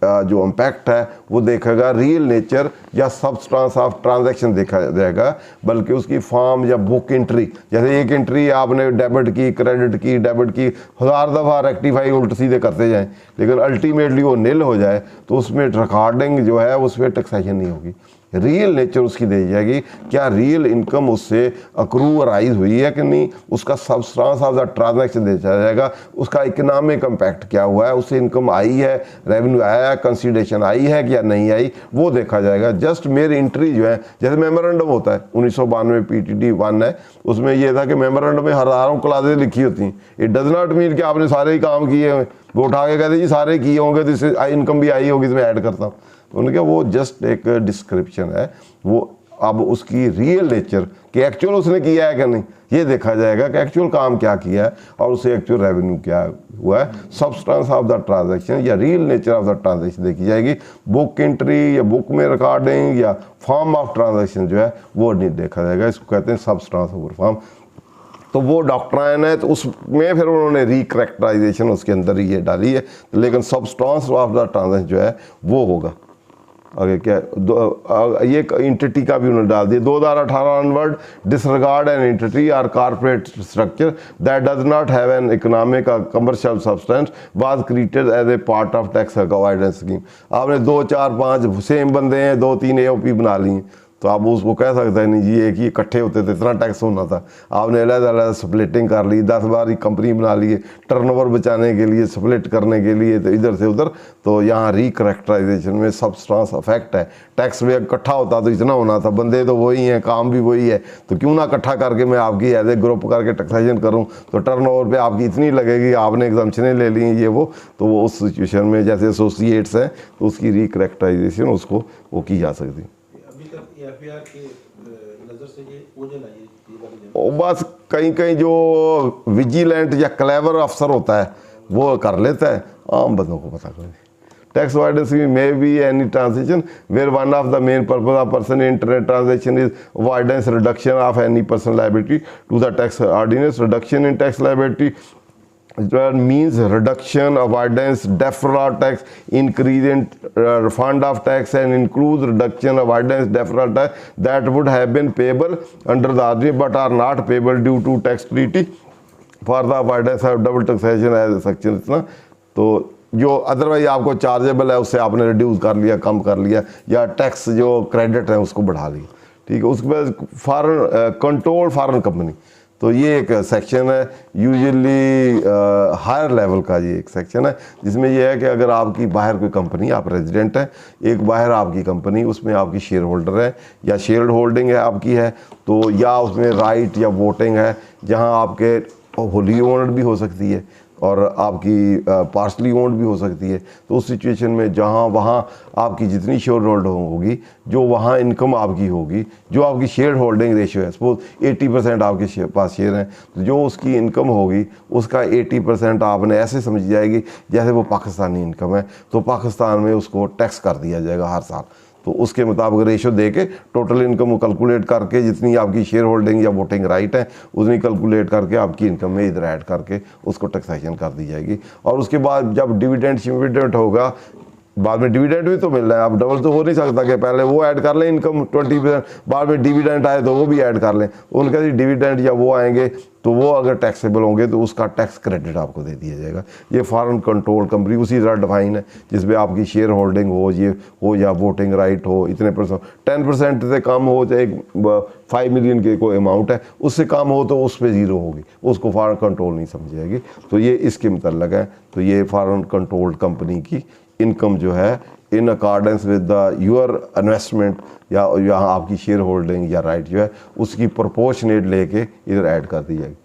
जो इम्पैक्ट है वो देखेगा रियल नेचर या सब्सटेंस ऑफ ट्रांजैक्शन देखा जाएगा, बल्कि उसकी फॉर्म या बुक एंट्री। जैसे एक एंट्री आपने डेबिट की, क्रेडिट की, डेबिट की, 1000 दफ़ा रेक्टिफाई उल्ट सीधे करते जाएं, लेकिन अल्टीमेटली वो निल हो जाए तो उसमें रिकॉर्डिंग जो है उस पर टैक्सेशन नहीं होगी। रियल नेचर उसकी दी जाएगी, क्या रियल इनकम उससे अक्रू अराइज हुई है कि नहीं, उसका सब्सटेंस ऑफ द ट्रांजैक्शन देखा जाएगा, उसका इकोनॉमिक इम्पैक्ट क्या हुआ है, उससे इनकम आई है, रेवेन्यू आया है, कंसिडरेशन आई है क्या नहीं आई, वो देखा जाएगा। जस्ट मेरी एंट्री जो है, जैसे मेमोरेंडम होता है 1992 PTD 1 है, उसमें यह था कि मेमोरेंडम में हज़ारों क्लासेज लिखी होती हैं। इट डज नॉट मीन कि आपने सारे ही काम किए हैं, वो उठा के कहते जी सारे किए होंगे तो इससे इनकम भी आई होगी, इसमें ऐड करता हूँ। उन्होंने कहा वो जस्ट एक डिस्क्रिप्शन है, वो अब उसकी रियल नेचर कि एक्चुअल उसने किया है कि नहीं ये देखा जाएगा कि एक्चुअल काम क्या किया है और उससे एक्चुअल रेवेन्यू क्या हुआ है। सब्सटेंस ऑफ द ट्रांजैक्शन या real nature of the transaction देखी जाएगी। बुक एंट्री या बुक में रिकॉर्डिंग या फॉर्म ऑफ ट्रांजैक्शन जो है वो नहीं देखा जाएगा, इसको कहते हैं सब्सटेंस ओवर फॉर्म। तो वो डॉक्ट्राइन है, तो उसमें फिर उन्होंने रिकरेक्टराइजेशन उसके अंदर ही ये डाली है, लेकिन सब्सटेंस ऑफ द ट्रांजैक्शन जो है वो होगा। आगे क्या ये इंटिटी का भी उन्होंने डाल दिया 2018 onward. Disregard an entity or corporate structure that does not have an economic or commercial substance was created as a part of tax avoidance scheme. आपने 2, 4, 5 सेम बंदे हैं, 2-3 AOP बना ली हैं, तो आप उसको कह सकते हैं नहीं जी एक ही इकट्ठे होते थे इतना टैक्स होना था। आपने अलग-अलग स्प्लिटिंग कर ली, 10 बार ही कंपनी बना ली, टर्नओवर बचाने के लिए, स्प्लिट करने के लिए, तो इधर से उधर। तो यहाँ रिकरेक्टराइजेशन में सब्सटेंस अफेक्ट है। टैक्स में इकट्ठा होता तो इतना होना था, बंदे तो वही हैं, काम भी वही है, तो क्यों ना इकट्ठा करके मैं आपकी एज ए ग्रुप करके टैक्सेशन करूँ, तो टर्नओवर पे आपकी इतनी लगेगी, आपने एग्जम्पशनें ले ली ये वो, तो वो उस सिचुएशन में जैसे एसोसिएट्स हैं तो उसकी रिकरेक्टराइजेशन उसको वो की जा सकती है। FBR के नज़र से ये ओझल है ये वाली और बस कहीं जो विजिलेंट या क्लेवर अफसर होता है वो कर लेता है, आम बंदों को पता कोई नहीं। Tax avoidance may be any transaction where one of the main purpose of person internet transaction is avoidance reduction of any person liability to the tax ordinance. Reduction in tax liability means reduction, avoidance, deferral of tax, increase in refund of tax, and includes reduction, avoidance, deferral tax that would have been payable under the ordinary but are not payable due to tax treaty for the avoidance of double taxation as section इतना। तो जो अदरवाइज आपको चार्जेबल है उससे आपने रिड्यूस कर लिया, कम कर लिया, या टैक्स जो क्रेडिट है उसको बढ़ा लिया, ठीक है। उसके बाद फॉरेन कंट्रोल फॉरेन कंपनी, तो ये एक सेक्शन है यूजुअली हायर लेवल का, ये एक सेक्शन है जिसमें ये है कि अगर आपकी बाहर कोई कंपनी, आप रेजिडेंट हैं, एक बाहर आपकी कंपनी, उसमें आपकी शेयर होल्डर है या शेयर होल्डिंग है आपकी है, तो या उसमें राइट या वोटिंग है, जहां आपके होली ओनर भी हो सकती है, और आपकी पार्सली ओन्ड भी हो सकती है। तो उस सिचुएशन में जहाँ वहाँ आपकी जितनी शेयर होल्डिंग होगी, जो वहाँ इनकम आपकी होगी, जो आपकी शेयर होल्डिंग रेशियो है, सपोज 80% आपके पास शेयर हैं, तो जो उसकी इनकम होगी उसका 80% आपने ऐसे समझी जाएगी जैसे वो पाकिस्तानी इनकम है, तो पाकिस्तान में उसको टैक्स कर दिया जाएगा हर साल। तो उसके मुताबिक रेशो दे के टोटल इनकम को कैलकुलेट करके जितनी आपकी शेयर होल्डिंग या वोटिंग राइट है उतनी कैलकुलेट करके आपकी इनकम में इधर ऐड करके उसको टैक्सेशन कर दी जाएगी। और उसके बाद जब डिविडेंड होगा, बाद में डिविडेंड भी तो मिल रहा है, अब डबल तो हो नहीं सकता कि पहले वो ऐड कर लें इनकम 20%, बाद में डिविडेंड आए तो वो भी ऐड कर लें। उनका डिविडेंड या वो आएंगे तो वो अगर टैक्सेबल होंगे तो उसका टैक्स क्रेडिट आपको दे दिया जाएगा। ये फॉरेन कंट्रोल कंपनी उसी तरह डिफाइन है, जिसमें आपकी शेयर होल्डिंग हो, ये हो या वोटिंग राइट हो, इतने %, 10% से कम हो, चाहे 5 मिलियन के कोई अमाउंट है, उससे कम हो तो उस पर ज़ीरो होगी, उसको फॉरेन कंट्रोल नहीं समझी जाएगी। तो ये इसके मतलब है। तो ये फॉरेन कंट्रोल्ड कंपनी की इनकम जो है in accordance with the your investment या यहाँ आपकी शेयर होल्डिंग या राइट जो है उसकी प्रोपोर्शनेट लेके इधर ऐड कर दी जाएगी।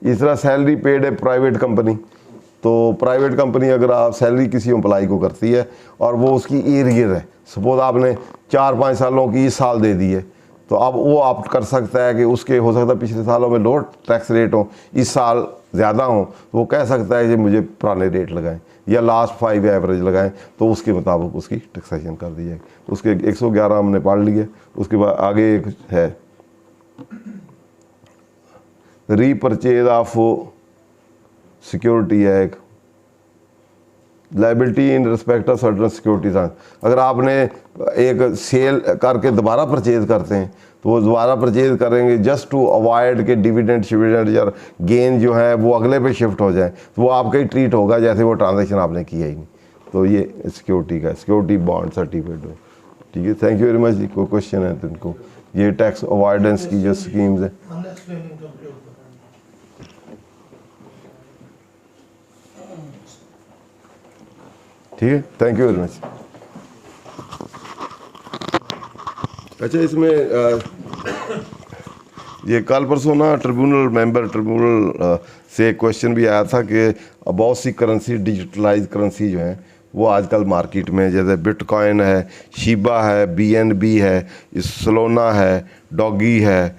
इस तरह सैलरी पेड है प्राइवेट कंपनी, तो प्राइवेट कंपनी अगर आप सैलरी किसी एम्प्लॉय को करती है और वो उसकी एरियर है, सपोज आपने 4-5 सालों की इस साल दे दी है, तो अब वो आप कर सकता है कि उसके हो सकता है पिछले सालों में लो टैक्स रेट हो, इस साल ज़्यादा हो, तो वो कह सकता है कि मुझे पुराने रेट लगाएं या लास्ट 5 एवरेज लगाएं, तो उसके मुताबिक उसकी टैक्सेशन कर दी जाएगी। उसके 111 हमने पढ़ लिया। उसके बाद आगे एक है रीपरचेज ऑफ सिक्योरिटी है, एक liability in respect of certain securities. अगर आपने एक सेल करके दोबारा परचेज करते हैं तो वो दोबारा परचेज करेंगे जस्ट टू अवॉइड के डिविडेंड या गेन जो है वो अगले पे शिफ्ट हो जाए, तो वो आपका ही ट्रीट होगा जैसे वो ट्रांजैक्शन आपने किया ही नहीं। तो ये सिक्योरिटी का सिक्योरिटी बॉन्ड सर्टिफिकेट हो। ठीक है, थैंक यू वेरी मच। कोई क्वेश्चन है तो इनको, ये टैक्स अवॉइडेंस की जो स्कीम्स है। ठीक है, थैंक यू वेरी मच। अच्छा, इसमें ये कल परसों ना ट्रिब्यूनल से क्वेश्चन भी आया था कि बहुत सी करेंसी डिजिटलाइज करेंसी जो है वो आजकल मार्केट में, जैसे बिटकॉइन है, शिबा है, BNB है, सोलाना है, डॉगी है,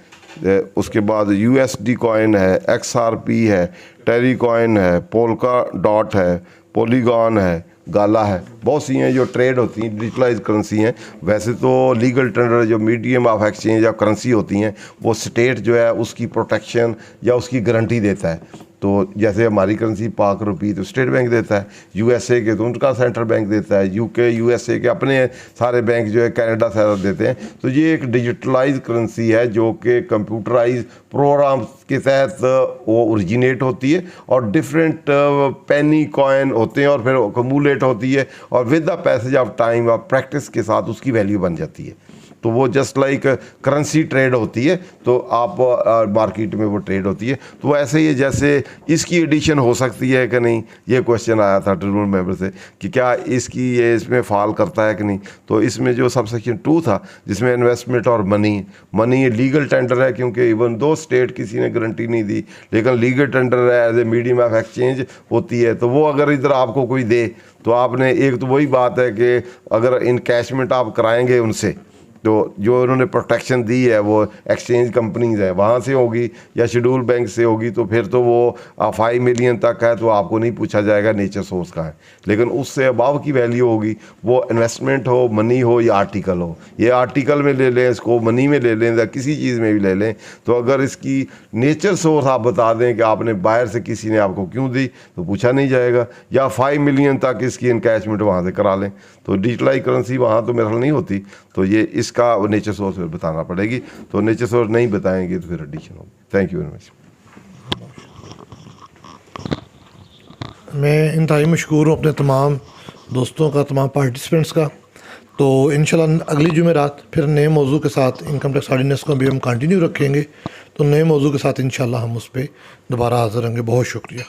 उसके बाद USD कॉइन है, XRP है, टेरी कॉइन है, पोल्का डॉट है, पॉलीगॉन है, गाला है, बहुत सी हैं जो ट्रेड होती हैं, डिजिटलाइज करेंसी हैं। वैसे तो लीगल टेंडर जो मीडियम ऑफ एक्सचेंज या करेंसी होती हैं वो स्टेट जो है उसकी प्रोटेक्शन या उसकी गारंटी देता है। तो जैसे हमारी करेंसी पाक रुपी तो स्टेट बैंक देता है, USA के तो उनका सेंट्रल बैंक देता है, UK USA के अपने सारे बैंक जो है कनाडा सारा देते हैं। तो ये एक डिजिटलाइज करेंसी है जो कि कंप्यूटराइज प्रोग्राम के तहत वो ओरिजिनेट होती है और डिफरेंट पेनी कॉइन होते हैं और फिर कमूलेट होती है और with the passage of time और प्रैक्टिस के साथ उसकी वैल्यू बन जाती है। तो वो जस्ट लाइक करेंसी ट्रेड होती है, तो आप मार्केट में वो ट्रेड होती है। तो ऐसे ही जैसे इसकी एडिशन हो सकती है कि नहीं, ये क्वेश्चन आया था ट्रिब्यूनल मेंबर से कि क्या इसकी ये इसमें फॉल करता है कि नहीं। तो इसमें जो सबसेक्शन 2 था जिसमें इन्वेस्टमेंट और मनी लीगल टेंडर है, क्योंकि इवन दो स्टेट किसी ने गारंटी नहीं दी लेकिन लीगल टेंडर है, as a medium of exchange होती है। तो वो अगर इधर आपको कोई दे तो आपने, एक तो वही बात है कि अगर इनकैशमेंट आप कराएंगे उनसे तो जो उन्होंने प्रोटेक्शन दी है वो एक्सचेंज कंपनीज है वहाँ से होगी या शेड्यूल बैंक से होगी, तो फिर तो वो 5 मिलियन तक है तो आपको नहीं पूछा जाएगा नेचर सोर्स का है। लेकिन उससे अबाव की वैल्यू होगी, वो इन्वेस्टमेंट हो, मनी हो या आर्टिकल हो, ये आर्टिकल में ले लें, इसको मनी में ले लें या किसी चीज़ में भी ले लें, तो अगर इसकी नेचर सोर्स आप बता दें कि आपने बाहर से किसी ने आपको क्यों दी तो पूछा नहीं जाएगा, या 5 मिलियन तक इसकी इनकैशमेंट वहाँ से करा लें। तो डिजिटलाइज करेंसी वहाँ तो मेरे ख्याल नहीं होती, तो ये इसका नेचर सोर्स बताना पड़ेगी। तो नेचर सोर्स नहीं बताएंगे तो फिर एडिशन होगी। Thank you very much. मैं इंतहाई मशकूर हूँ अपने तमाम दोस्तों का, तमाम पार्टिसिपेंट्स का। तो इंशाल्लाह अगली जुमेरात फिर नए मौजू के साथ इनकम टैक्स ऑर्डिनेंस को भी हम कंटिन्यू रखेंगे। तो नए मौजू के साथ इंशाल्लाह हम उस पर दोबारा हाज़िर होंगे। बहुत शुक्रिया।